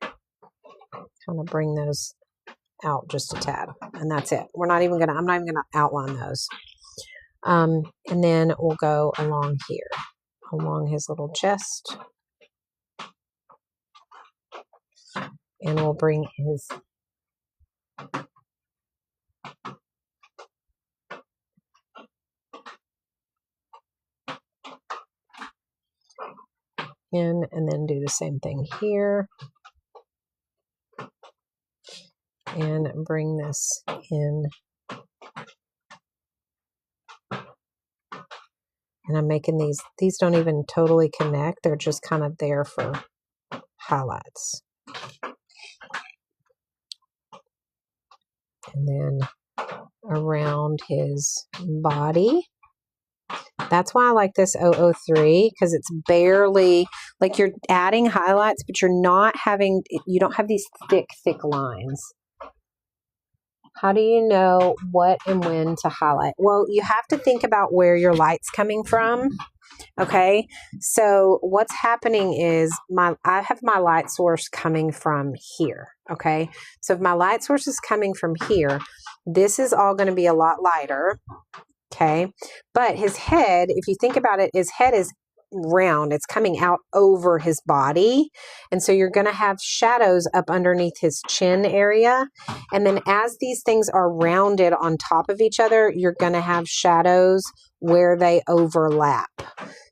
Kind of bring those out just a tad, and that's it. I'm not even gonna outline those. And then we'll go along here, along his little chest, and we'll bring his in, and then do the same thing here, and bring this in. And I'm making these don't even totally connect. They're just kind of there for highlights. And then around his body. That's why I like this 003, because it's barely, like, you're adding highlights, but you don't have these thick lines. How do you know what and when to highlight? Well, you have to think about where your light's coming from. Okay, so what's happening is I have my light source coming from here. Okay, so if my light source is coming from here, this is all going to be a lot lighter. Okay, but his head, if you think about it, his head is round. It's coming out over his body. And so you're going to have shadows up underneath his chin area. And then as these things are rounded on top of each other, you're going to have shadows where they overlap.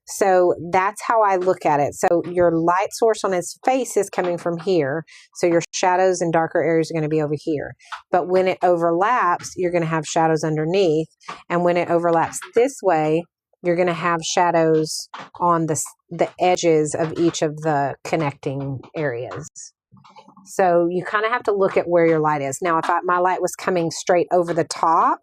So that's how I look at it. So your light source on his face is coming from here. So your shadows and darker areas are going to be over here. But when it overlaps, you're going to have shadows underneath. And when it overlaps this way, you're going to have shadows on the edges of each of the connecting areas. So you kind of have to look at where your light is. Now, if my light was coming straight over the top,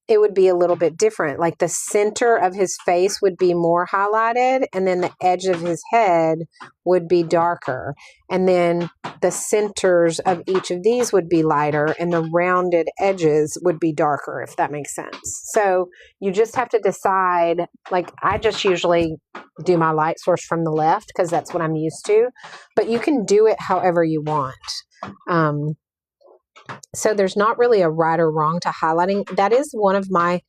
it would be a little bit different. Like the center of his face would be more highlighted, and then the edge of his head would be darker. And then the centers of each of these would be lighter, and the rounded edges would be darker, if that makes sense. So you just have to decide, like I just usually do my light source from the left because that's what I'm used to, but you can do it however you want. So there's not really a right or wrong to highlighting. That is one of my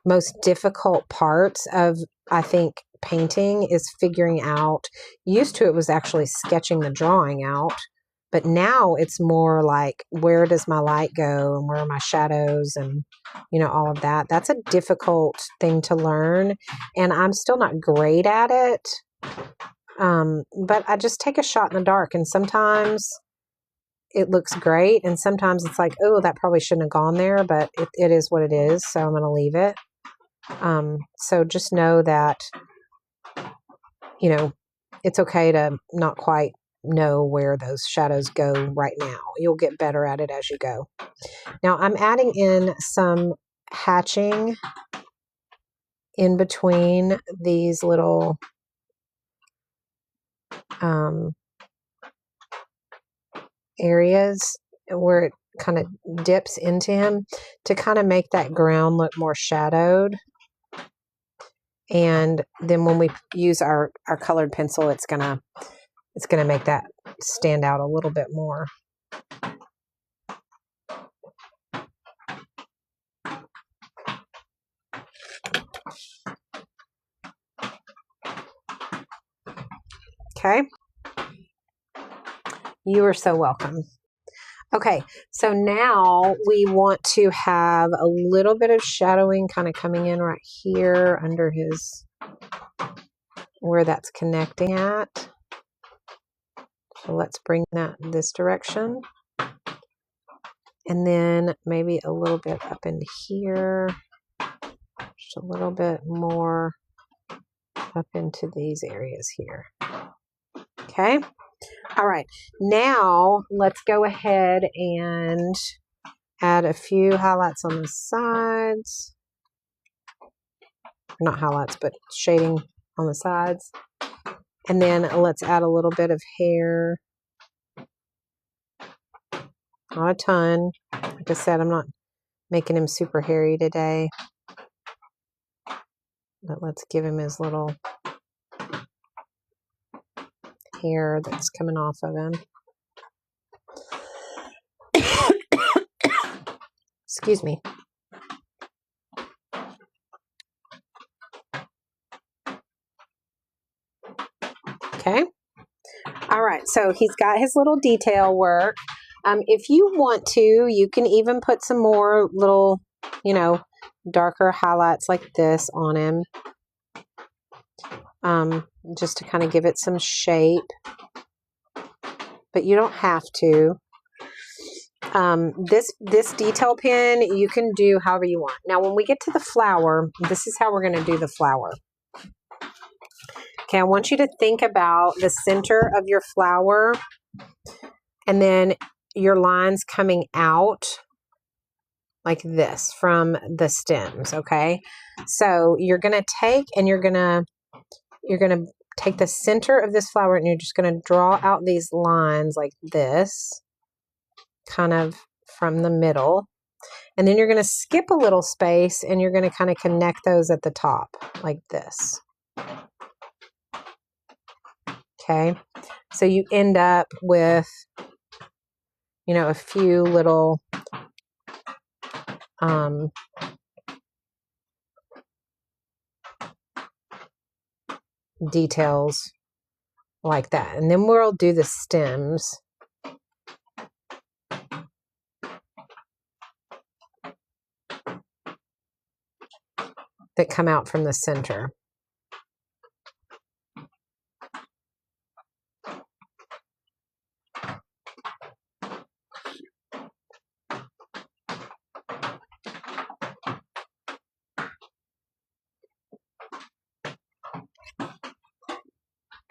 most difficult parts of, I think, painting, is figuring out. Used to it was actually sketching the drawing out, but now it's more like, where does my light go and where are my shadows and, all of that. That's a difficult thing to learn, and I'm still not great at it. But I just take a shot in the dark, and sometimes it looks great, and sometimes it's like, oh, that probably shouldn't have gone there, but it is what it is, so I'm going to leave it. So just know that, it's okay to not quite know where those shadows go right now. You'll get better at it as you go. Now I'm adding in some hatching in between these little areas where it kind of dips into him, to kind of make that ground look more shadowed. And then when we use our colored pencil, it's gonna make that stand out a little bit more. Okay. You are so welcome. Okay, so now we want to have a little bit of shadowing kind of coming in right here under where that's connecting at. So let's bring that this direction. And then maybe a little bit up into here. Just a little bit more up into these areas here. Okay. All right. Now let's go ahead and add a few highlights on the sides. Not highlights, but shading on the sides. And then let's add a little bit of hair. Not a ton. Like I said, I'm not making him super hairy today. But let's give him his little hair that's coming off of him. Excuse me. Okay. All right. So he's got his little detail work. If you want to, you can even put some more little, darker highlights like this on him. Just to kind of give it some shape. But you don't have to. This detail pen, you can do however you want. Now, when we get to the flower, this is how we're going to do the flower. Okay, I want you to think about the center of your flower and then your lines coming out like this from the stems, okay? So you're going to take and you're going to take the center of this flower and you're just going to draw out these lines like this, kind of from the middle. And then you're going to skip a little space and you're going to kind of connect those at the top like this. Okay, so you end up with, a few little details like that. And then we'll do the stems. That come out from the center.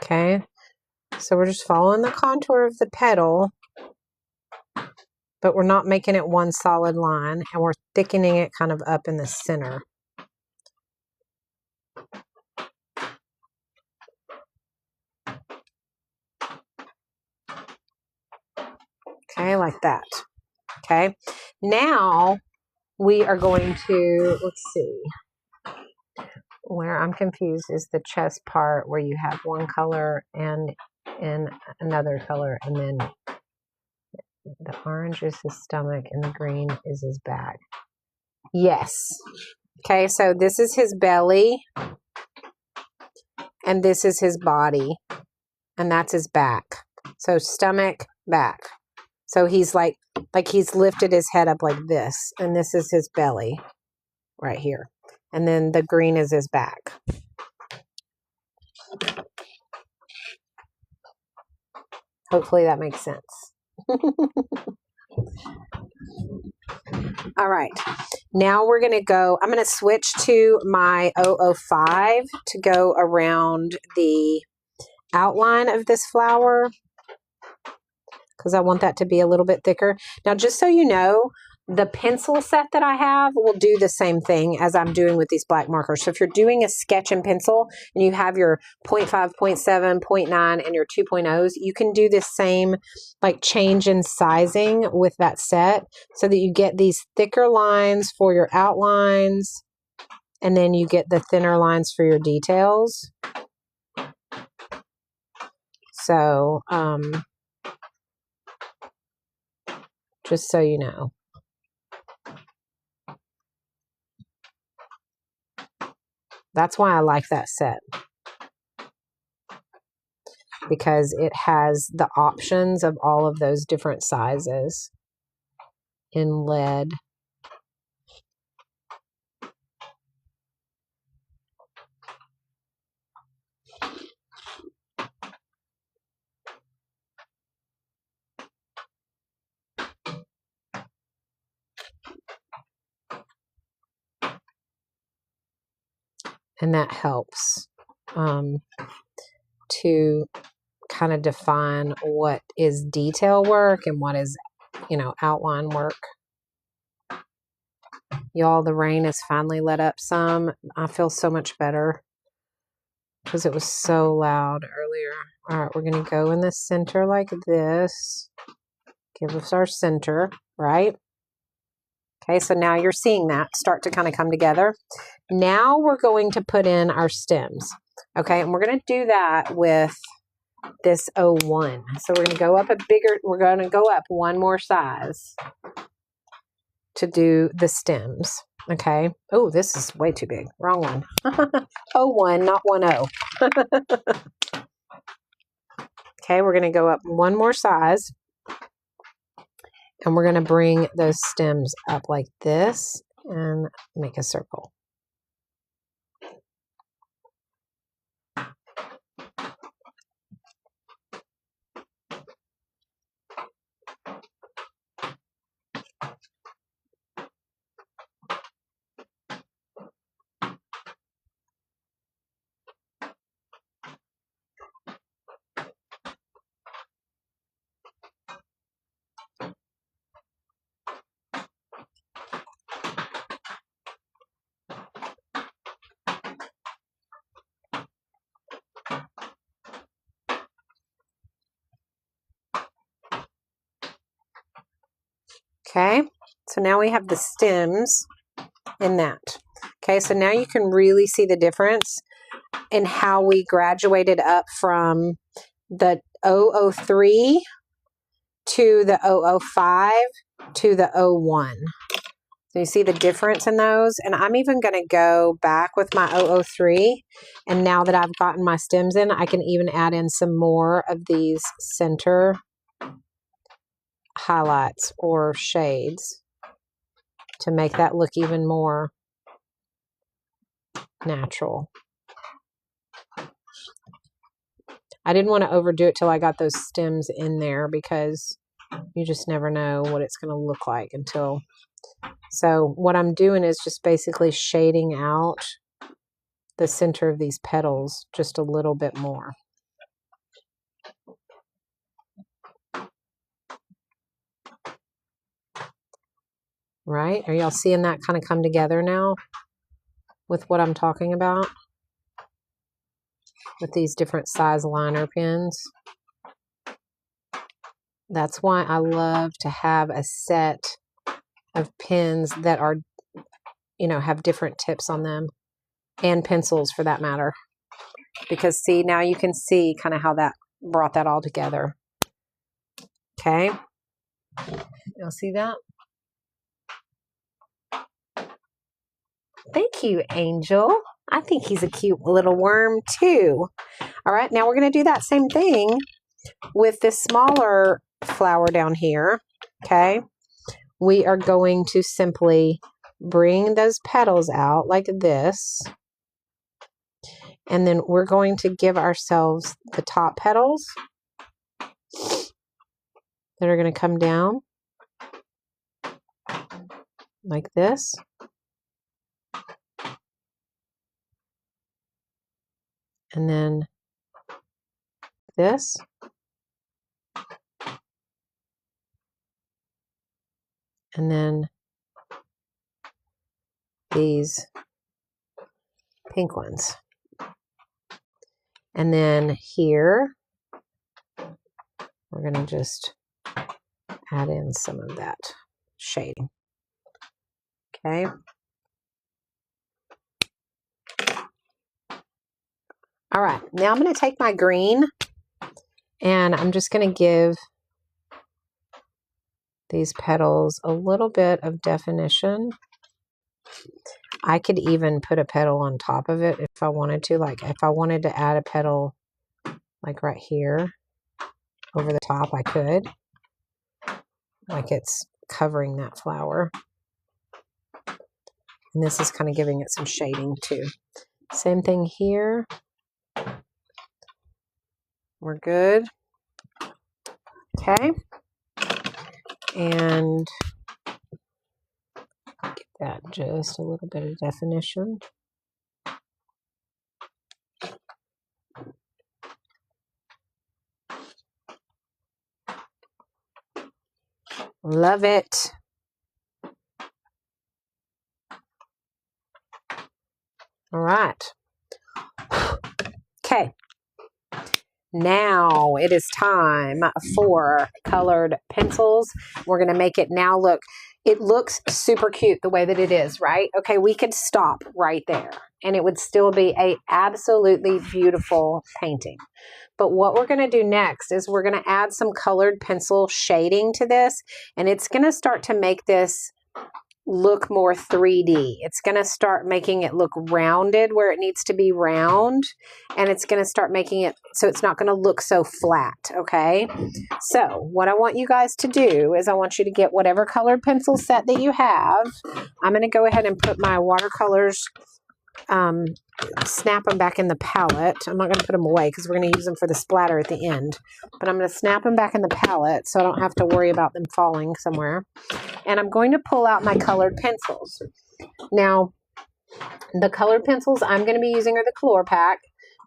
Okay, so we're just following the contour of the petal, but we're not making it one solid line, and we're thickening it kind of up in the center. Okay, like that. Okay, now we are going to, let's see, where I'm confused is the chest part where you have one color and another color, and then the orange is his stomach and the green is his back. Yes. Okay, so this is his belly and this is his body and that's his back. So stomach, back. So he's like he's lifted his head up like this, and this is his belly right here. And then the green is his back. Hopefully that makes sense. All right. Now we're going to go, I'm going to switch to my 005 to go around the outline of this flower because I want that to be a little bit thicker. Now, just so you know, the pencil set that I have will do the same thing as I'm doing with these black markers. So if you're doing a sketch and pencil and you have your 0.5, 0.7, 0.9, and your 2.0s, you can do the same change in sizing with that set so that you get these thicker lines for your outlines and then you get the thinner lines for your details. So, just so you know. That's why I like that set, because it has the options of all of those different sizes in lead. And that helps to kind of define what is detail work and what is, you know, outline work. Y'all, the rain has finally let up some. I feel so much better because it was so loud earlier. All right, we're going to go in the center like this. Give us our center, right? Okay, so now you're seeing that start to kind of come together. Now we're going to put in our stems. Okay, and we're going to do that with this 01. So we're going to go up we're going to go up one more size to do the stems. Okay. Oh, this is way too big. Wrong one. 01, not 10. Okay, we're going to go up one more size. And we're going to bring those stems up like this and make a circle. Okay, so now we have the stems in that. Okay, so now you can really see the difference in how we graduated up from the 003 to the 005 to the 01. So you see the difference in those? And I'm even going to go back with my 003. And now that I've gotten my stems in, I can even add in some more of these center highlights or shades to make that look even more natural. I didn't want to overdo it till I got those stems in there because you just never know what it's going to look like until. So what I'm doing is just basically shading out the center of these petals just a little bit more. Right? Are y'all seeing that kind of come together now with what I'm talking about? With these different size liner pens. That's why I love to have a set of pens that are, you know, have different tips on them, and pencils for that matter. Because see, now you can see kind of how that brought that all together. Okay. You'll see that? Thank you, Angel. I think he's a cute little worm too. All right, now we're going to do that same thing with this smaller flower down here. Okay. We are going to simply bring those petals out like this. And then we're going to give ourselves the top petals that are going to come down like this. And then this. And then these pink ones. And then here, we're going to just add in some of that shading. Okay. All right. Now I'm going to take my green and I'm just going to give these petals a little bit of definition. I could even put a petal on top of it if I wanted to. Like if I wanted to add a petal like right here over the top, I could. Like it's covering that flower. And this is kind of giving it some shading too. Same thing here. We're good. Okay. And get that just a little bit of definition. Love it. All right. Okay. Now it is time for colored pencils. We're going to make it now look, it looks super cute the way that it is, right? Okay, we could stop right there and it would still be a absolutely beautiful painting. But what we're going to do next is we're going to add some colored pencil shading to this, and it's going to start to make this look more 3D. It's going to start making it look rounded where it needs to be round, and it's going to start making it so it's not going to look so flat, okay? So what I want you guys to do is I want you to get whatever colored pencil set that you have. I'm going to go ahead and put my watercolors, snap them back in the palette. I'm not going to put them away because we're going to use them for the splatter at the end, but I'm going to snap them back in the palette so I don't have to worry about them falling somewhere. And I'm going to pull out my colored pencils. Now, the colored pencils I'm going to be using are the Color Pack,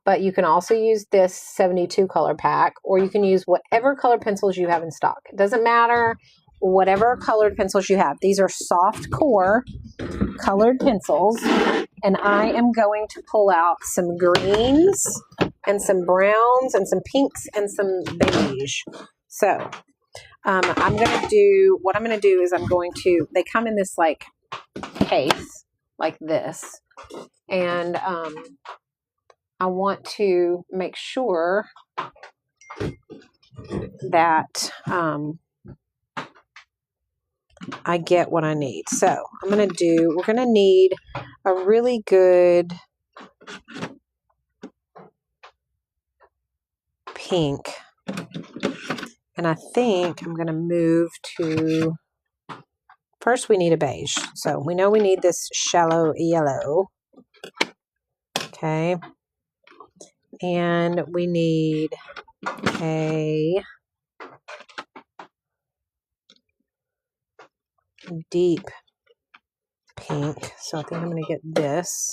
but you can also use this 72 color pack, or you can use whatever colored pencils you have in stock. It doesn't matter, whatever colored pencils you have. These are soft core colored pencils, and I am going to pull out some greens and some browns and some pinks and some beige. So what I'm going to do is they come in this like case like this, and I want to make sure that I get what I need. So we're going to need a really good pink. And I think I'm going to move to, first we need a beige. So we know we need this shallow yellow. Okay. And we need a deep pink. So I think I'm going to get this.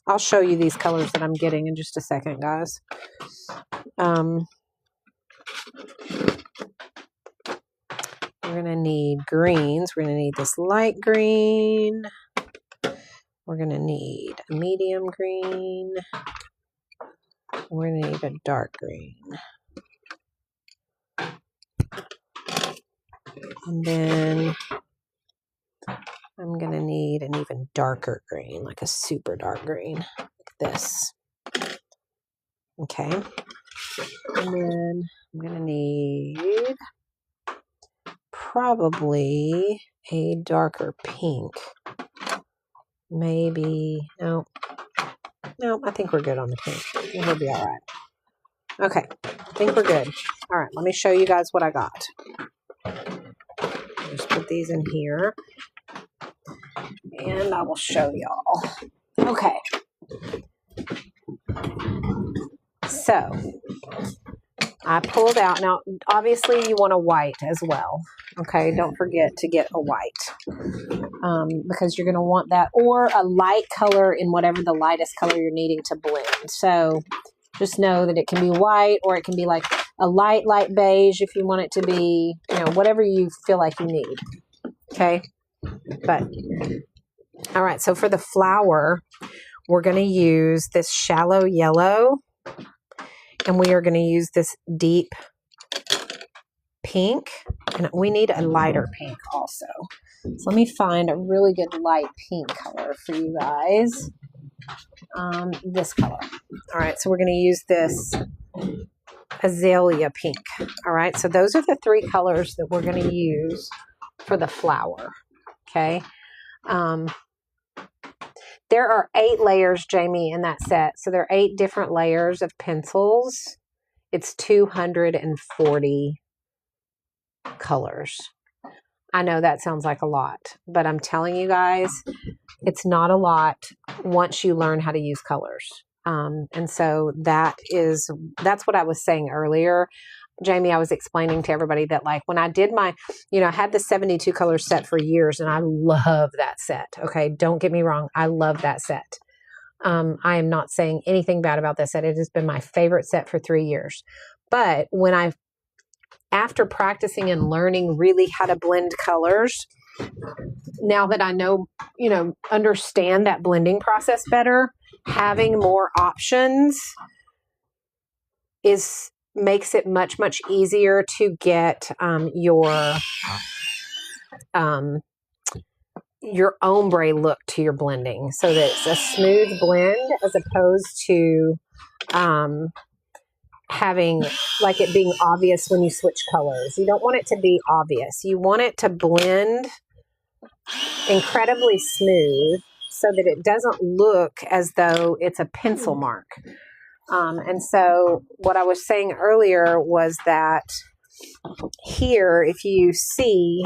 I'll show you these colors that I'm getting in just a second, guys. We're going to need greens. We're going to need this light green. We're going to need a medium green. We're going to need a dark green. And then I'm going to need an even darker green, like a super dark green, like this. Okay. And then I'm going to need probably a darker pink. Maybe, no, I think we're good on the pink. I think we'll be all right. Okay, I think we're good. All right, let me show you guys what I got. Just put these in here, and I will show y'all. Okay. So, I pulled out, now obviously you want a white as well. Okay, don't forget to get a white because you're going to want that, or a light color in whatever the lightest color you're needing to blend. So just know that it can be white, or it can be like a light beige if you want it to be, whatever you feel like you need. Okay, but all right, so for the flower, we're going to use this shallow yellow, and we are going to use this deep pink, and we need a lighter pink also. So let me find a really good light pink color for you guys. This color. All right, so we're going to use this azalea pink. All right, so those are the three colors that we're going to use for the flower. Okay. There are 8 layers, Jamie, in that set. So there are 8 different layers of pencils. It's 240 colors. I know that sounds like a lot, but I'm telling you guys, it's not a lot once you learn how to use colors. And so that's what I was saying earlier. Jamie, I was explaining to everybody that, like, when I did my, I had the 72 color set for years, and I love that set. Okay, don't get me wrong. I love that set. I am not saying anything bad about this set. It has been my favorite set for 3 years. But when I after practicing and learning really how to blend colors, now that I know, understand that blending process better, having more options makes it much, much easier to get your ombre look to your blending, so that it's a smooth blend as opposed to having like it being obvious when you switch colors. You don't want it to be obvious. You want it to blend incredibly smooth so that it doesn't look as though it's a pencil mark. And so what I was saying earlier was that here, if you see,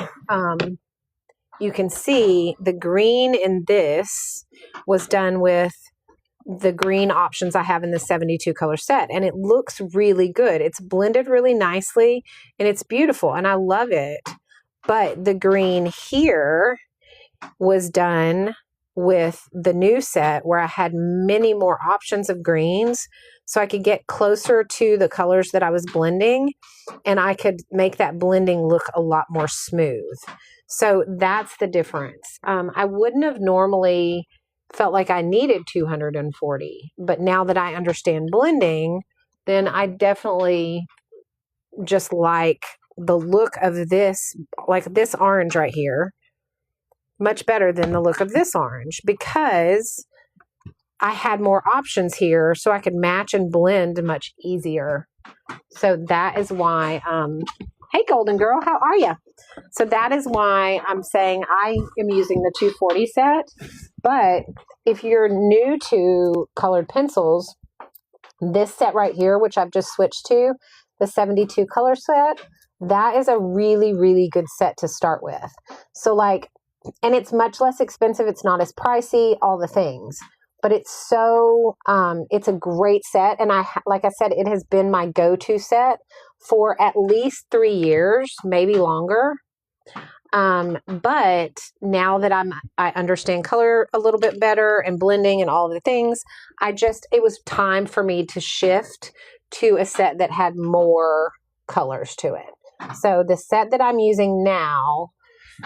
you can see the green in this was done with the green options I have in the 72 color set, and it looks really good. It's blended really nicely and it's beautiful and I love it. But the green here was done with the new set where I had many more options of greens, so I could get closer to the colors that I was blending and I could make that blending look a lot more smooth. So that's the difference. I wouldn't have normally felt like I needed 240, but now that I understand blending, then I definitely just like the look of this, like this orange right here, much better than the look of this orange, because I had more options here so I could match and blend much easier. So that is why, hey golden girl, how are you? So that is why I'm saying I am using the 240 set. But if you're new to colored pencils, this set right here, which I've just switched to, the 72 color set, that is a really, really good set to start with. So and it's much less expensive. It's not as pricey, all the things, but it's so, it's a great set. And like I said, it has been my go-to set for at least 3 years, maybe longer. But now that I understand color a little bit better and blending and all of the things, it was time for me to shift to a set that had more colors to it. So the set that I'm using now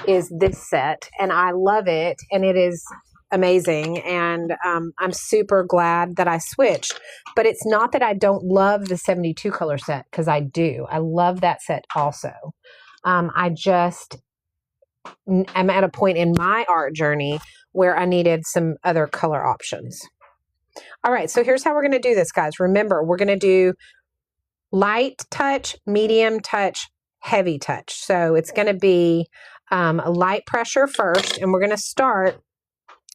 is this set, and I love it, and it is amazing, and I'm super glad that I switched. But it's not that I don't love the 72 color set, because I do. I love that set also. I'm at a point in my art journey where I needed some other color options. All right, so here's how we're going to do this, guys. Remember, we're going to do light touch, medium touch, heavy touch. So it's going to be a light pressure first, and we're going to start,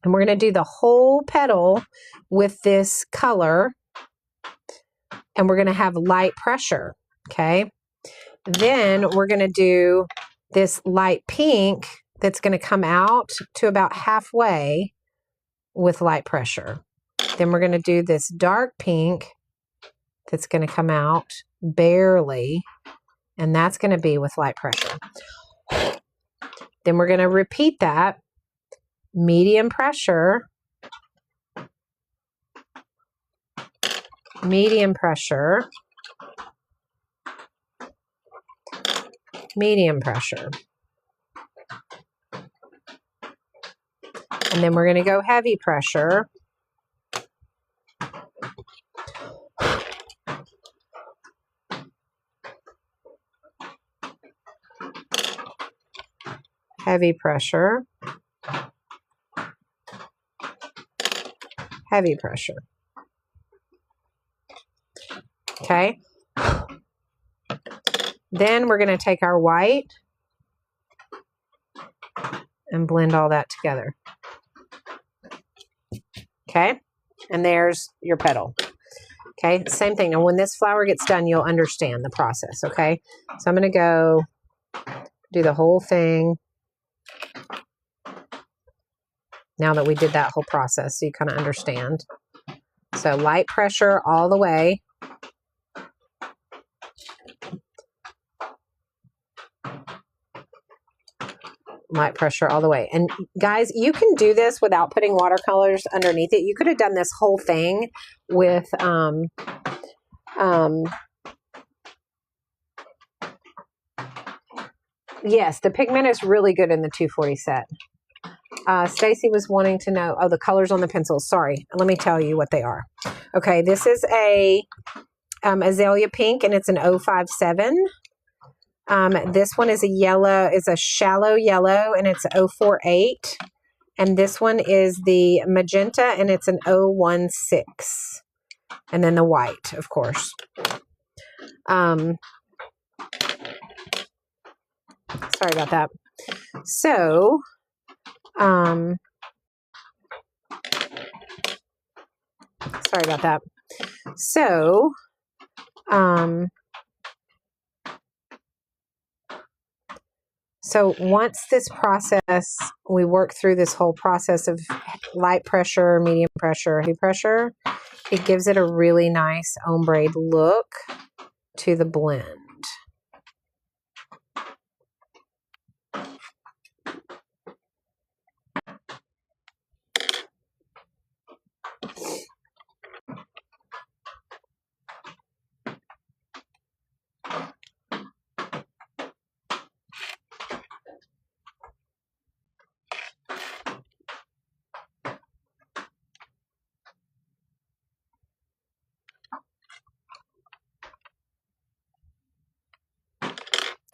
and we're going to do the whole petal with this color, and we're going to have light pressure, okay? Then we're going to do this light pink that's going to come out to about halfway with light pressure. Then we're going to do this dark pink that's going to come out barely, and that's going to be with light pressure. Then we're going to repeat that, medium pressure, medium pressure, medium pressure. And then we're going to go heavy pressure. Heavy pressure. Heavy pressure. Okay. Then we're going to take our white and blend all that together. Okay. And there's your petal. Okay. Same thing. And when this flower gets done, you'll understand the process. Okay. So I'm going to go do the whole thing. Now that we did that whole process, so you kind of understand. So light pressure all the way. Light pressure all the way. And guys, you can do this without putting watercolors underneath it. You could have done this whole thing with Yes, the pigment is really good in the 240 set. Stacy was wanting to know, the colors on the pencils. Sorry, let me tell you what they are. Okay, this is a azalea pink, and it's an 057. This one is a shallow yellow, and it's 048. And this one is the magenta, and it's an 016. And then the white, of course. Sorry about that. So, sorry about that. So, so once this process, we work through this whole process of light pressure, medium pressure, heavy pressure, it gives it a really nice ombre look to the blend.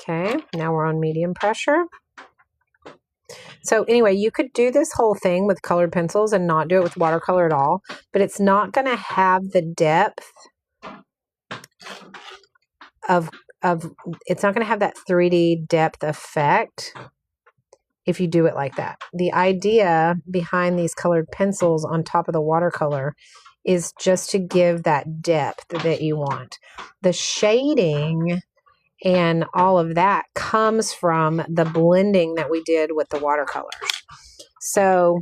Okay, now we're on medium pressure. So anyway, you could do this whole thing with colored pencils and not do it with watercolor at all, but it's not going to have the depth of it's not going to have that 3D depth effect if you do it like that. The idea behind these colored pencils on top of the watercolor is just to give that depth that you want. The shading and all of that comes from the blending that we did with the watercolors. So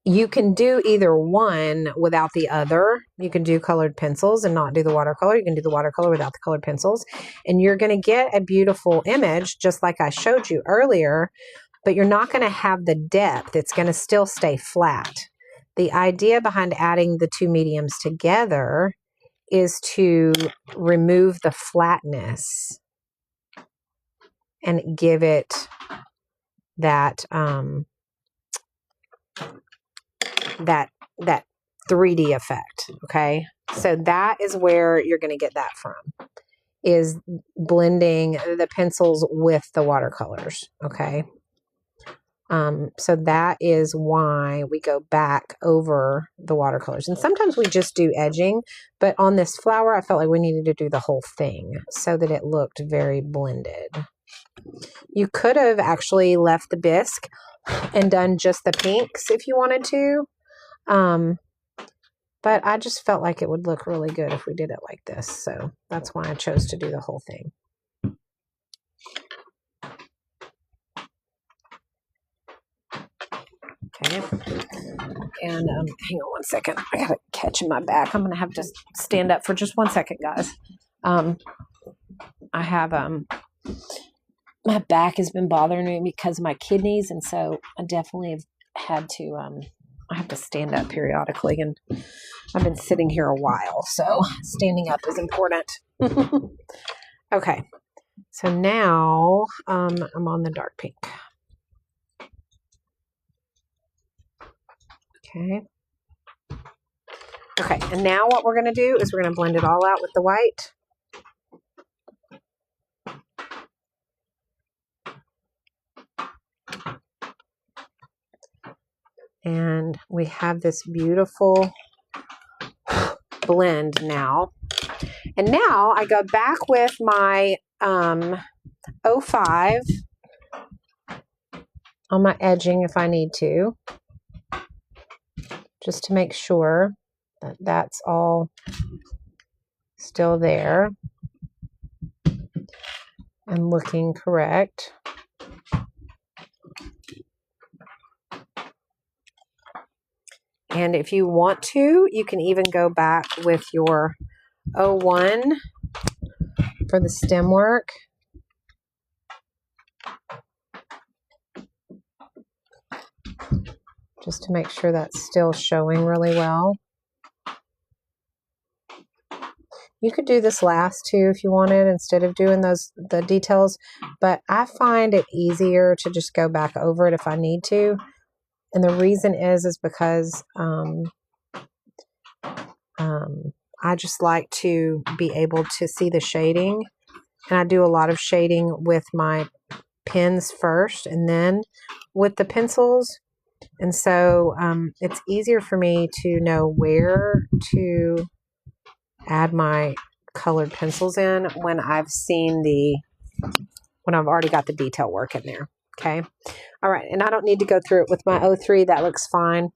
you can do either one without the other. You can do colored pencils and not do the watercolor. You can do the watercolor without the colored pencils. And you're going to get a beautiful image, just like I showed you earlier, but you're not going to have the depth. It's going to still stay flat. The idea behind adding the two mediums together is to remove the flatness and give it that that 3D effect. Okay, so that is where you're going to get that from, is blending the pencils with the watercolors. Okay, so that is why we go back over the watercolors, and sometimes we just do edging, but on this flower I felt like we needed to do the whole thing so that it looked very blended. You could have actually left the bisque and done just the pinks if you wanted to. But I just felt like it would look really good if we did it like this. So that's why I chose to do the whole thing. Okay. And hang on one second. I got a catch in my back. I'm going to have to stand up for just 1 second, guys. I have, my back has been bothering me because of my kidneys. And so I definitely have had to, I have to stand up periodically, and I've been sitting here a while, so standing up is important. Okay, so now I'm on the dark pink. Okay. Okay, and now what we're going to do is we're going to blend it all out with the white. And we have this beautiful blend now. And now I go back with my 05 on my edging if I need to, just to make sure that that's all still there and looking correct. And if you want to, you can even go back with your 01 for the stem work. Just to make sure that's still showing really well. You could do this last too if you wanted instead of doing the details, but I find it easier to just go back over it if I need to. And the reason is because I just like to be able to see the shading, and I do a lot of shading with my pens first and then with the pencils. And so it's easier for me to know where to add my colored pencils in when I've already got the detail work in there. Okay. All right. And I don't need to go through it with my 03. That looks fine.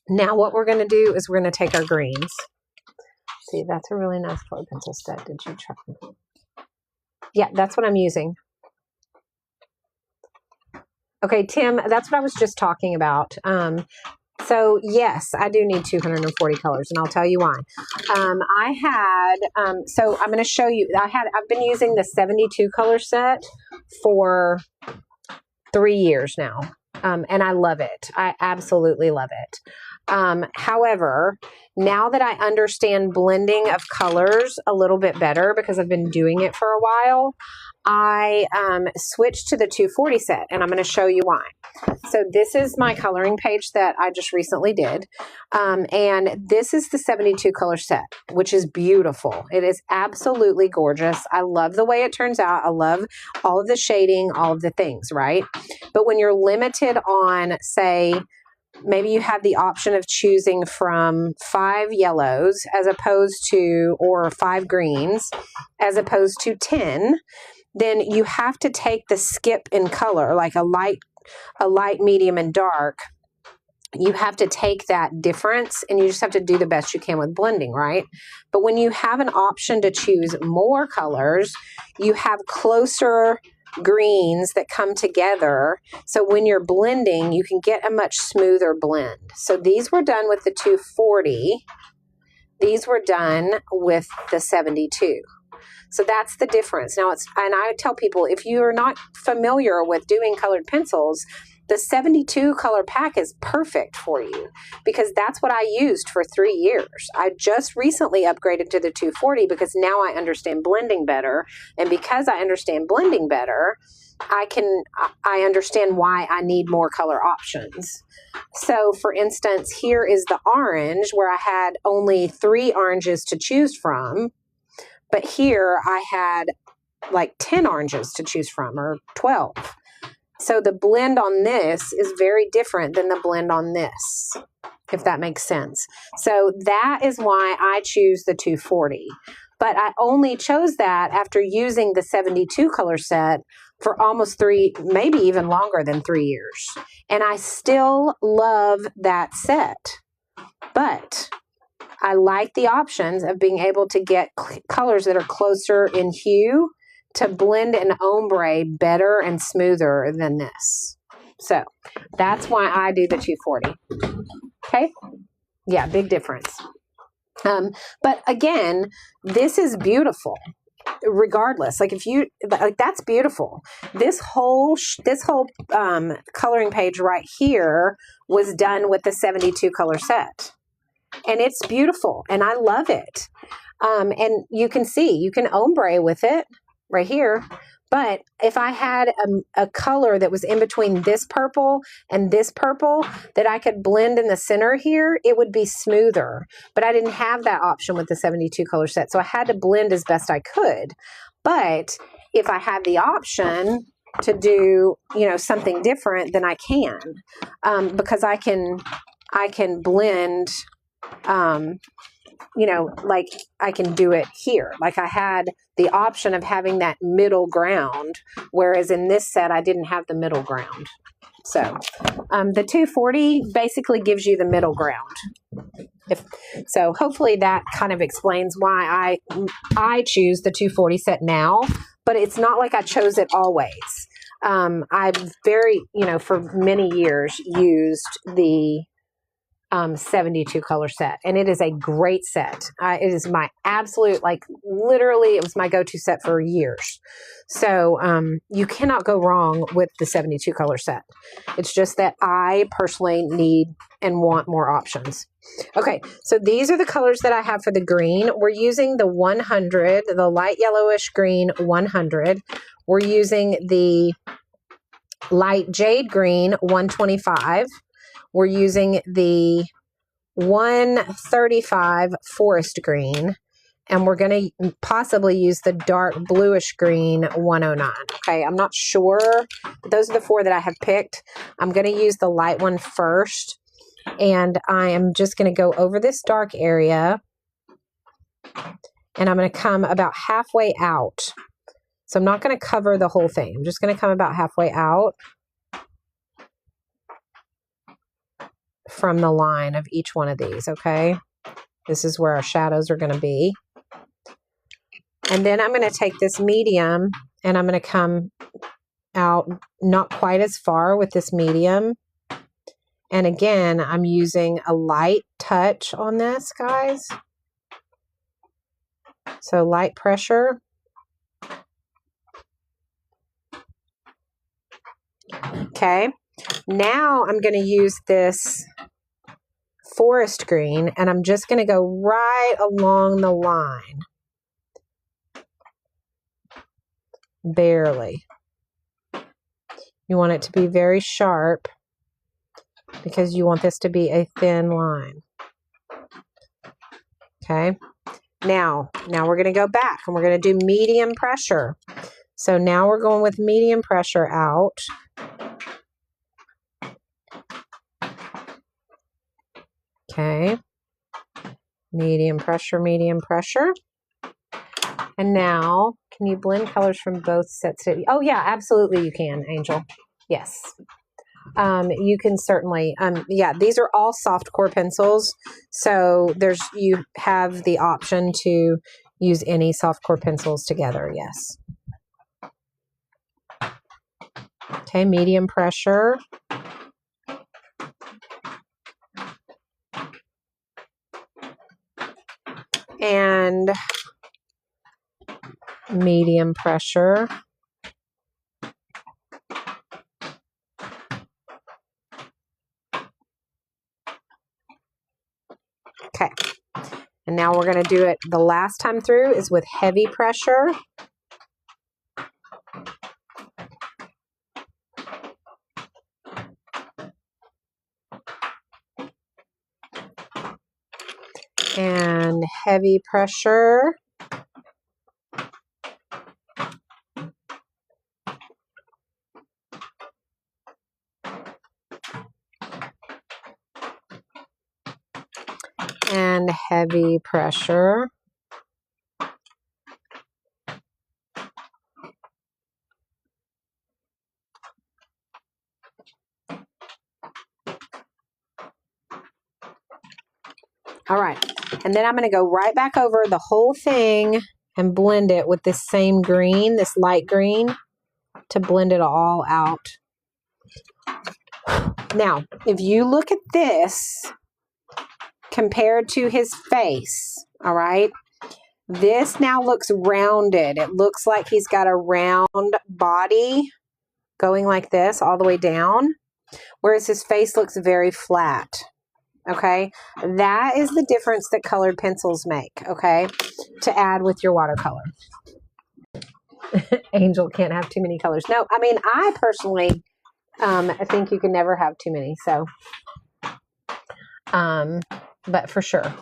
Now what we're going to do is we're going to take our greens. See, that's a really nice colored pencil set. Did you try? Yeah, that's what I'm using. Okay, Tim, that's what I was just talking about. So yes, I do need 240 colors, and I'll tell you why. So I'm going to show you, I've been using the 72 color set for 3 years now. And I love it. I absolutely love it. However, now that I understand blending of colors a little bit better, because I've been doing it for a while, I switched to the 240 set, and I'm going to show you why. So this is my coloring page that I just recently did, and this is the 72 color set, which is beautiful. It is absolutely gorgeous. I love the way it turns out. I love all of the shading, all of the things, right? But when you're limited on, say, maybe you have the option of choosing from 5 yellows or 5 greens as opposed to 10, then you have to take the skip in color, like a light, medium, and dark. You have to take that difference, and you just have to do the best you can with blending, right? But when you have an option to choose more colors, you have closer greens that come together. So when you're blending, you can get a much smoother blend. So these were done with the 240. These were done with the 72. So that's the difference. Now and I tell people, if you're not familiar with doing colored pencils, the 72 color pack is perfect for you, because that's what I used for 3 years. I just recently upgraded to the 240 because now I understand blending better. And because I understand blending better, I understand why I need more color options. So for instance, here is the orange, where I had only 3 oranges to choose from. But here I had like 10 oranges to choose from, or 12. So the blend on this is very different than the blend on this, if that makes sense. So that is why I choose the 240. But I only chose that after using the 72 color set for almost 3, maybe even longer than 3 years. And I still love that set. But I like the options of being able to get colors that are closer in hue to blend an ombre better and smoother than this. So that's why I do the 240. Okay. Yeah, big difference. But again, this is beautiful. Regardless, that's beautiful. This whole coloring page right here was done with the 72 color set. And it's beautiful, and I love it. And you can see, you can ombre with it right here. But if I had a color that was in between this purple and this purple that I could blend in the center here, it would be smoother. But I didn't have that option with the 72 color set, so I had to blend as best I could. But if I had the option to do, something different, then I can, because I can blend. Like I can do it here. Like I had the option of having that middle ground, whereas in this set, I didn't have the middle ground. So the 240 basically gives you the middle ground. So hopefully that kind of explains why I choose the 240 set now, but it's not like I chose it always. I've for many years used the 72 color set, and it is a great set. It is my absolute, like, literally it was my go-to set for years. So you cannot go wrong with the 72 color set. It's just that I personally need and want more options. Okay, so these are the colors that I have for the green. We're using the 100, the light yellowish green 100. We're using the light jade green 125. We're using the 135 forest green, and we're going to possibly use the dark bluish green 109. Okay, I'm not sure, but those are the four that I have picked. I'm going to use the light one first, and I am just going to go over this dark area, and I'm going to come about halfway out. So I'm not going to cover the whole thing. I'm just going to come about halfway out from the line of each one of these, okay? This is where our shadows are going to be. And then I'm going to take this medium and I'm going to come out not quite as far with this medium. And again, I'm using a light touch on this, guys. So light pressure. Okay. Now I'm going to use this forest green, and I'm just going to go right along the line. Barely. You want it to be very sharp because you want this to be a thin line. Okay. Now we're going to go back and we're going to do medium pressure. So now we're going with medium pressure out. Okay. Medium pressure, medium pressure. And now, can you blend colors from both sets? Oh yeah, absolutely you can, Angel. Yes. You can certainly, yeah, these are all soft core pencils. So you have the option to use any soft core pencils together. Yes. Okay. Medium pressure. And medium pressure. Okay. And now we're going to do it the last time through is with heavy pressure. And heavy pressure. And heavy pressure. All right, and then I'm going to go right back over the whole thing and blend it with this same green, this light green, to blend it all out. Now, if you look at this compared to his face, all right, this now looks rounded. It looks like he's got a round body going like this all the way down, whereas his face looks very flat. Okay, that is the difference that colored pencils make, okay, to add with your watercolor. Angel can't have too many colors. No, I mean, I personally I think you can never have too many, so, but for sure.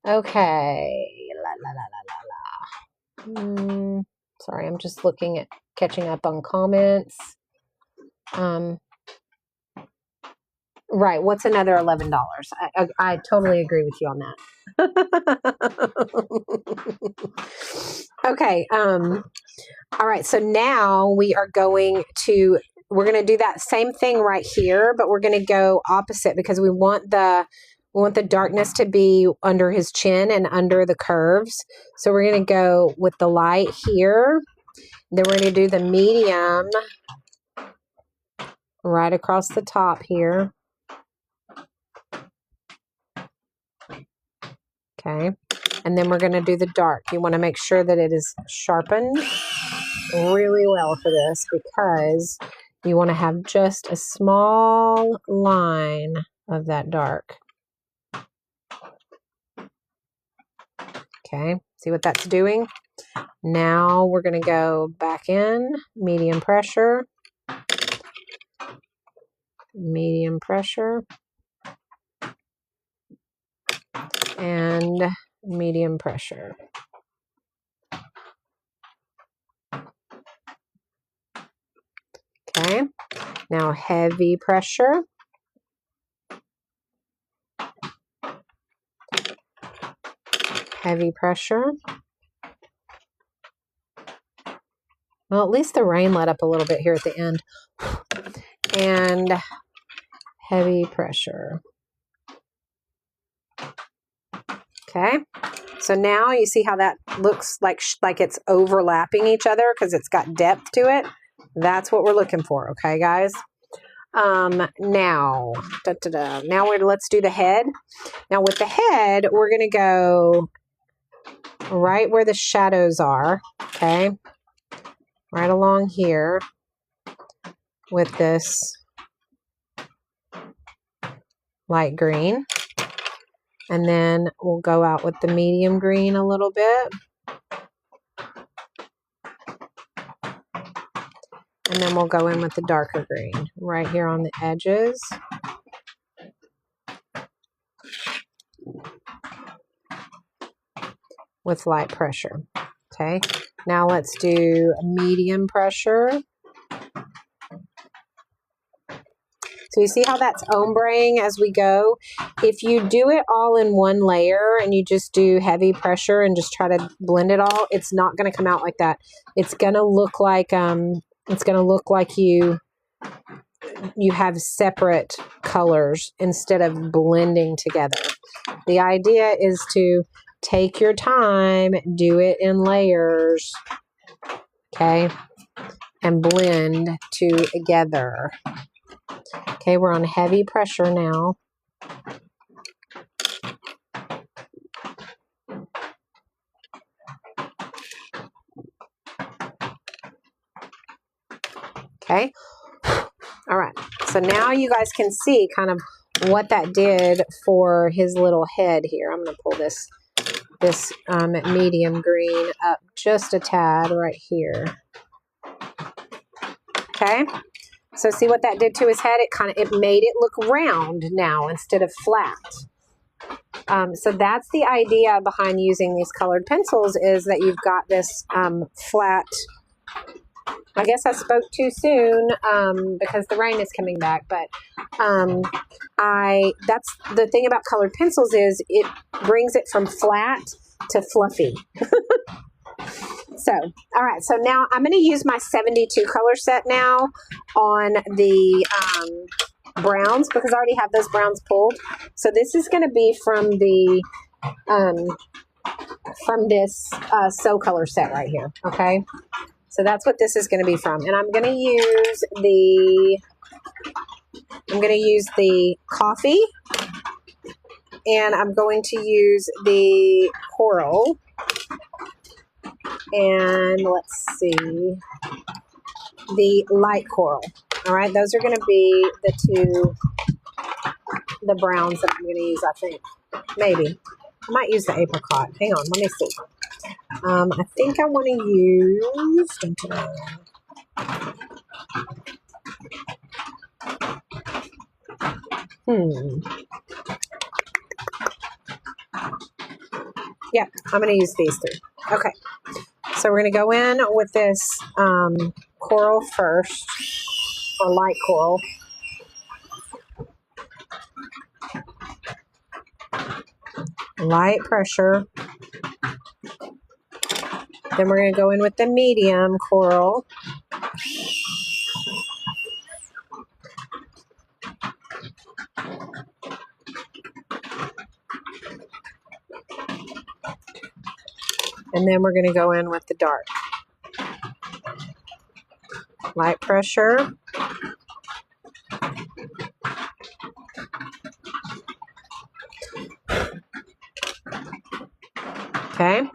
Okay, sorry, I'm just looking at catching up on comments. Right. What's another $11? I totally agree with you on that. Okay. All right. So now we're going to do that same thing right here, but we're going to go opposite because we want the darkness to be under his chin and under the curves. So we're going to go with the light here. Then we're going to do the medium right across the top here. Okay. And then we're going to do the dark. You want to make sure that it is sharpened really well for this, because you want to have just a small line of that dark. Okay, see what that's doing? Now we're going to go back in, medium pressure, and medium pressure. Okay, now heavy pressure. Heavy pressure. Well, at least the rain let up a little bit here at the end. And heavy pressure. Okay, so now you see how that looks like it's overlapping each other because it's got depth to it. That's what we're looking for, okay, guys? Now, let's do the head. Now with the head, we're going to go right where the shadows are, okay? Right along here with this light green. And then we'll go out with the medium green a little bit. And then we'll go in with the darker green right here on the edges. With light pressure. Okay, now let's do medium pressure. So you see how that's ombreing as we go? If you do it all in one layer and you just do heavy pressure and just try to blend it all, it's not going to come out like that. It's going to look like you have separate colors instead of blending together. The idea is to take your time, do it in layers, okay, and blend together. Okay, we're on heavy pressure now. Okay, all right, so now you guys can see kind of what that did for his little head here. I'm going to pull this medium green up just a tad right here. Okay, so see what that did to his head? It made it look round now instead of flat. So that's the idea behind using these colored pencils, is that you've got this flat. I guess I spoke too soon because the rain is coming back, but that's the thing about colored pencils, is it brings it from flat to fluffy. So, all right, so now I'm going to use my 72 color set now on the browns, because I already have those browns pulled. So this is going to be from this So Color set right here, okay? So that's what this is going to be from. And I'm going to use the coffee, and I'm going to use the coral, and let's see, the light coral. All right, those are going to be the browns that I'm going to use, I think. Maybe. I might use the apricot. Hang on, let me see. I think I want to use... Yeah, I'm going to use these three. Okay. So we're going to go in with this coral first, or light coral. Light pressure. Then we're going to go in with the medium coral. And then we're going to go in with the dark. Light pressure. Okay.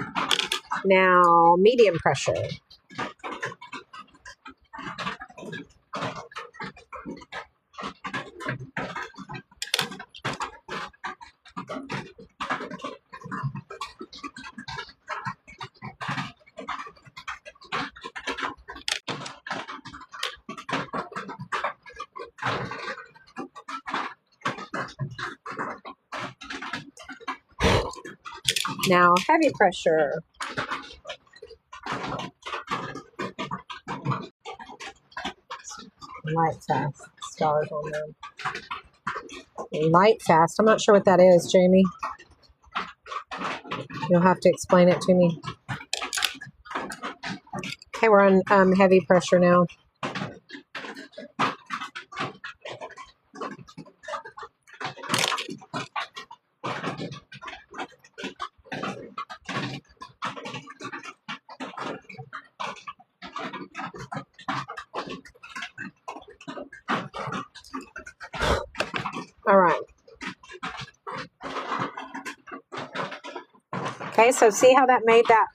Now, medium pressure. Now, heavy pressure. Light fast. Stars on them. Light fast. I'm not sure what that is, Jamie. You'll have to explain it to me. Okay, we're on heavy pressure now. All right. Okay, so see how that made that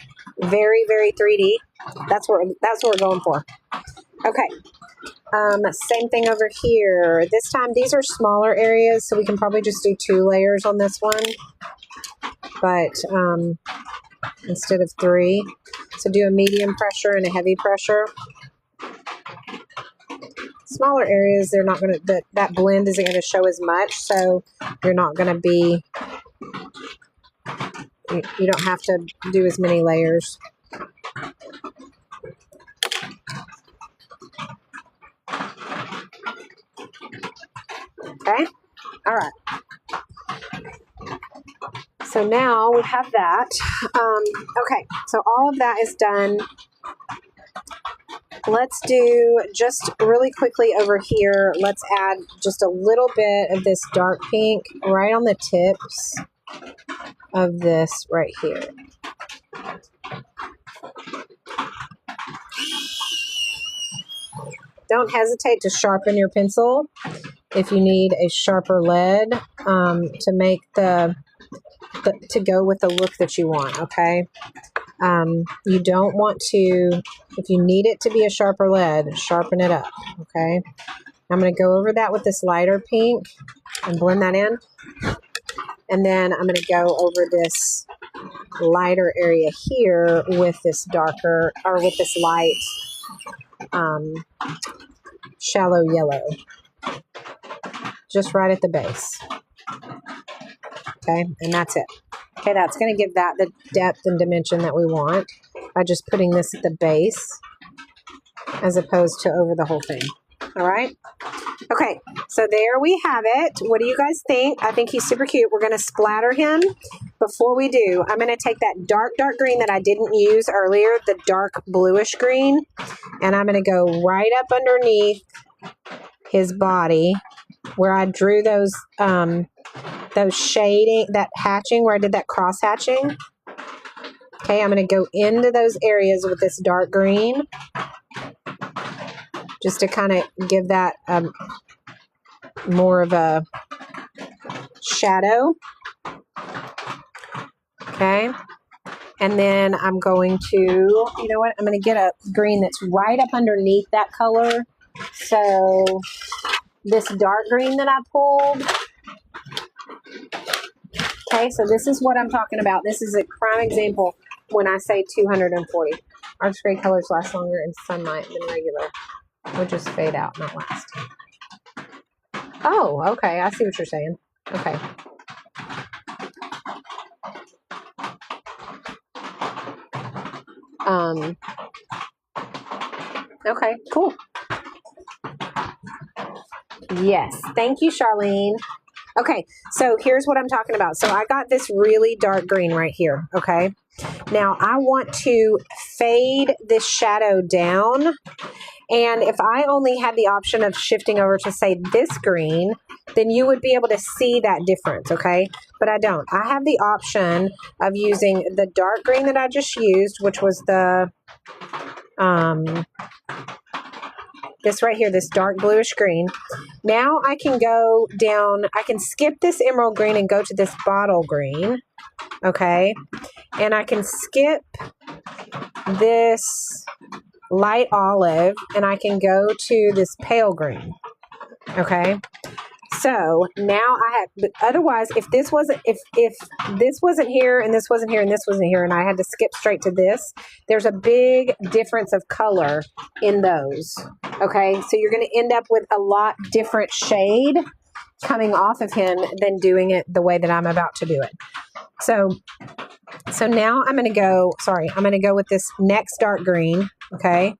very, very 3D? That's what we're going for. Okay. Same thing over here. This time, these are smaller areas, so we can probably just do 2 layers on this one. But instead of 3. So do a medium pressure and a heavy pressure. Smaller areas, they're not going to, that blend isn't going to show as much, so you're not going to be, you don't have to do as many layers. Okay, all right. So now we have that. Okay, so all of that is done. Let's do just really quickly over here. Let's add just a little bit of this dark pink right on the tips of this right here. Don't hesitate to sharpen your pencil if you need a sharper lead to make to go with the look that you want, okay? You don't want to, if you need it to be a sharper lead, sharpen it up, okay? I'm going to go over that with this lighter pink and blend that in. And then I'm going to go over this lighter area here with this darker, or with this light shallow yellow, just right at the base. Okay, and that's it. Okay, that's going to give that the depth and dimension that we want by just putting this at the base as opposed to over the whole thing. All right. Okay, so there we have it. What do you guys think? I think he's super cute. We're going to splatter him. Before we do, I'm going to take that dark green that I didn't use earlier, the dark bluish green, and I'm going to go right up underneath his body where I drew those shading, that hatching, where I did that cross hatching. Okay, I'm going to go into those areas with this dark green just to kind of give that more of a shadow. Okay, and then I'm going to, you know what, I'm going to get a green that's right up underneath that color. So this dark green that I pulled, okay, so this is what I'm talking about. This is a prime example when I say 240. Arch gray colors last longer in sunlight than regular. Will just fade out, not last. Oh, okay, I see what you're saying. Okay. Okay, cool. Yes, thank you, Charlene. Okay, so here's what I'm talking about. So I got this really dark green right here, okay? Now I want to fade this shadow down, and if I only had the option of shifting over to, say, this green, then you would be able to see that difference, okay? But I don't. I have the option of using the dark green that I just used, which was the this right here, this dark bluish green. Now I can go down, I can skip this emerald green and go to this bottle green, okay? and I can skip this light olive and I can go to this pale green. Okay. So now I have, but otherwise, if this wasn't here and this wasn't here and this wasn't here and I had to skip straight to this, there's a big difference of color in those. Okay. So you're going to end up with a lot different shade coming off of him than doing it the way that I'm about to do it. So now I'm going to go with this next dark green. Okay.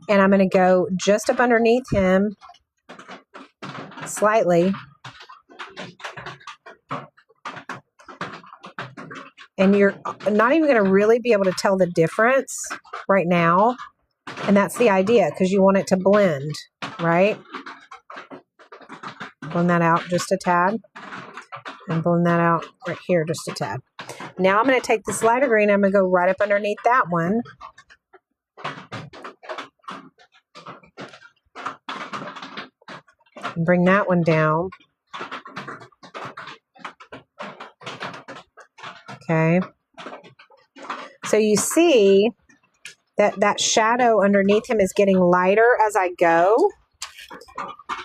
And I'm going to go just up underneath him slightly. And you're not even going to really be able to tell the difference right now. And that's the idea, because you want it to blend, right? Blend that out just a tad. And blend that out right here just a tad. Now I'm going to take this lighter green. I'm going to go right up underneath that one. And bring that one down. Okay. So you see that shadow underneath him is getting lighter as I go.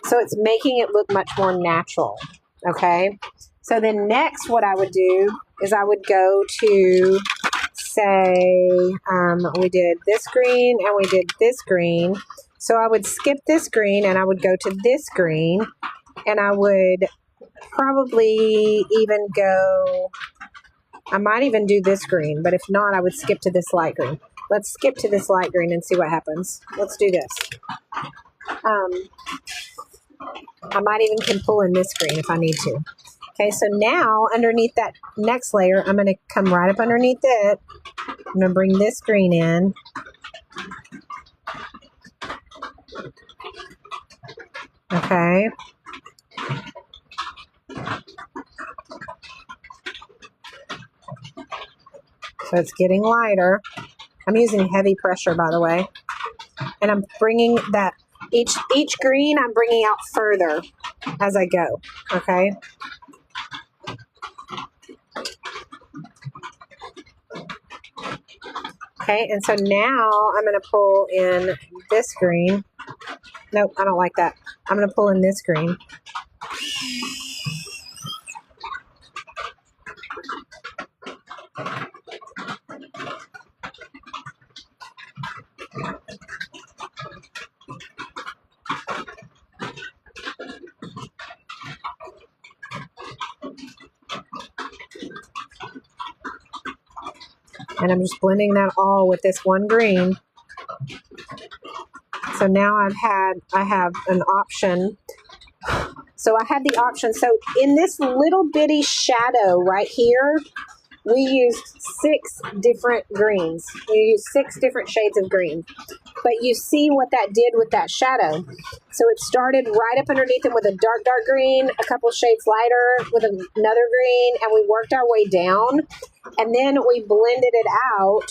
So it's making it look much more natural. Okay. So then next what I would do is I would go to, say, we did this green and we did this green. So I would skip this green and I would go to this green, and I would probably even go, I might even do this green, but if not, I would skip to this light green. Let's skip to this light green and see what happens. Let's do this. I might even can pull in this green if I need to. Okay, so now underneath that next layer, I'm going to come right up underneath it. I'm going to bring this green in. Okay. So it's getting lighter. I'm using heavy pressure, by the way. And I'm bringing that, each green I'm bringing out further as I go. Okay. Okay, and so now I'm going to pull in this green. Nope, I don't like that. I'm going to pull in this green. And I'm just blending that all with this one green. So now I have an option. So I had the option. So in this little bitty shadow right here, we used 6 different greens. We used 6 different shades of green. But you see what that did with that shadow. So it started right up underneath him with a dark, dark green, a couple shades lighter with another green, and we worked our way down. And then we blended it out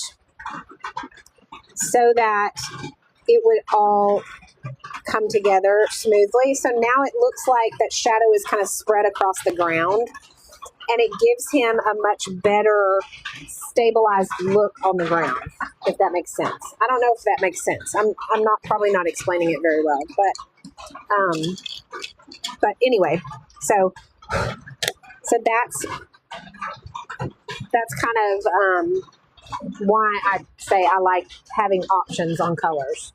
so that it would all come together smoothly. So now it looks like that shadow is kind of spread across the ground, and it gives him a much better stabilized look on the ground, if that makes sense. I don't know if that makes sense. I'm probably not explaining it very well, but anyway, so that's kind of why I say I like having options on colors.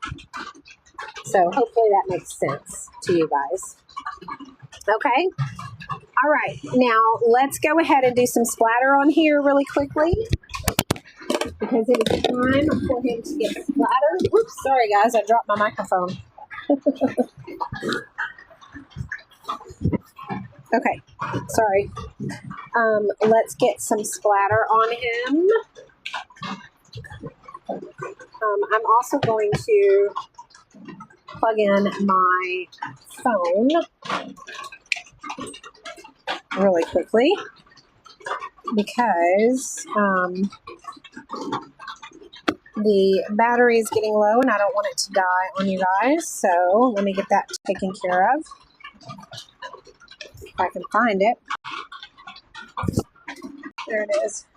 So hopefully that makes sense to you guys. Okay. All right. Now let's go ahead and do some splatter on here really quickly, because it is time for him to get splattered. Oops, sorry guys, I dropped my microphone. Okay, sorry. Let's get some splatter on him. I'm also going to plug in my phone really quickly, because the battery is getting low and I don't want it to die on you guys. So let me get that taken care of, if I can find it. There it is.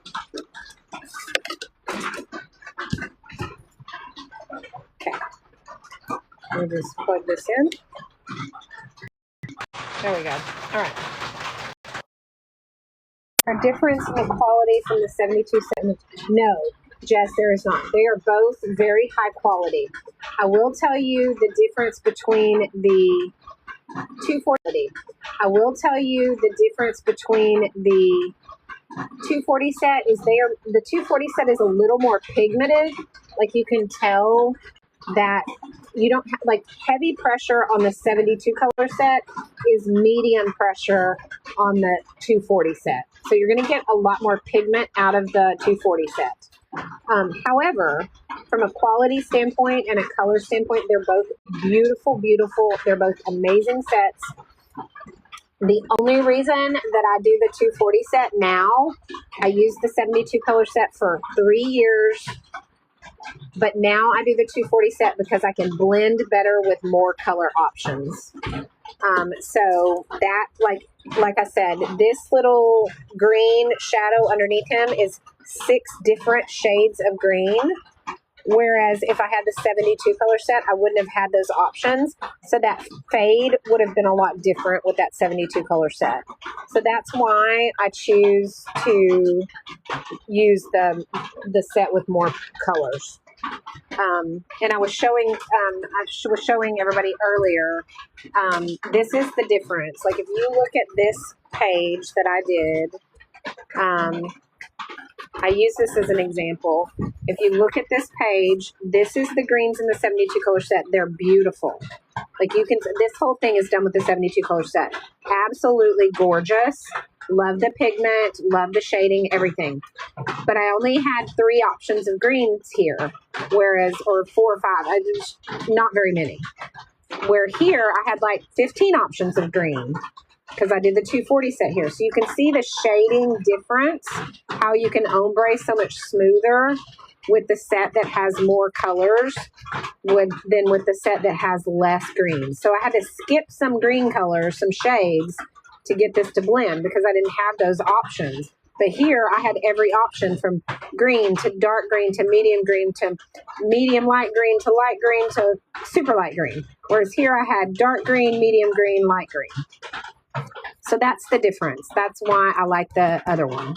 Okay. We'll just plug this in. There we go. All right. A difference in the quality from the 72? No, Jess, there is not. They are both very high quality. I will tell you the difference between the 240. I will tell you the difference between the 240 set is the 240 set is a little more pigmented. Like you can tell that you don't have like heavy pressure on the 72 color set is medium pressure on the 240 set. So you're going to get a lot more pigment out of the 240 set. However, from a quality standpoint and a color standpoint, they're both beautiful, beautiful. They're both amazing sets. The only reason that I do the 240 set now, I used the 72 color set for 3 years, but now I do the 240 set because I can blend better with more color options. So that, like I said, this little green shadow underneath him is 6 different shades of green. Whereas if I had the 72 color set, I wouldn't have had those options. So that fade would have been a lot different with that 72 color set. So that's why I choose to use the set with more colors. And I was showing everybody earlier, this is the difference. Like if you look at this page that I did, I use this as an example. If you look at this page, this is the greens in the 72 color set. They're beautiful. Like you can, this whole thing is done with the 72 color set. Absolutely gorgeous. Love the pigment, love the shading, everything. But I only had 3 options of greens here, whereas, or 4 or 5, not very many. Where here I had like 15 options of green because I did the 240 set here. So you can see the shading difference, how you can ombre so much smoother with the set that has more colors than with the set that has less green. So I had to skip some green colors, some shades to get this to blend because I didn't have those options. But here I had every option from green to dark green to medium light green to light green to super light green. Whereas here I had dark green, medium green, light green. So that's the difference. That's why I like the other one.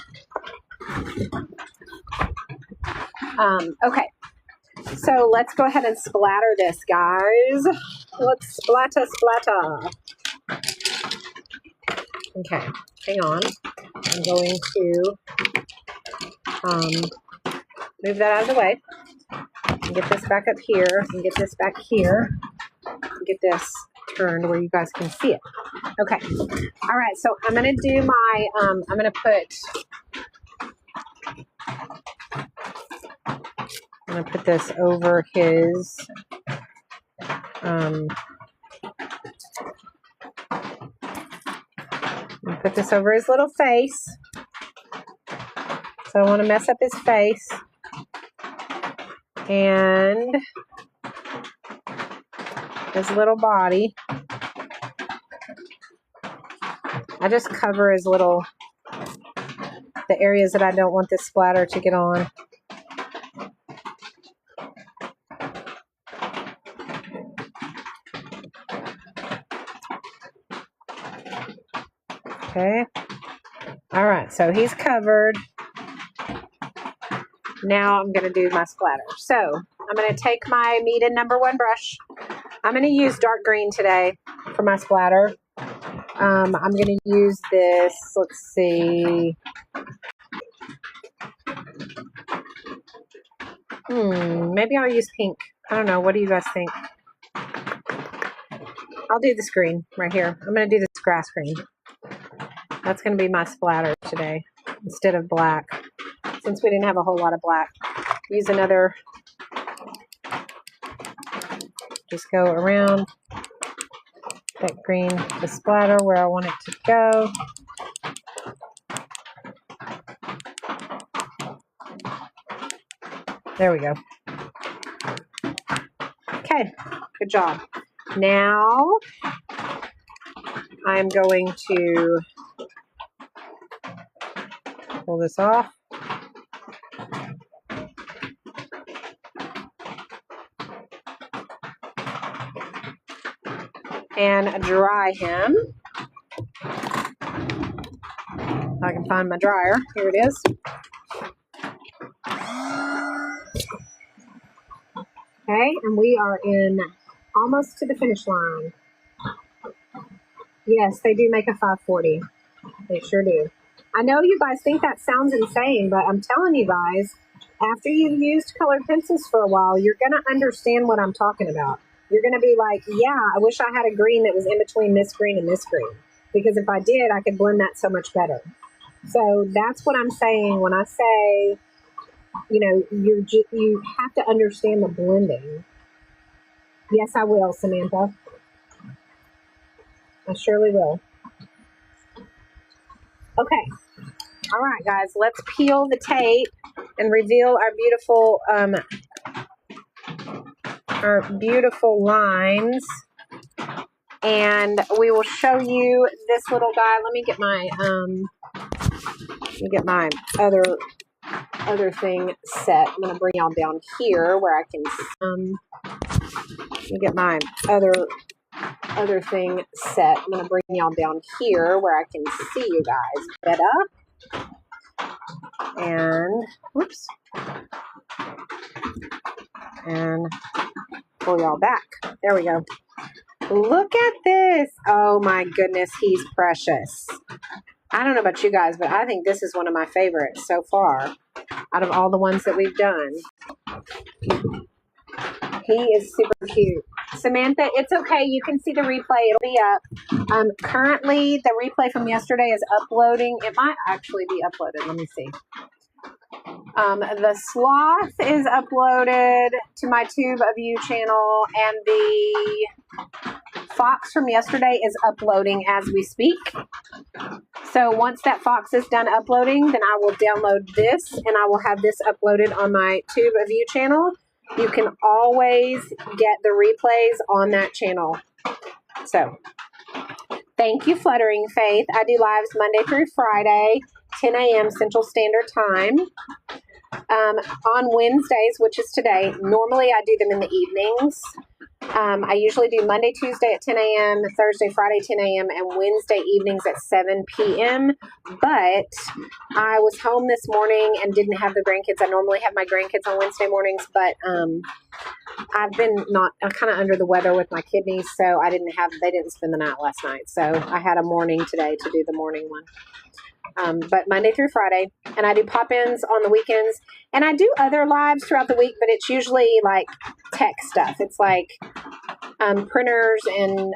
Okay, so let's go ahead and splatter this, guys. Let's splatter. Okay, hang on. I'm going to move that out of the way. Get this back up here and get this back here. Get this turned where you guys can see it. Okay. All right. So I'm going to do my, I'm going to put this over his, put this over his little face. So I don't want to mess up his face. And his little body. I just cover his little, the areas that I don't want this splatter to get on. Okay. All right. So he's covered. Now I'm going to do my splatter. So I'm going to take my Meeden #1 brush. I'm going to use dark green today for my splatter. I'm going to use this, let's see. Maybe I'll use pink. I don't know. What do you guys think? I'll do this green right here. I'm going to do this grass green. That's going to be my splatter today instead of black. Since we didn't have a whole lot of black. Use another, just go around that green to splatter where I want it to go. There we go. Okay, good job. Now I'm going to pull this off. and dry him. If I can find my dryer. Here it is. Okay, and we are in almost to the finish line. Yes, they do make a 540. They sure do. I know you guys think that sounds insane, but I'm telling you guys, after you've used colored pencils for a while, you're going to understand what I'm talking about. You're going to be like, yeah, I wish I had a green that was in between this green and this green. Because if I did, I could blend that so much better. So that's what I'm saying when I say, you know, you have to understand the blending. Yes, I will, Samantha. I surely will. Okay. All right, guys, let's peel the tape and reveal our beautiful lines. And we will show you this little guy. Let me get my other thing set. I'm gonna bring y'all down here where I can let me get my other thing set. I'm gonna bring y'all down here where I can see you guys better. And whoops. And pull y'all back. There we go. Look at this. Oh my goodness, he's precious. I don't know about you guys, but I think this is one of my favorites so far out of all the ones that we've done. He is super cute. Samantha, it's okay. You can see the replay. It'll be up. Currently, the replay from yesterday is uploading. It might actually be uploaded. Let me see. The sloth is uploaded to my Tube of You channel, and the fox from yesterday is uploading as we speak. So once that fox is done uploading, then I will download this, and I will have this uploaded on my Tube of You channel. You can always get the replays on that channel. So thank you, Fluttering Faith. I do lives Monday through Friday, 10 a.m. Central Standard Time. On Wednesdays, which is today, normally I do them in the evenings. I usually do Monday, Tuesday at 10 a.m., Thursday, Friday, 10 a.m., and Wednesday evenings at 7 p.m. But I was home this morning and didn't have the grandkids. I normally have my grandkids on Wednesday mornings, but I'm kind of under the weather with my kidneys, so they didn't spend the night last night. So I had a morning today to do the morning one. But Monday through Friday, and I do pop-ins on the weekends, and I do other lives throughout the week, but it's usually like tech stuff. It's like printers and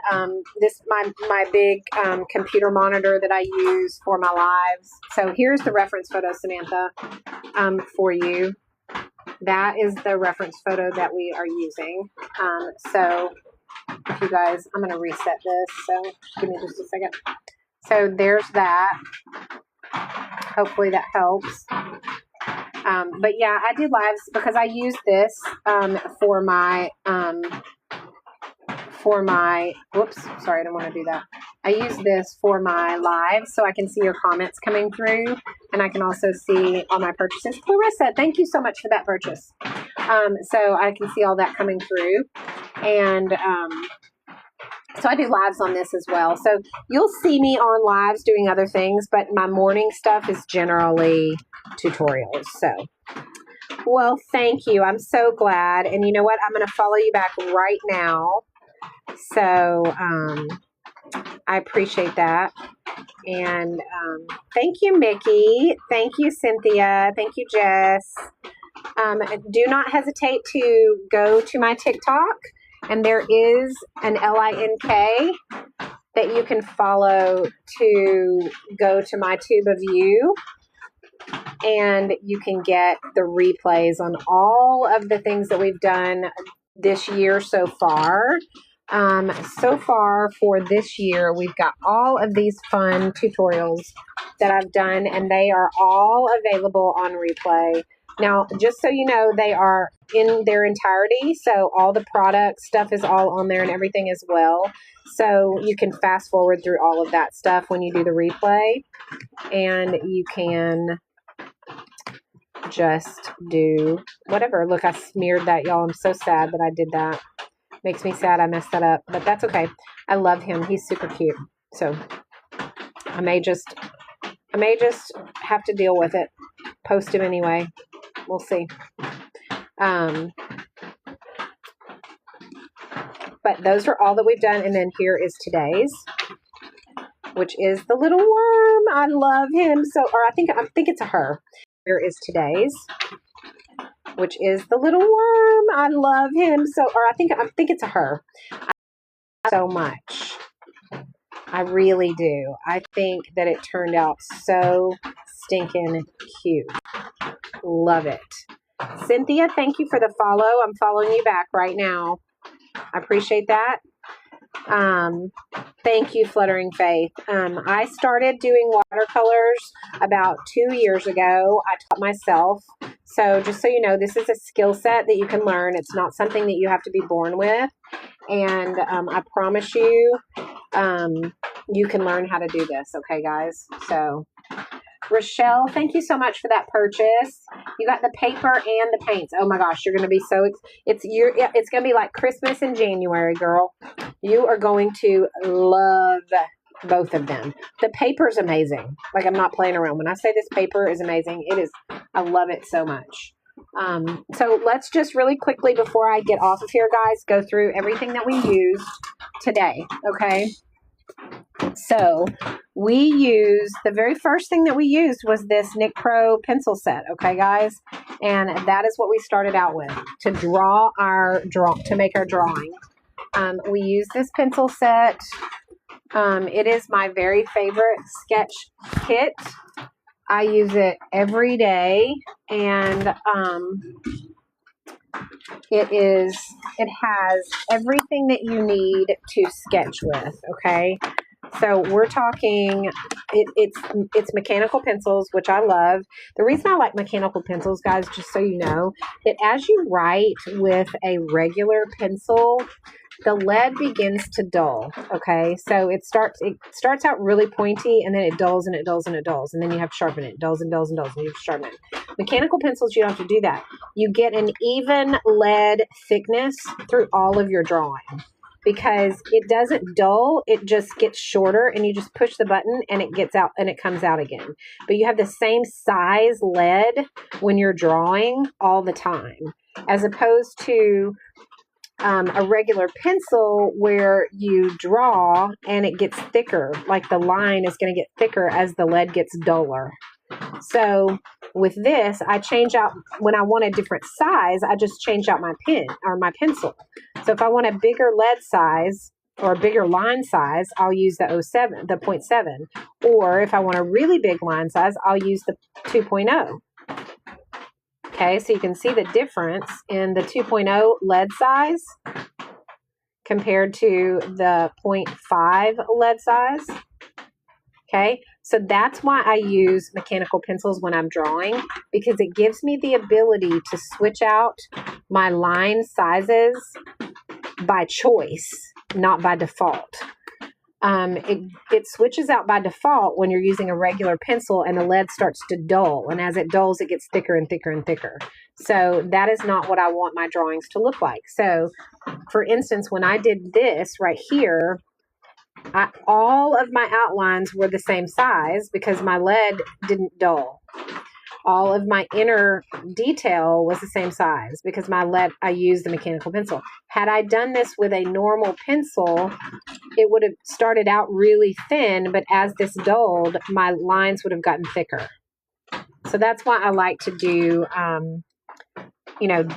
my big computer monitor that I use for my lives. So here's the reference photo, Samantha, for you. That is the reference photo that we are using. So if you guys, I'm going to reset this, so give me just a second. So there's that. Hopefully that helps. But yeah, I do lives because I use this for my whoops, sorry, I don't want to do that. I use this for my lives so I can see your comments coming through, and I can also see all my purchases. Clarissa, thank you so much for that purchase. So I can see all that coming through, and so I do lives on this as well. So you'll see me on lives doing other things, but my morning stuff is generally tutorials. So, well, thank you. I'm so glad. And you know what? I'm going to follow you back right now. So I appreciate that. And thank you, Mickey. Thank you, Cynthia. Thank you, Jess. Do not hesitate to go to my TikTok. And there is an LINK that you can follow to go to my Tube of You. And you can get the replays on all of the things that we've done this year so far. So far for this year, we've got all of these fun tutorials that I've done, and they are all available on replay. Now, just so you know, they are in their entirety, so all the product stuff is all on there and everything as well. So you can fast forward through all of that stuff when you do the replay, and you can just do whatever. Look, I smeared that, y'all. I'm so sad that I did that. Makes me sad I messed that up, but that's okay. I love him. He's super cute. So I may just have to deal with it. Post him anyway. We'll see. But those are all that we've done. And then here is today's, which is the little worm. I love him. So, or I think it's a her. Here is today's, which is the little worm. I love him. So, or I think it's a her. So much. I really do. I think that it turned out so stinking cute. Love it. Cynthia, thank you for the follow. I'm following you back right now. I appreciate that. Thank you, Fluttering Faith. I started doing watercolors about 2 years ago. I taught myself. So just so you know, this is a skill set that you can learn. It's not something that you have to be born with. And I promise you, you can learn how to do this. Okay, guys? So, Rochelle, thank you so much for that purchase. You got the paper and the paints. Oh my gosh, you're going to be so it's going to be like Christmas in January, girl. You are going to love both of them. The paper is amazing. Like, I'm not playing around. When I say this paper is amazing, it is. I love it so much. So let's just really quickly, before I get off of here, guys, go through everything that we used today. Okay. So we used, the very first thing that we used was this Nick Pro pencil set. Okay, guys. And that is what we started out with to to make our drawing. We use this pencil set. It is my very favorite sketch kit. I use it every day, and it has everything that you need to sketch with. Okay, so we're talking. It's mechanical pencils, which I love. The reason I like mechanical pencils, guys, just so you know, that as you write with a regular pencil, the lead begins to dull. Okay, so it starts out really pointy, and then it dulls and it dulls and it dulls, and then you have to sharpen it. It dulls and dulls and dulls, and you have to sharpen it. Mechanical pencils, you don't have to do that. You get an even lead thickness through all of your drawing because it doesn't dull. It just gets shorter, and you just push the button, and it gets out and it comes out again. But you have the same size lead when you're drawing all the time, as opposed to a regular pencil where you draw and it gets thicker, like the line is going to get thicker as the lead gets duller. So with this, I change out, when I want a different size, I just change out my pen or my pencil. So if I want a bigger lead size or a bigger line size, I'll use the 0.7. Or if I want a really big line size, I'll use the 2.0. Okay, so you can see the difference in the 2.0 lead size compared to the 0.5 lead size. Okay, so that's why I use mechanical pencils when I'm drawing, because it gives me the ability to switch out my line sizes by choice, not by default. It switches out by default when you're using a regular pencil and the lead starts to dull. And as it dulls, it gets thicker and thicker and thicker. So that is not what I want my drawings to look like. So for instance, when I did this right here, all of my outlines were the same size because my lead didn't dull. All of my inner detail was the same size because I used the mechanical pencil. Had I done this with a normal pencil, it would have started out really thin, but as this dulled, my lines would have gotten thicker. So that's why I like to do,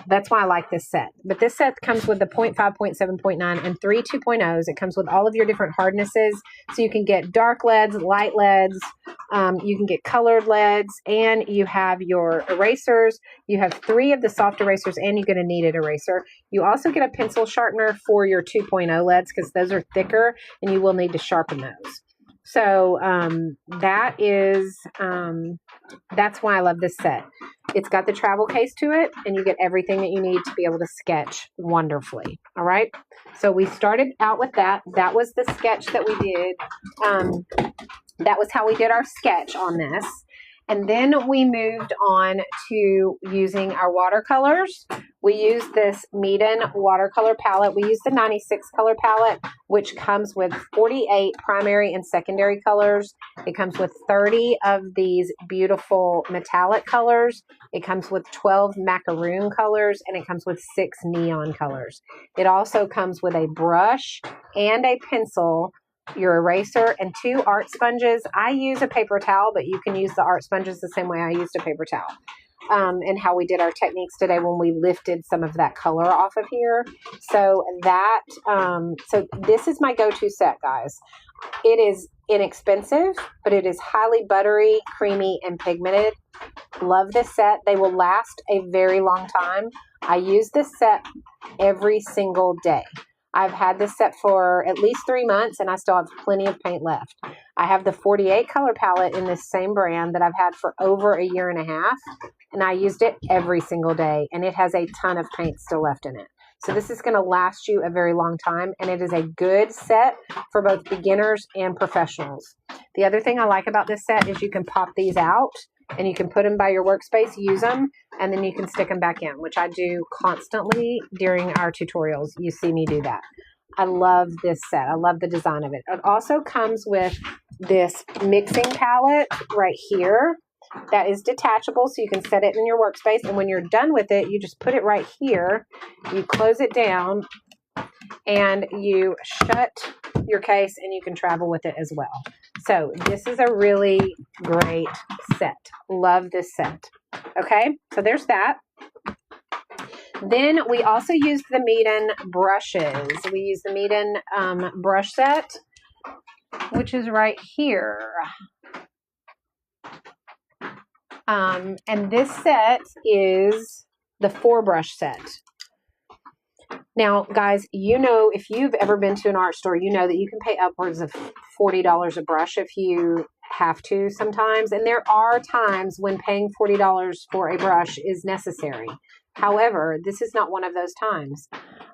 that's why I like this set. But this set comes with the 0.5, 0.7, 0.9, and 3 2.0s. It comes with all of your different hardnesses. So you can get dark leads, light leads, you can get colored leads, and you have your erasers. You have 3 of the soft erasers, and you get a kneaded eraser. You also get a pencil sharpener for your 2.0 leads because those are thicker, and you will need to sharpen those. So that's why I love this set. It's got the travel case to it, and you get everything that you need to be able to sketch wonderfully. All right. So we started out with that. That was the sketch that we did. That was how we did our sketch on this. And then we moved on to using our watercolors. We use this Meeden watercolor palette. We use the 96 color palette, which comes with 48 primary and secondary colors. It comes with 30 of these beautiful metallic colors. It comes with 12 macaroon colors, and it comes with 6 neon colors. It also comes with a brush and a pencil, your eraser, and 2 art sponges. I use a paper towel, but you can use the art sponges the same way I used a paper towel. And how we did our techniques today when we lifted some of that color off of here. So this is my go-to set, guys. It is inexpensive, but it is highly buttery, creamy, and pigmented. Love this set. They will last a very long time. I use this set every single day. I've had this set for at least 3 months, and I still have plenty of paint left. I have the 48 color palette in this same brand that I've had for over a year and a half, and I used it every single day, and it has a ton of paint still left in it. So this is going to last you a very long time, and it is a good set for both beginners and professionals. The other thing I like about this set is you can pop these out, and you can put them by your workspace, use them, and then you can stick them back in, which I do constantly during our tutorials. You see me do that. I love this set. I love the design of it. It also comes with this mixing palette right here that is detachable, so you can set it in your workspace, and when you're done with it, you just put it right here. You close it down, and you shut your case, and you can travel with it as well. So this is a really great set. Love this set. Okay, so there's that. Then we also used the Meeden brushes. We used the Meeden brush set, which is right here. And this set is the 4-brush set. Now, guys, you know, if you've ever been to an art store, you know that you can pay upwards of $40 a brush if you have to sometimes. And there are times when paying $40 for a brush is necessary. However, this is not one of those times.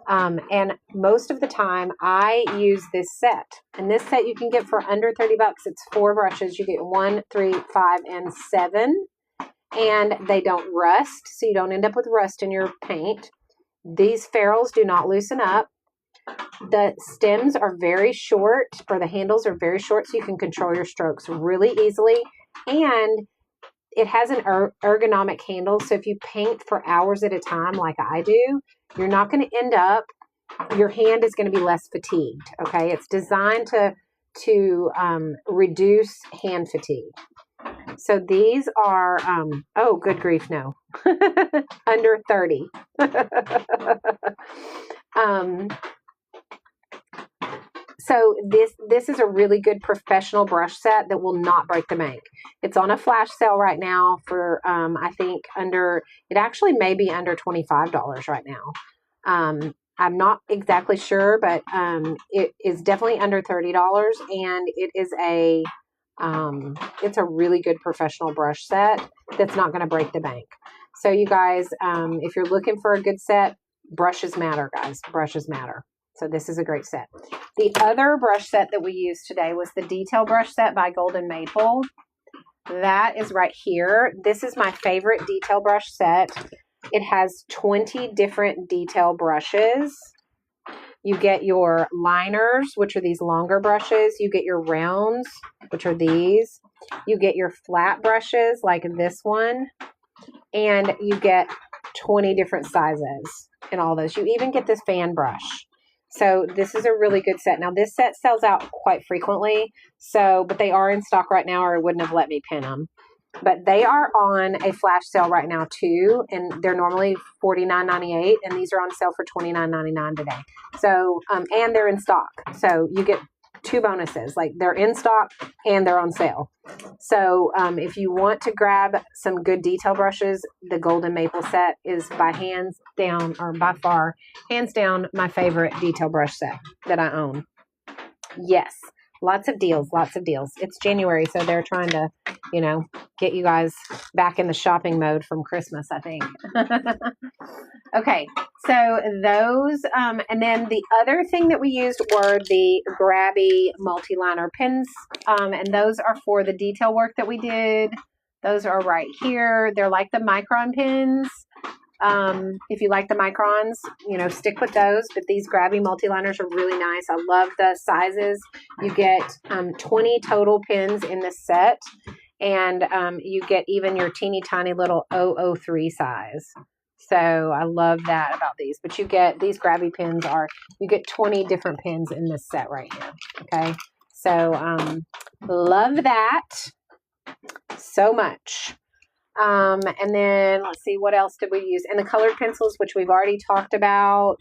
And most of the time I use this set. And this set you can get for under 30 bucks. It's 4 brushes. You get 1, 3, 5, and 7. And they don't rust, so you don't end up with rust in your paint. These ferrules do not loosen up. The stems are very short, or the handles are very short, so you can control your strokes really easily. And it has an ergonomic handle, so if you paint for hours at a time like I do, you're not going to end up, your hand is going to be less fatigued, okay? It's designed to reduce hand fatigue. So these are, oh, good grief, no, under 30. So this is a really good professional brush set that will not break the bank. It's on a flash sale right now for, I think it actually may be under $25 right now. I'm not exactly sure, but it is definitely under $30, and it is it's a really good professional brush set that's not going to break the bank. So you guys, if you're looking for a good set, brushes matter, guys. Brushes matter. So this is a great set. The other brush set that we used today was the Detail Brush Set by Golden Maple. That is right here. This is my favorite detail brush set. It has 20 different detail brushes. You get your liners, which are these longer brushes. You get your rounds, which are these. You get your flat brushes like this one. And you get 20 different sizes in all those. You even get this fan brush. So this is a really good set. Now this set sells out quite frequently, but they are in stock right now, or it wouldn't have let me pin them. But they are on a flash sale right now too, and they're normally $49.98, and these are on sale for $29.99 today. So, and they're in stock. So you get 2 bonuses, like they're in stock and they're on sale. So if you want to grab some good detail brushes, the Golden Maple set is by far, hands down, my favorite detail brush set that I own. Yes, lots of deals, lots of deals. It's January, so they're trying to, get you guys back in the shopping mode from Christmas, I think. Okay, so those, and then the other thing that we used were the Grabby multi-liner pens, and those are for the detail work that we did. Those are right here. They're like the micron pens. If you like the microns, stick with those. But these grabby multi-liners are really nice. I love the sizes. You get 20 total pens in this set. And you get even your teeny tiny little 003 size. So I love that about these. But you get these grabby pens you get 20 different pens in this set right here. Okay. So love that so much. And then let's see, what else did we use? And the colored pencils, which we've already talked about.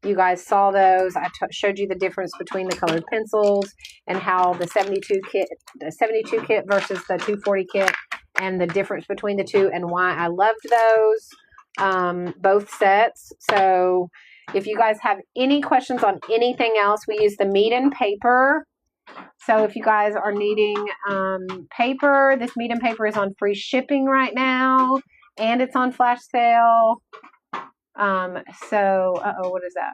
You guys saw those. I showed you the difference between the colored pencils and how the 72 kit versus the 240 kit, and the difference between the two and why I loved those, both sets. So if you guys have any questions on anything else, we use the Mead & Paper. So if you guys are needing paper, this Mead & Paper is on free shipping right now, and it's on flash sale. What is that?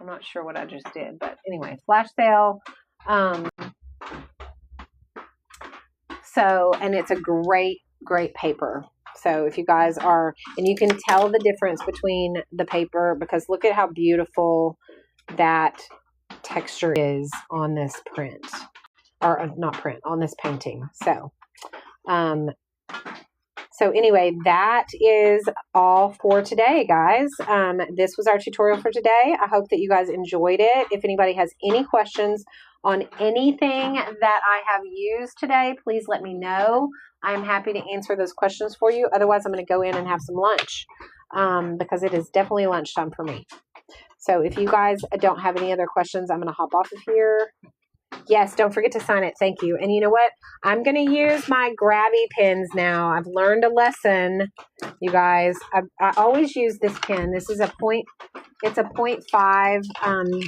I'm not sure what I just did, but anyway, flash sale. And it's a great paper. So if you guys and you can tell the difference between the paper, because look at how beautiful that texture is on this print, or not print, on this painting. So anyway, that is all for today, guys. This was our tutorial for today. I hope that you guys enjoyed it. If anybody has any questions on anything that I have used today, please let me know. I'm happy to answer those questions for you. Otherwise, I'm going to go in and have some lunch, because it is definitely lunchtime for me. So if you guys don't have any other questions, I'm going to hop off of here. Yes, don't forget to sign it. Thank you. And you know what? I'm going to use my grabby pens now. I've learned a lesson, you guys. I always use this pen. This is it's a 0.5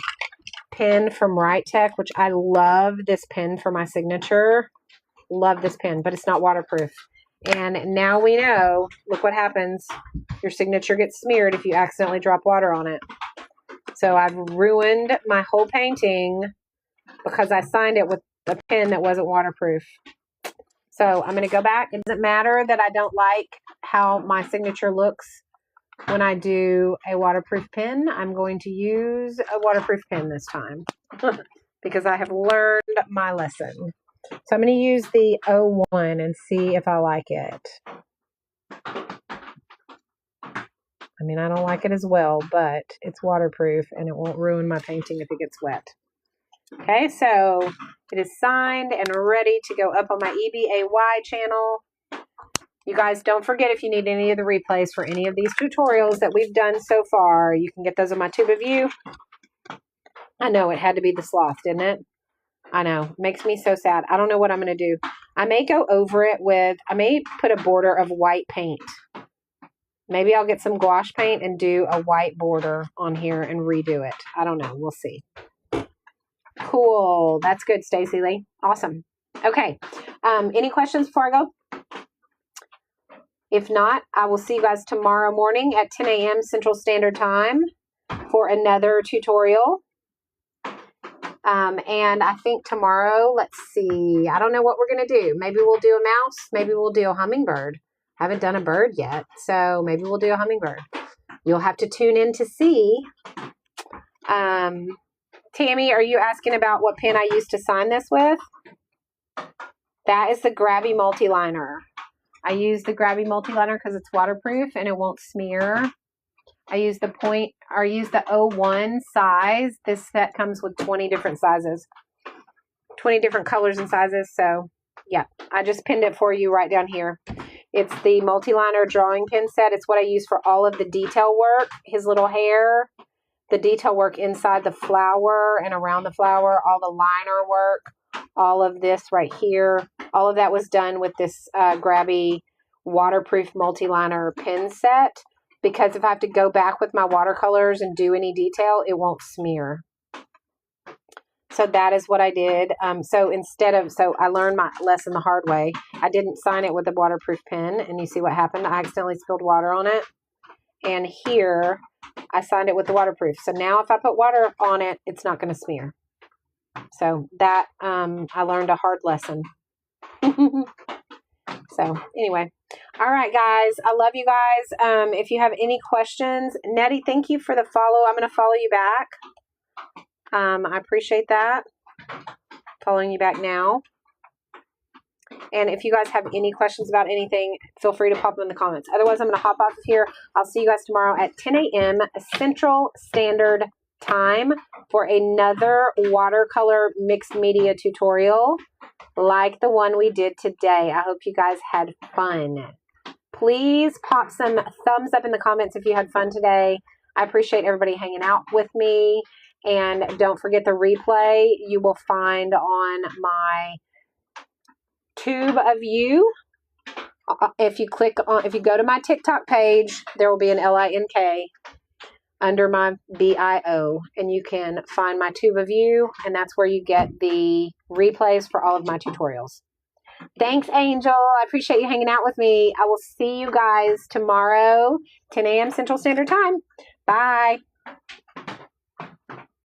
pen from Right Tech, which I love this pen for my signature. Love this pen, but it's not waterproof. And now we know, look what happens. Your signature gets smeared if you accidentally drop water on it. So I've ruined my whole painting because I signed it with a pen that wasn't waterproof. So I'm going to go back. It doesn't matter that I don't like how my signature looks when I do a waterproof pen. I'm going to use a waterproof pen this time because I have learned my lesson. So I'm going to use the 01 and see if I like it. I mean, I don't like it as well, but it's waterproof and it won't ruin my painting if it gets wet. Okay, so it is signed and ready to go up on my EBAY channel. You guys, don't forget, if you need any of the replays for any of these tutorials that we've done so far, you can get those on my Tube of You. I know, it had to be the sloth, didn't it? I know, makes me so sad. I don't know what I'm going to do. I may go over it I may put a border of white paint. Maybe I'll get some gouache paint and do a white border on here and redo it. I don't know. We'll see. Cool. That's good, Stacy Lee. Awesome. Okay. Any questions before I go? If not, I will see you guys tomorrow morning at 10 a.m. Central Standard Time for another tutorial. And I think tomorrow, let's see. I don't know what we're going to do. Maybe we'll do a mouse. Maybe we'll do a hummingbird. Haven't done a bird yet, so maybe we'll do a hummingbird. You'll have to tune in to see. Tammy, are you asking about what pen I used to sign this with? That is the Grabby Multi-Liner. I use the Grabby Multi-Liner because it's waterproof and it won't smear. I use the 01 size. This set comes with 20 different sizes, 20 different colors and sizes. So yeah, I just pinned it for you right down here. It's the multi-liner drawing pen set. It's what I use for all of the detail work, his little hair, the detail work inside the flower and around the flower, all the liner work, all of this right here. All of that was done with this Grabby waterproof multi-liner pen set, because if I have to go back with my watercolors and do any detail, it won't smear. So that is what I did. So I learned my lesson the hard way. I didn't sign it with a waterproof pen, and you see what happened. I accidentally spilled water on it. And here, I signed it with the waterproof. So now if I put water on it, it's not going to smear. So that, I learned a hard lesson. So anyway, all right, guys, I love you guys. If you have any questions, Nettie, thank you for the follow. I'm going to follow you back. I appreciate that. Following you back now. And if you guys have any questions about anything, feel free to pop them in the comments. Otherwise, I'm going to hop off of here. I'll see you guys tomorrow at 10 a.m. Central Standard Time for another watercolor mixed media tutorial like the one we did today. I hope you guys had fun. Please pop some thumbs up in the comments if you had fun today. I appreciate everybody hanging out with me. And don't forget the replay you will find on my tube of you. If you go to my TikTok page, there will be an LINK under my bio, and you can find my tube of you, and that's where you get the replays for all of my tutorials. Thanks, Angel. I appreciate you hanging out with me. I will see you guys tomorrow, 10 a.m. Central Standard Time. Bye.